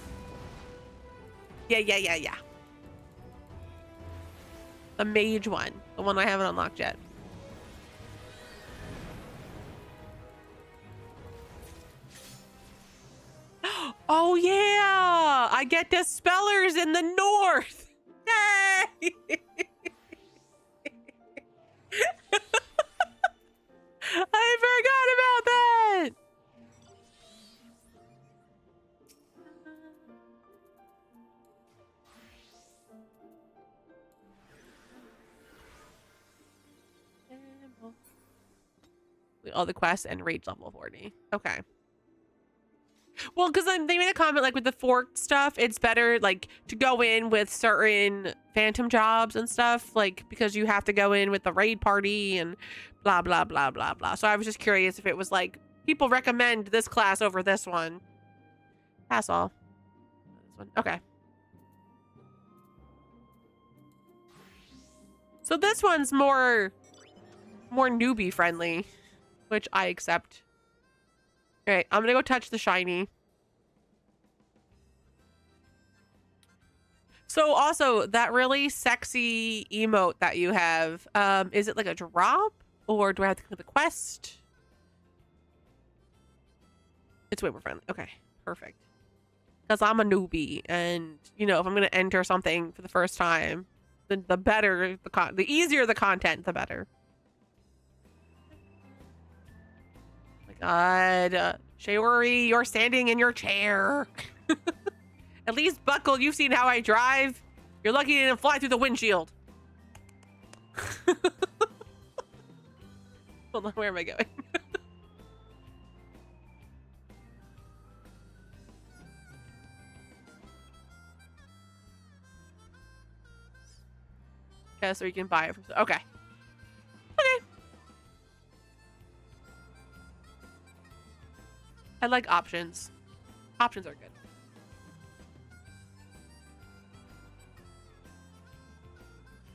Speaker 1: Yeah. The mage one. The one I haven't unlocked yet. Oh, yeah. I get Dispellers in the north. Yay. I forgot about that. All the quests and rage level 40. Okay. Well, because they made a comment like with the forked stuff, it's better like to go in with certain phantom jobs and stuff, like because you have to go in with the raid party and blah blah blah blah blah. So I was just curious if it was like people recommend this class over this one. Pass all. This one. Okay. So this one's more newbie friendly, which I accept. All right, I'm gonna go touch the shiny. So also that really sexy emote that you have, is it like a drop or do I have to click the quest? It's way more friendly. Okay, perfect. Because I'm a newbie and you know, if I'm gonna enter something for the first time, the better the easier the content, the better. God, Shaori, you're standing in your chair. At least buckle. You've seen how I drive. You're lucky you didn't fly through the windshield. Hold on, where am I going? Okay, so you can buy it from. Okay. Okay. I like options. Options are good.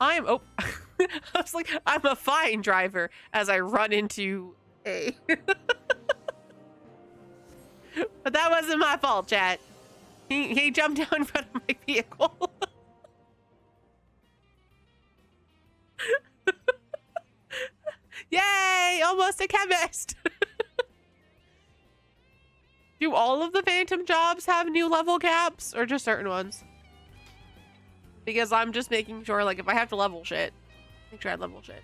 Speaker 1: Oh, I was like, I'm a fine driver as I run into a. But that wasn't my fault, chat. He jumped down in front of my vehicle. Yay! Almost a chemist. Do all of the phantom jobs have new level caps or just certain ones? Because I'm just making sure, like, if I have to level shit, make sure I level shit.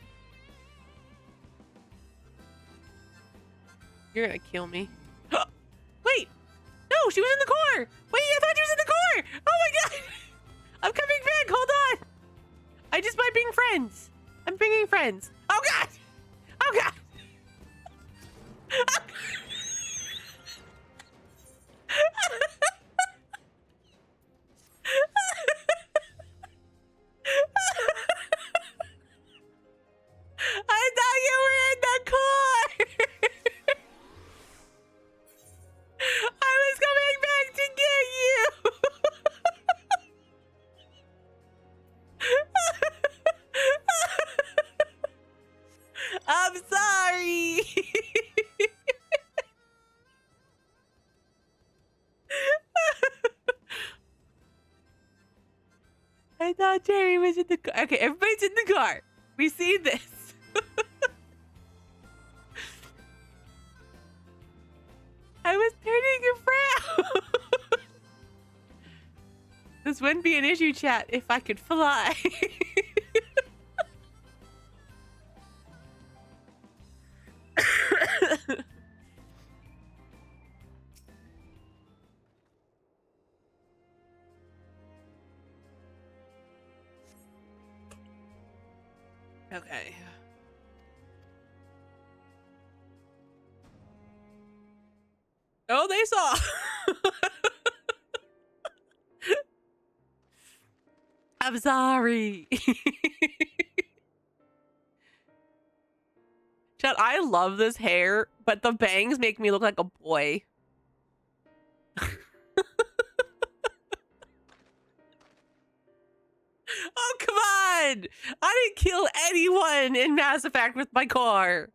Speaker 1: You're gonna kill me. Wait! No, she was in the car! Wait, I thought she was in the car! Oh my god! I'm coming back, hold on! I just might bring friends. I'm bringing friends. Oh god! Oh god! I thought you were in the car! I was coming back to get you! I'm sorry! I thought Jerry was in the car. Okay, everybody's in the car. We see this. I was turning around. This wouldn't be an issue, chat, if I could fly. Okay. Oh, they saw. I'm sorry. Chad, I love this hair, but the bangs make me look like a boy. Oh, come on! I didn't kill anyone in Mass Effect with my car.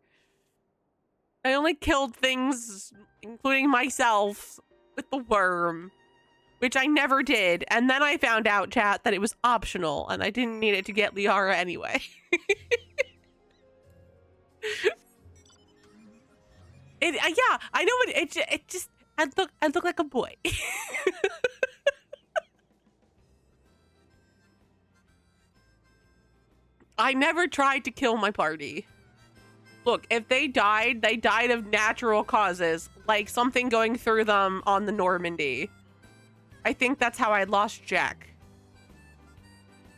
Speaker 1: I only killed things, including myself, with the worm, which I never did. And then I found out, chat, that it was optional, and I didn't need it to get Liara anyway. Yeah, I know it just, I look like a boy. I never tried to kill my party. Look, if they died of natural causes, like something going through them on the Normandy. I think that's how I lost Jack.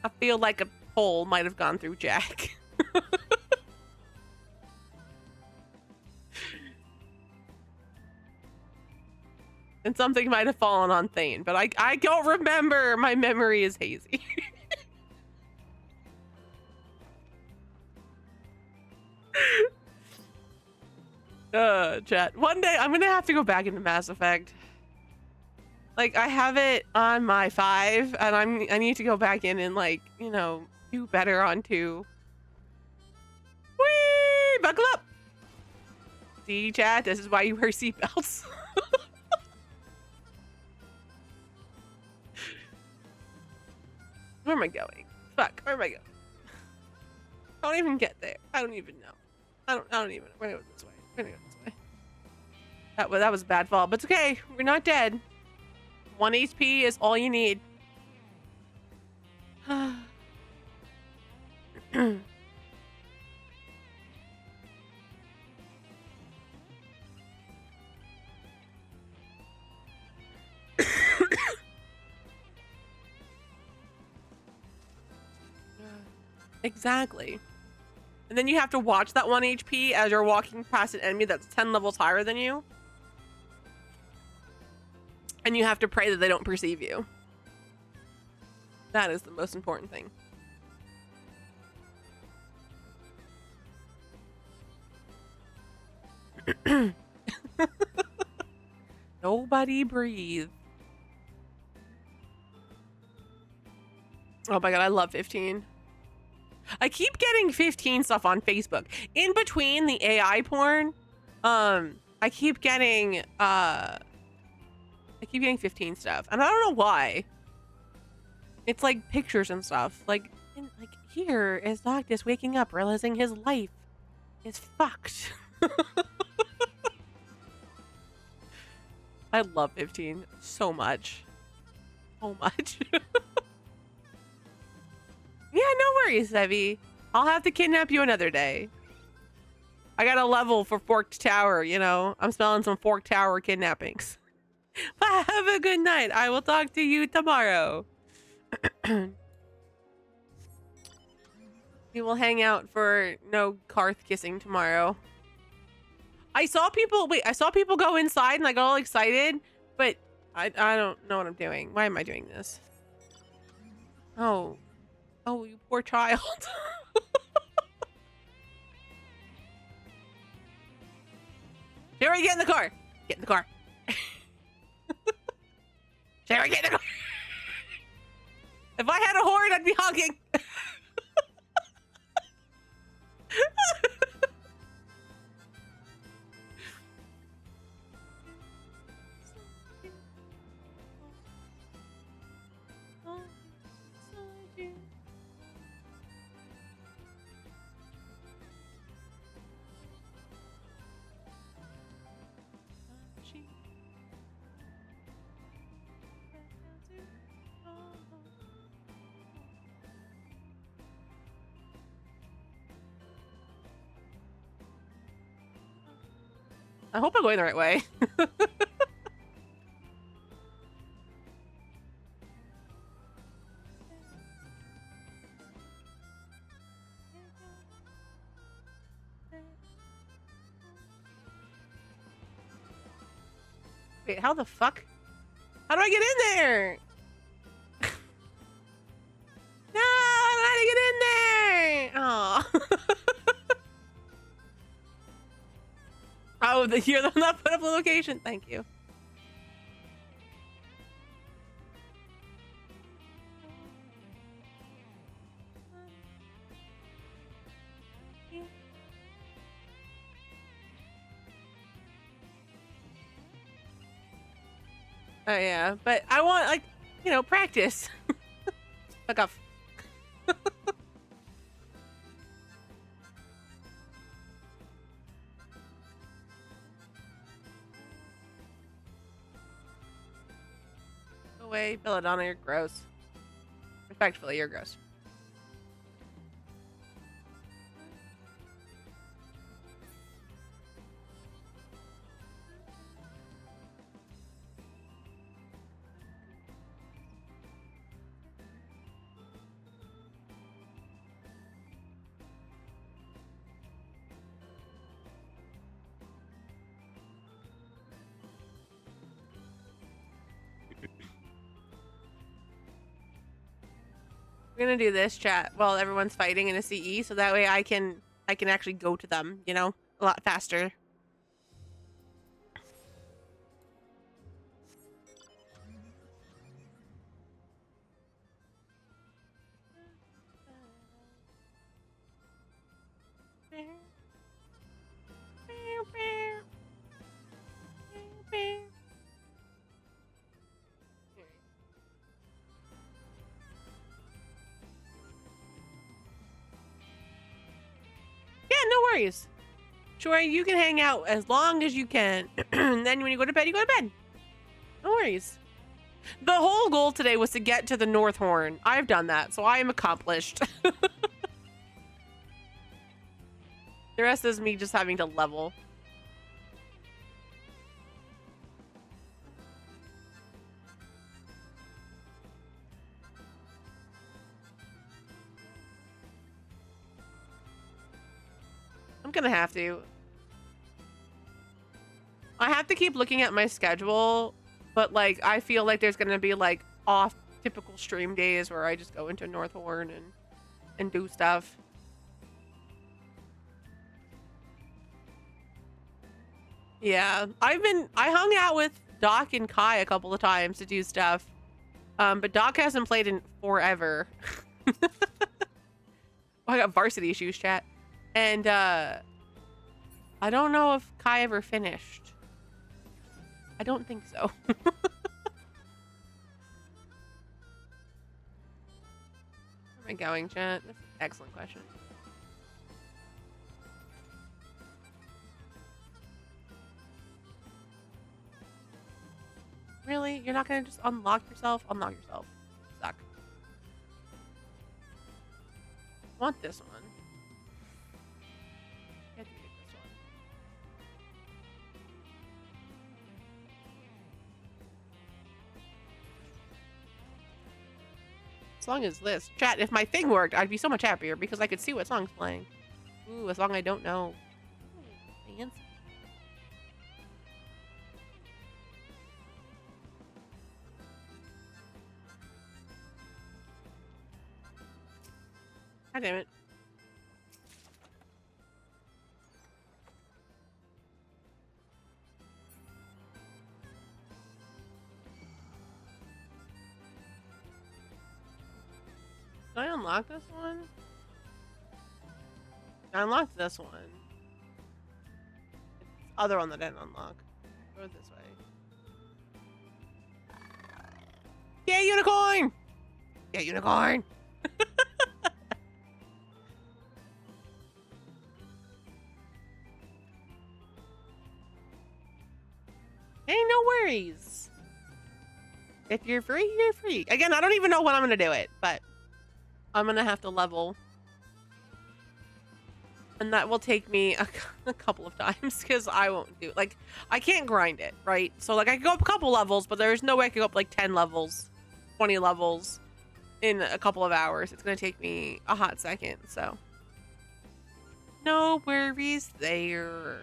Speaker 1: I feel like a hole might have gone through Jack. And something might have fallen on Thane, but I don't remember. My memory is hazy. Chat. One day I'm gonna have to go back into Mass Effect. Like, I have it on my 5, and I need to go back in and, like, you know, do better on 2. Whee! Buckle up! See, chat, this is why you wear seatbelts. Where am I going? Fuck, where am I going? I don't even get there. I don't even know. I don't even. We're gonna go this way. We're gonna go this way. That was a bad fall, but it's okay. We're not dead. 1 HP is all you need. Exactly. And then you have to watch that 1 HP as you're walking past an enemy that's 10 levels higher than you. And you have to pray that they don't perceive you. That is the most important thing. Nobody breathe. Oh my god, I love 15. I keep getting 15 stuff on Facebook. In between the AI porn, I keep getting 15 stuff. And I don't know why. It's like pictures and stuff. Like here is Noctis waking up, realizing his life is fucked. I love 15 so much. So much. Yeah, no worries, Evie. I'll have to kidnap you another day. I got a level for Forked Tower, you know. I'm smelling some Forked Tower kidnappings. But have a good night. I will talk to you tomorrow. We will hang out for no Karth kissing tomorrow. I saw people go inside and I got all excited, but I don't know what I'm doing. Why am I doing this? Oh, you poor child. Sherry, get in the car. Get in the car. Sherry, get in the car. If I had a horn, I'd be honking. I hope I'm going the right way. Wait, how the fuck? How do I get in there? No, I don't know how to get in there. Oh, you're the one that put up the location. Thank you. Oh yeah, but I want, like, you know, practice. Fuck off. Go away, Belladonna, you're gross. Respectfully, you're gross. We're gonna do this chat while everyone's fighting in a CE, so that way I can actually go to them, you know, a lot faster. Yeah, no worries. Sure, you can hang out as long as you can. And then when you go to bed, you go to bed. No worries. The whole goal today was to get to the N.Horn. I've done that, so I am accomplished. The rest is me just having to level. I'm gonna have to. I have to keep looking at my schedule, but like I feel like there's gonna be like off typical stream days where I just go into N.Horn and do stuff. Yeah, I hung out with Doc and Kai a couple of times to do stuff. But Doc hasn't played in forever. Oh, I got varsity issues, chat. And I don't know if Kai ever finished. I don't think so. Where am I going, chat? That's an excellent question. Really? You're not gonna just unlock yourself? Unlock yourself. Suck. I want this one. I have to get this one. As long as this. Chat, if my thing worked, I'd be so much happier because I could see what song's playing. Ooh, a song I don't know. Ooh, fancy. God damn it. Did I unlock this one? I unlocked this one. It's the other one that I didn't unlock. Go this way. Yeah, unicorn! Yeah, unicorn! Hey, no worries. If you're free, you're free. Again, I don't even know when I'm gonna do it, but I'm gonna have to level. And that will take me a couple of times because I won't do, like, I can't grind it, right? So, like, I can go up a couple levels, but there's no way I can go up, like, 10 levels, 20 levels in a couple of hours. It's gonna take me a hot second, so. No worries there.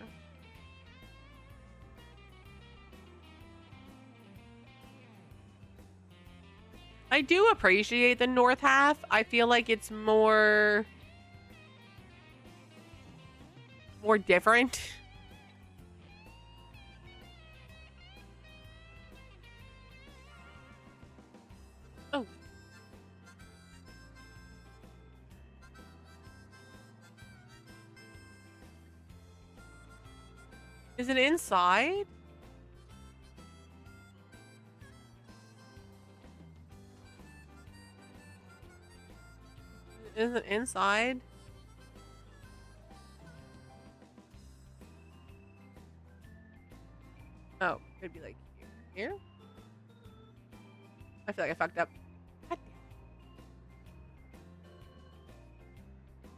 Speaker 1: I do appreciate the north half. I feel like it's more different. Oh. Is it inside? Is it inside? Oh, it'd be like here? I feel like I fucked up. God.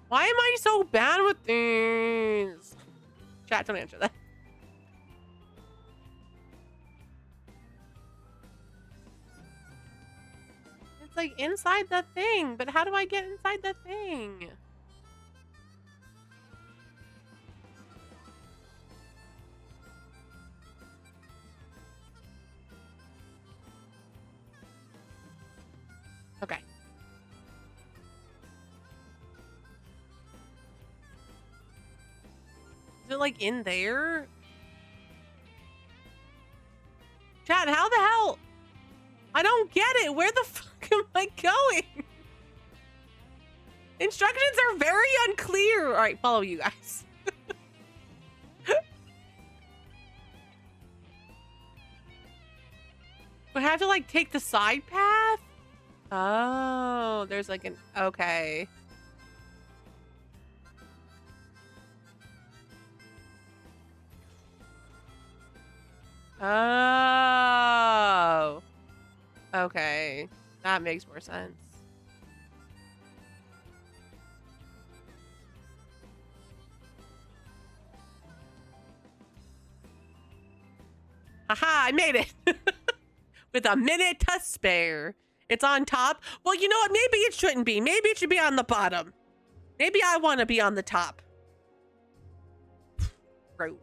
Speaker 1: Why am I so bad with things? Chat, don't answer that. It's like inside the thing, but how do I get inside the thing? Okay. Is it like in there? Chat, how the hell? I don't get it. Where the fuck am I going? Instructions are very unclear. All right, follow you guys. But I have to like take the side path? Oh, there's like an, okay. Oh. Okay. That makes more sense. Haha, I made it. With a minute to spare. It's on top. Well, you know what? Maybe it shouldn't be. Maybe it should be on the bottom. Maybe I want to be on the top. Rude.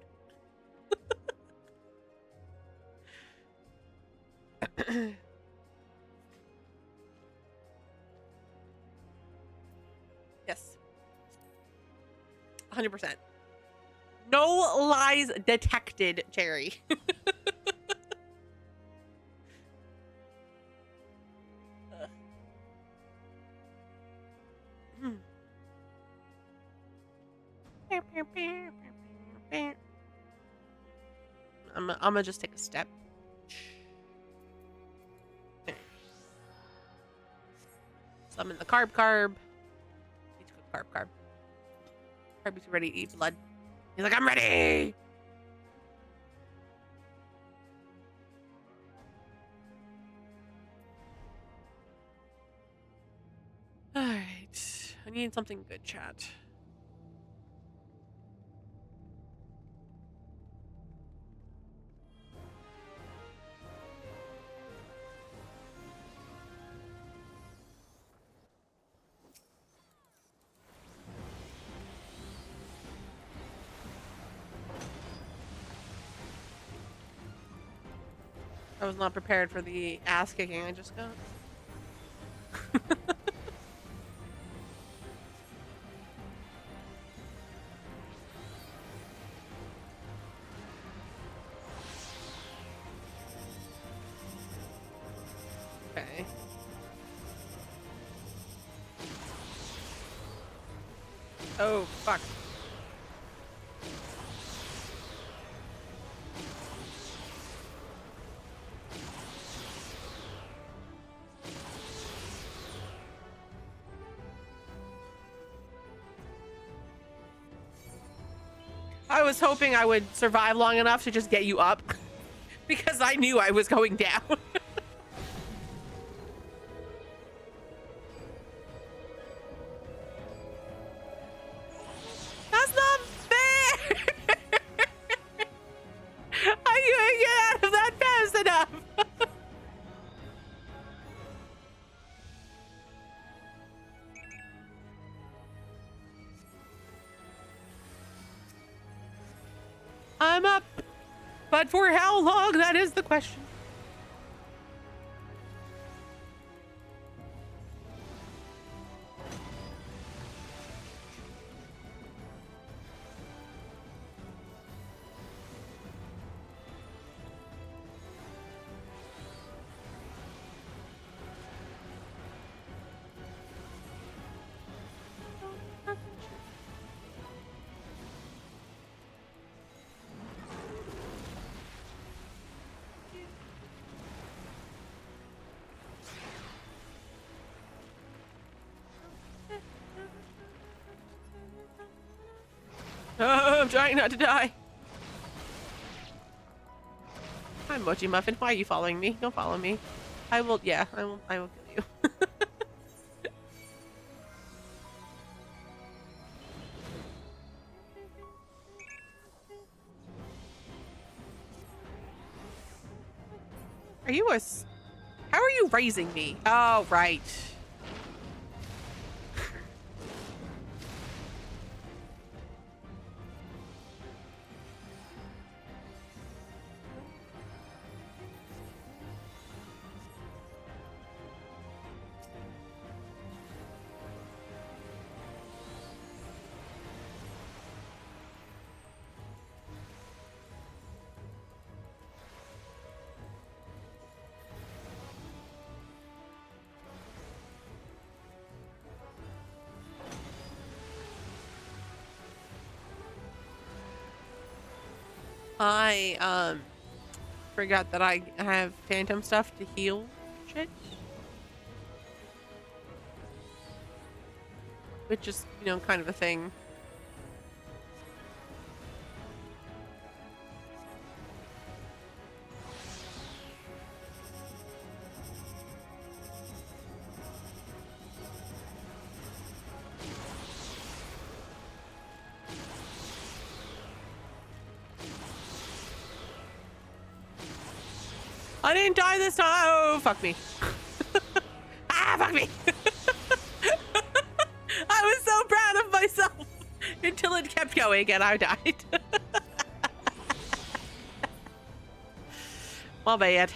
Speaker 1: Yes. 100%. No lies detected, Cherry. I'm gonna just take a step. Summon the carb. Need to cook carb. Carby's ready to eat blood. He's like, I'm ready! Alright. I need something good, chat. I was not prepared for the ass kicking I just got. Okay. Oh, fuck. I was hoping I would survive long enough to just get you up because I knew I was going down. That's not fair. I couldn't get out of that fast enough. I'm up. But for how long? That is the question. Oh, I'm trying not to die. Hi, Mochi Muffin. Why are you following me? Don't follow me. I will, yeah, I will kill you. Are you how are you raising me? Oh, right. I forgot that I have phantom stuff to heal shit. Which is, you know, kind of a thing. I didn't die this time. Oh, fuck me. Ah, fuck me. I was so proud of myself until it kept going and I died. My bad.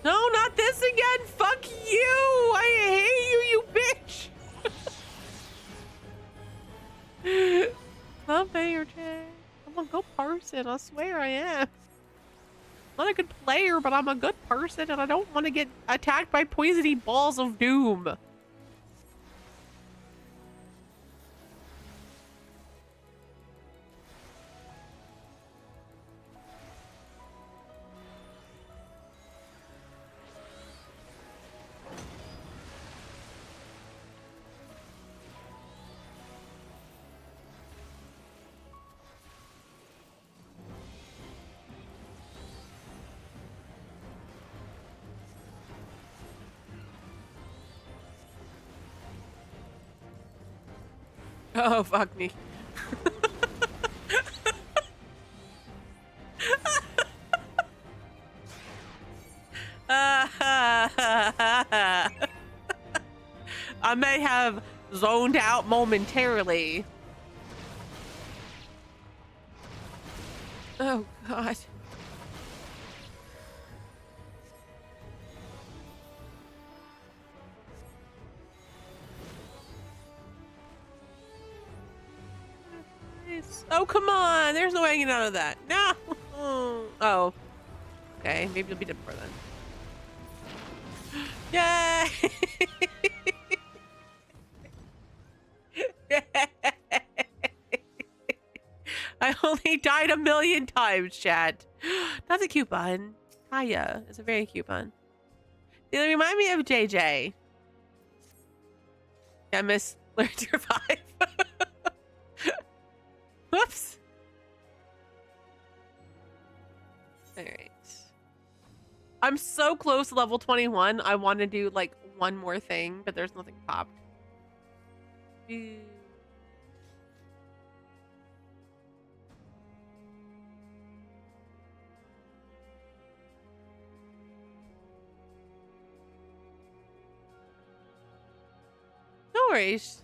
Speaker 1: No, not this again. Fuck you. I hate you, you bitch. Not fair, Jay. I'm a good person. I swear I am. Not a good player, but I'm a good person and I don't want to get attacked by poisony balls of doom. Oh, fuck me. I may have zoned out momentarily. Oh, God. Oh, come on. There's no way getting out of that. No. Oh. Okay. Maybe it'll be different then. Yay! I only died 1,000,000 times, chat. That's a cute bun. Hiya. It's a very cute bun. They remind me of JJ. Yeah, Miss Learn to Revive. Whoops. Alright. I'm so close to level 21. I want to do like one more thing, but there's nothing popped. Ew. No worries.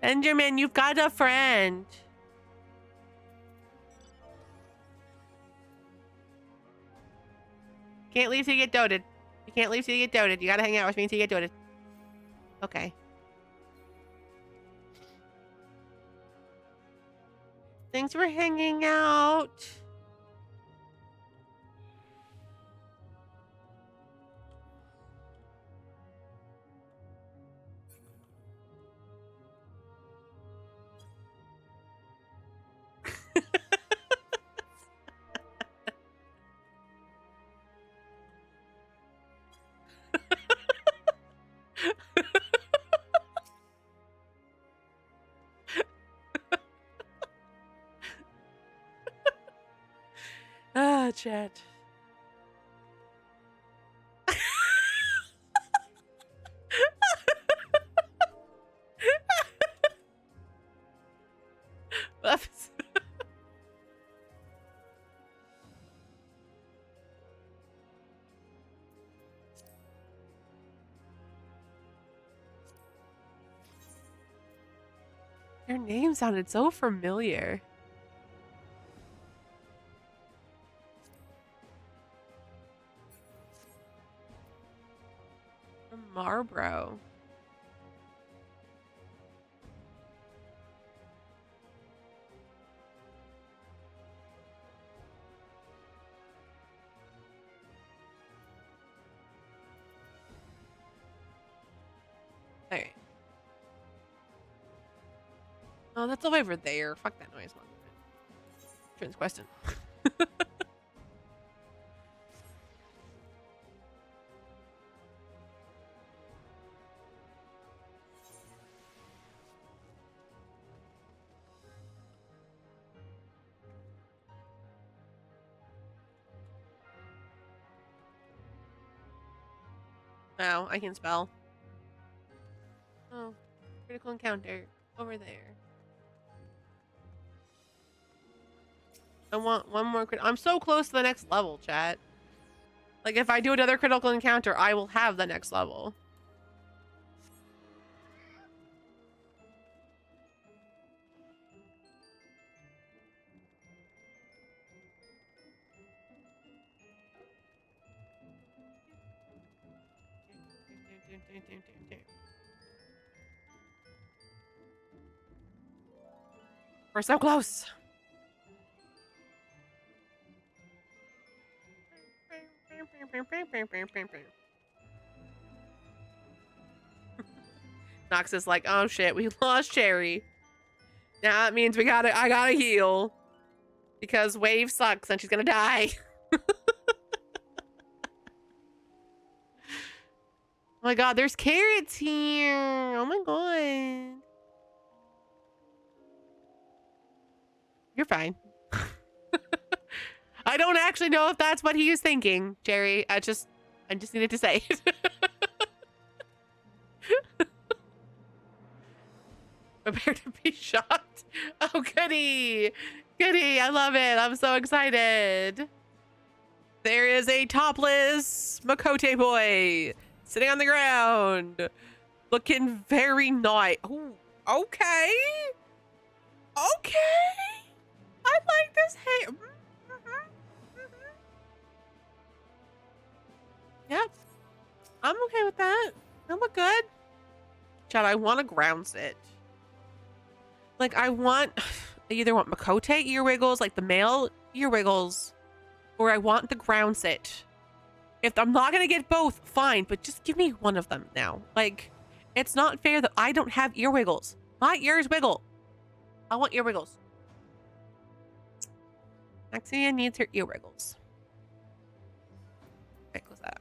Speaker 1: Benjamin, you've got a friend. Can't leave till you get doted. You can't leave till you get doted. You gotta hang out with me until you get doted. Okay. Thanks for hanging out. Chat. Whoops. Your name sounded so familiar. From Marbro. Alright. Oh, that's all over there. Fuck that noise one. Trans question. Oh, I can spell. Oh, critical encounter over there. I want one more I'm so close to the next level, chat. Like, if I do another critical encounter, I will have the next level. We're so close. Nox is like, oh shit, we lost Cherry. Now that means I gotta heal. Because Wave sucks and she's gonna die. Oh my god, there's carrots here. Oh my god. You're fine. I don't actually know if that's what he was thinking, Jerry. I just needed to say it. Prepare to be shocked. Oh, goody. Goody. I love it. I'm so excited. There is a topless Makote boy sitting on the ground, looking very nice. Oh, okay. Okay. I like this hair. Yep. I'm okay with that. I look good. Chad, I want to ground sit. Like, I either want Makote ear wiggles, like the male ear wiggles, or I want the ground sit. If I'm not going to get both, fine, but just give me one of them now. Like, it's not fair that I don't have ear wiggles. My ears wiggle. I want ear wiggles. Maxia needs her ear wiggles. Okay, close that.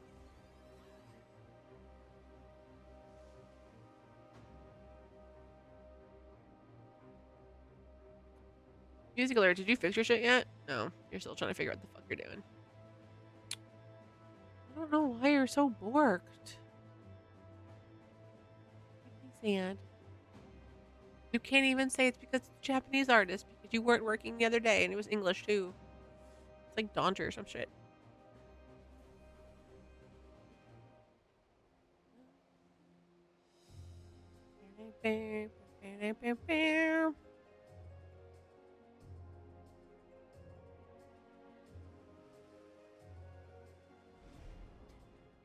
Speaker 1: Music alert, did you fix your shit yet? No, you're still trying to figure out what the fuck you're doing. I don't know why you're so borked. Make me sad. You can't even say it's because it's a Japanese artist because you weren't working the other day and it was English too. It's like Donter or some shit.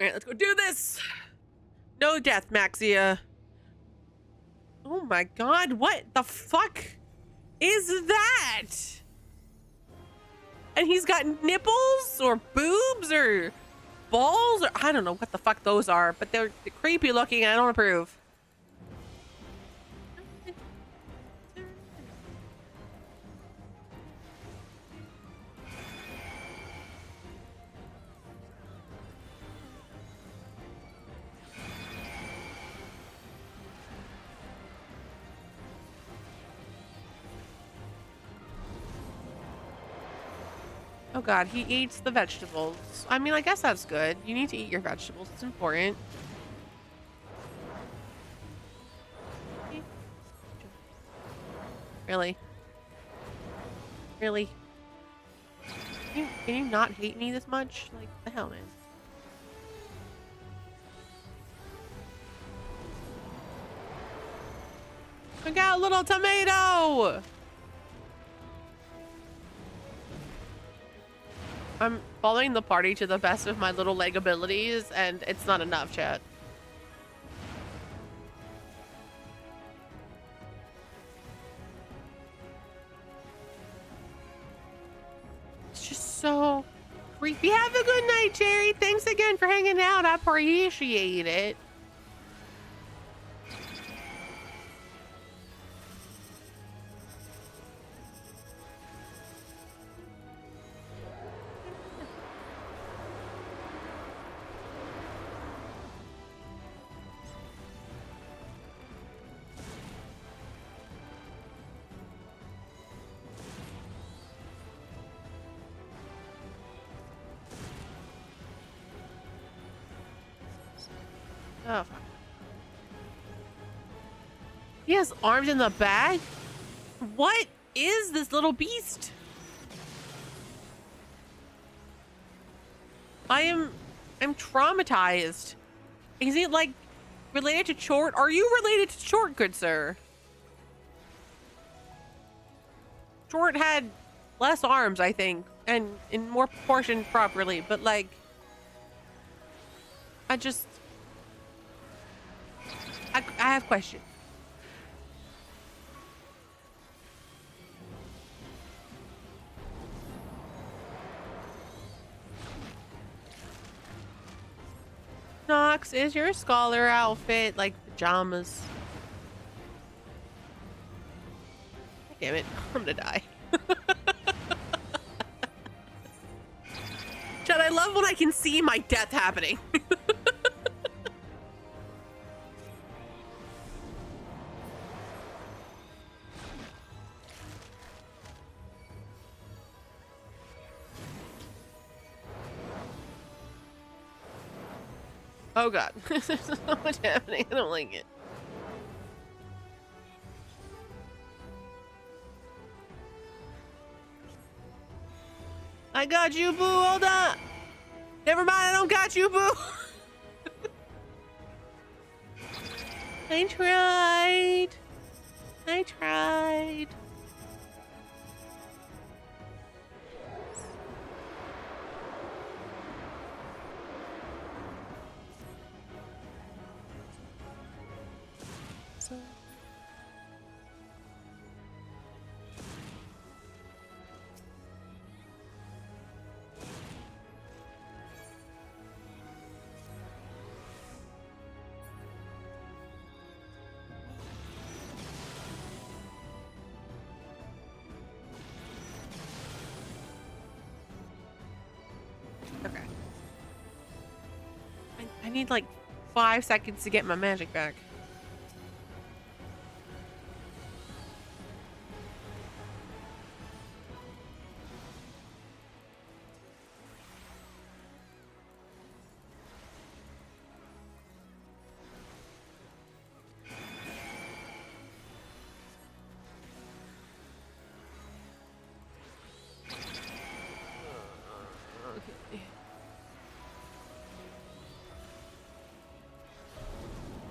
Speaker 1: Alright, let's go do this! No death, Maxia. Oh my god, what the fuck is that? And he's got nipples or boobs or balls or I don't know what the fuck those are, but they're creepy looking and I don't approve. Oh god, he eats the vegetables. I mean, I guess that's good. You need to eat your vegetables. It's important. Really? Really? Can you not hate me this much? Like, the hell, man? I got a little tomato! I'm following the party to the best of my little leg abilities, and it's not enough, chat. It's just so creepy. Have a good night, Jerry. Thanks again for hanging out. I appreciate it. Oh, fuck. He has arms in the back? What is this little beast? I'm traumatized. Is it like related to Chort? Are you related to Chort, good sir? Chort had less arms, I think, and in more proportion properly, but like, I have questions. Nox, is your scholar outfit like pajamas? Damn it, I'm gonna die. Chad, I love when I can see my death happening. Oh god, there's so much happening. I don't like it. I got you, boo. Hold on. Never mind, I don't got you, boo. I tried. I tried. Okay. I need like 5 seconds to get my magic back.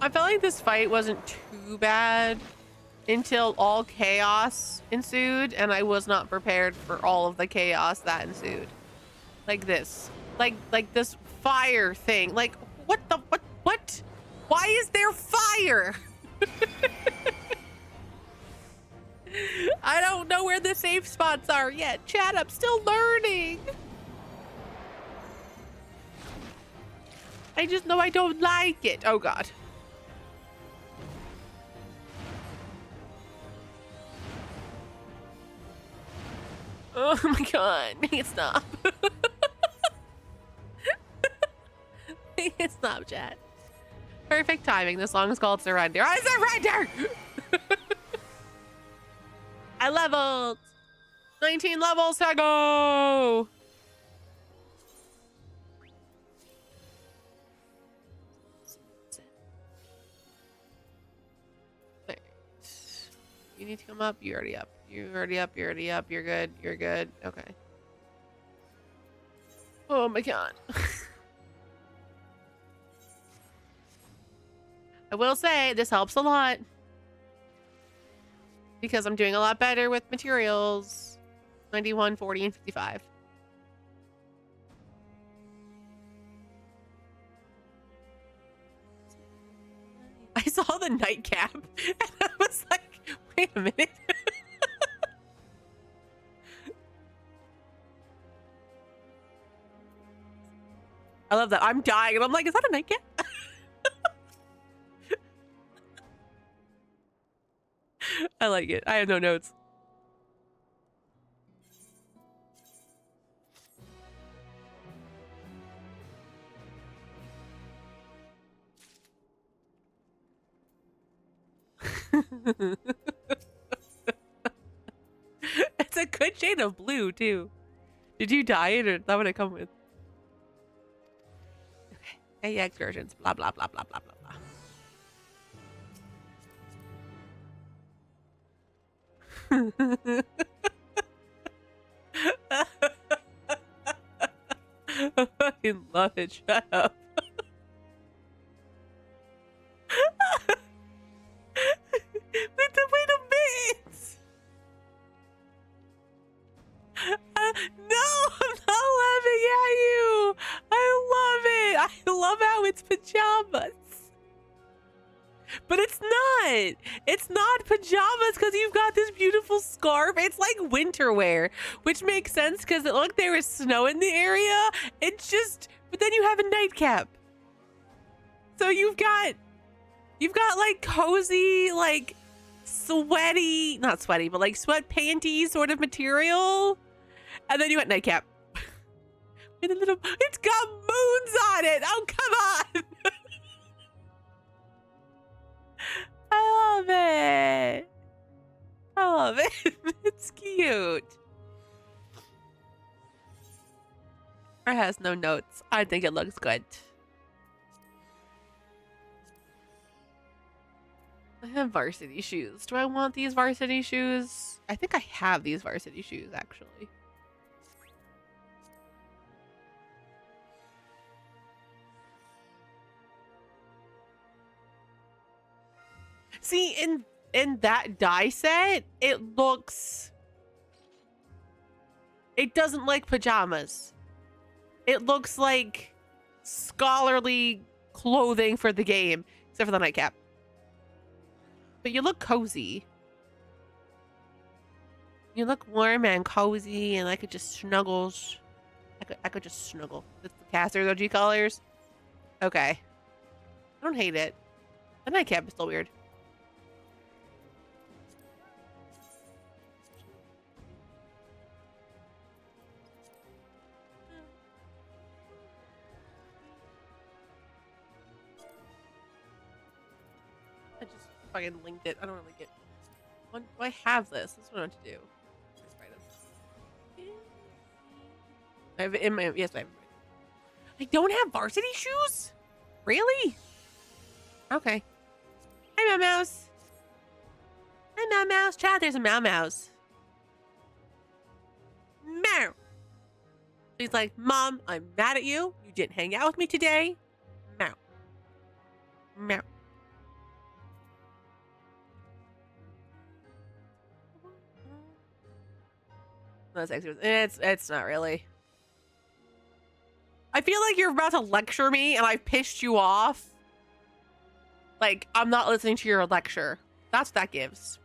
Speaker 1: I felt like this fight wasn't too bad until all chaos ensued, and I was not prepared for all of the chaos that ensued. Like this. Like this fire thing. Like, what? Why is there fire? I don't know where the safe spots are yet. Chat, I'm still learning. I just know I don't like it. Oh god. Oh my god, make it stop. Make it stop, chat. Perfect timing. The song is called Surrender. I surrender! I leveled! 19 levels to go! You need to come up. You're already up. You're already up. You're already up. You're good. You're good. Okay. Oh my god. I will say this helps a lot because I'm doing a lot better with materials. 91, 40, and 55. I saw the nightcap and I was like, wait a minute. I love that. I'm dying and I'm like, is that a nightcap? I like it. I have no notes. It's a good shade of blue too. Did you dye it or that would it come with? Okay. Yeah, excursions. Blah blah blah blah blah blah blah. I fucking love it. Shut up. Wait a minute. No, I'm not laughing at you. I love it. I love how it's pajamas. But it's not. It's not pajamas because you've got this beautiful scarf. It's like winter wear, which makes sense because it looked there was snow in the area. It's just, but then you have a nightcap. So you've got like cozy, like sweaty, not sweaty, but like sweat panty sort of material. And then you got nightcap. With a little, it's got moons on it. Oh, come on. I love it. I love it. It's cute. It has no notes. I think it looks good. I have varsity shoes. Do I want these varsity shoes? I think I have these varsity shoes, actually. See, in that die set, it doesn't like pajamas. It looks like scholarly clothing for the game, except for the nightcap. But you look cozy. You look warm and cozy, and I could just snuggles. I could just snuggle. It's the Caster's OG colors. Okay. I don't hate it. The nightcap is still weird. I just fucking linked it. I don't really get. When do I have this? That's what I want to do. I have it in my. Yes, I have it. I don't have varsity shoes? Really? Okay. Hi, Meow Mouse. Hi, Meow Mouse. Chat, there's a Meow Mouse. Meow. He's like, Mom, I'm mad at you. You didn't hang out with me today. Meow. Meow. That's actually, it's not really. I feel like you're about to lecture me and I've pissed you off. Like, I'm not listening to your lecture. That's what that gives.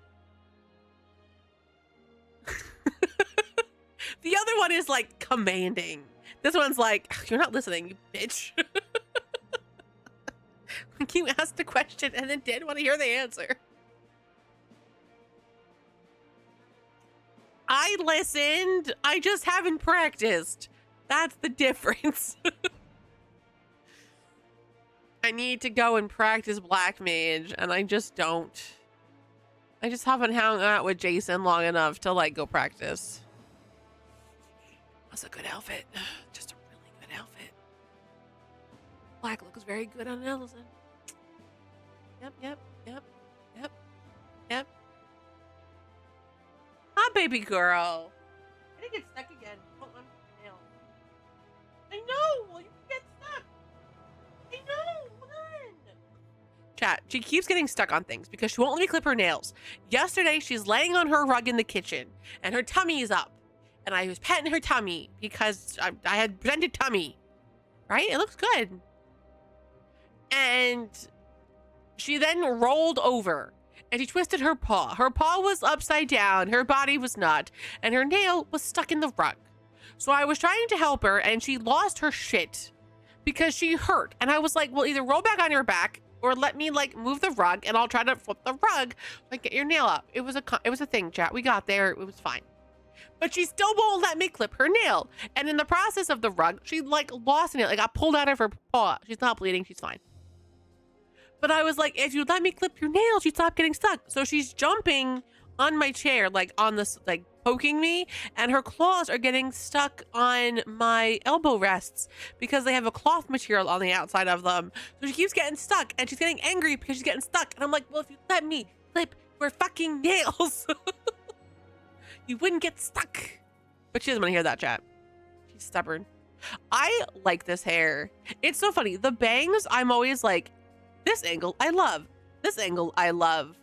Speaker 1: The other one is like commanding. This one's like, you're not listening, you bitch. Like you asked a question and then didn't want to hear the answer. I listened. I just haven't practiced. That's the difference. I need to go and practice Black Mage, and I just don't. I just haven't hung out with Jason long enough to, like, go practice. That's a good outfit. Just a really good outfit. Black looks very good on Ellison. Yep. baby girl. I didn't get stuck again. Hold on. Nail. I know. You get stuck. I know. Hold on. Chat, she keeps getting stuck on things because she won't let me clip her nails. Yesterday, she's laying on her rug in the kitchen and her tummy is up. And I was petting her tummy because I had presented tummy. Right? It looks good. And she then rolled over and she twisted her paw. Her paw was upside down. Her body was not. And her nail was stuck in the rug. So I was trying to help her and she lost her shit because she hurt. And I was like, well, either roll back on your back or let me like move the rug and I'll try to flip the rug, like get your nail up. It was a thing, chat. We got there. It was fine. But she still won't let me clip her nail. And in the process of the rug, she like lost a nail. Like got pulled out of her paw. She's not bleeding. She's fine. But I was like, if you let me clip your nails, you'd stop getting stuck. So she's jumping on my chair, like on this, like poking me. And her claws are getting stuck on my elbow rests because they have a cloth material on the outside of them. So she keeps getting stuck and she's getting angry because she's getting stuck. And I'm like, well, if you let me clip your fucking nails, you wouldn't get stuck. But she doesn't want to hear that, chat. She's stubborn. I like this hair. It's so funny. The bangs, I'm always like, this angle, I love. This angle, I love.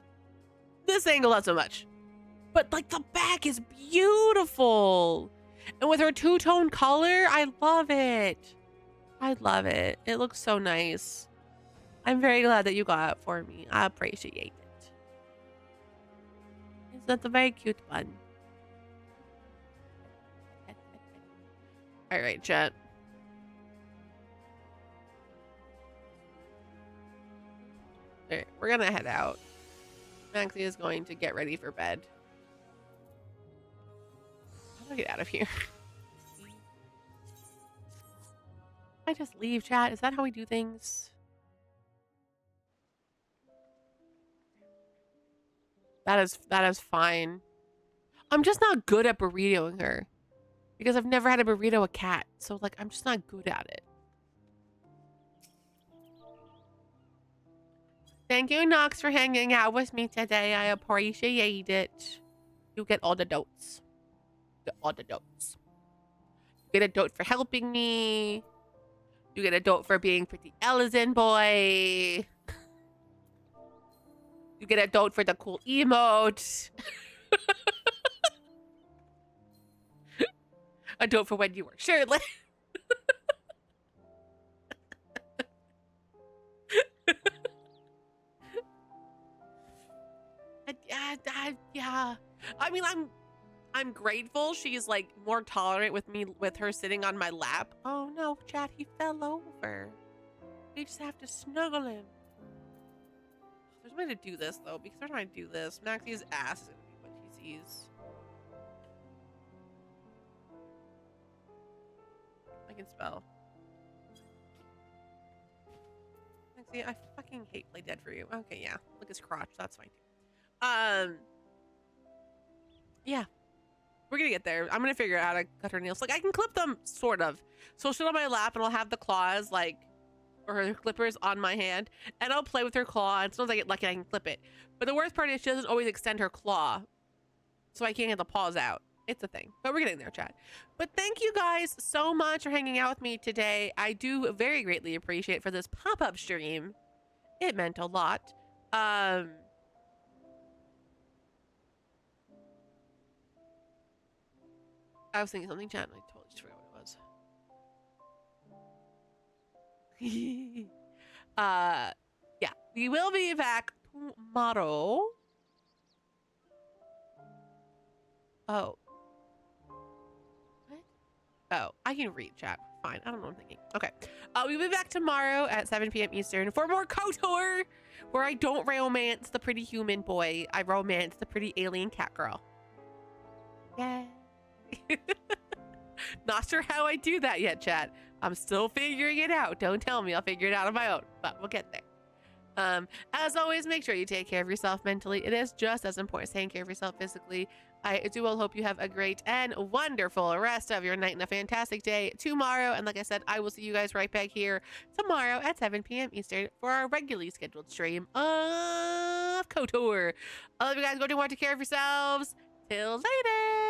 Speaker 1: This angle, not so much. But like the back is beautiful. And with her two-tone color, I love it. I love it. It looks so nice. I'm very glad that you got it for me. I appreciate it. Is that the very cute one? All right, chat. All right, we're gonna head out. Maxie is going to get ready for bed. How do I get out of here? I just leave, chat. Is that how we do things? That is fine. I'm just not good at burritoing her because I've never had to burrito a cat. So like, I'm just not good at it. Thank you, Nox, for hanging out with me today. I appreciate it. You get all the dotes. You get all the dotes. You get a dote for helping me. You get a dote for being pretty Ellison boy. You get a dote for the cool emote. A dote for when you were shirtless. Yeah. I mean, I'm grateful she's like more tolerant with me with her sitting on my lap. Oh no, chat, he fell over. We just have to snuggle him. There's a way to do this though, because they're trying to do this. Maxie's ass is gonna be what he sees. I can spell. Maxie, I fucking hate Play Dead for you. Okay, yeah. Look at his crotch. That's fine too. Yeah, we're gonna get there. I'm gonna figure out how to cut her nails. Like I can clip them sort of. So she'll sit on my lap and I'll have the claws like, or her clippers on my hand and I'll play with her claw. And sometimes I get lucky I can clip it. But the worst part is she doesn't always extend her claw. So I can't get the paws out. It's a thing, but we're getting there, chat. But thank you guys so much for hanging out with me today. I do very greatly appreciate for this pop-up stream. It meant a lot. I was thinking something, chat, and I totally just forgot what it was. Yeah, we will be back tomorrow. Oh. What? Oh, I can read, chat. Fine. I don't know what I'm thinking. Okay. We'll be back tomorrow at 7 p.m. Eastern for more KOTOR, where I don't romance the pretty human boy. I romance the pretty alien cat girl. Yeah. Not sure how I do that yet, chat. I'm still figuring it out. Don't tell me. I'll figure it out on my own, but we'll get there. As always, make sure you take care of yourself mentally. It is just as important as taking care of yourself physically. I do well hope you have a great and wonderful rest of your night and a fantastic day tomorrow. And like I said, I will see you guys right back here tomorrow at 7 p.m. Eastern for our regularly scheduled stream of KOTOR. I love you guys. Go do want to take care of yourselves. Till later.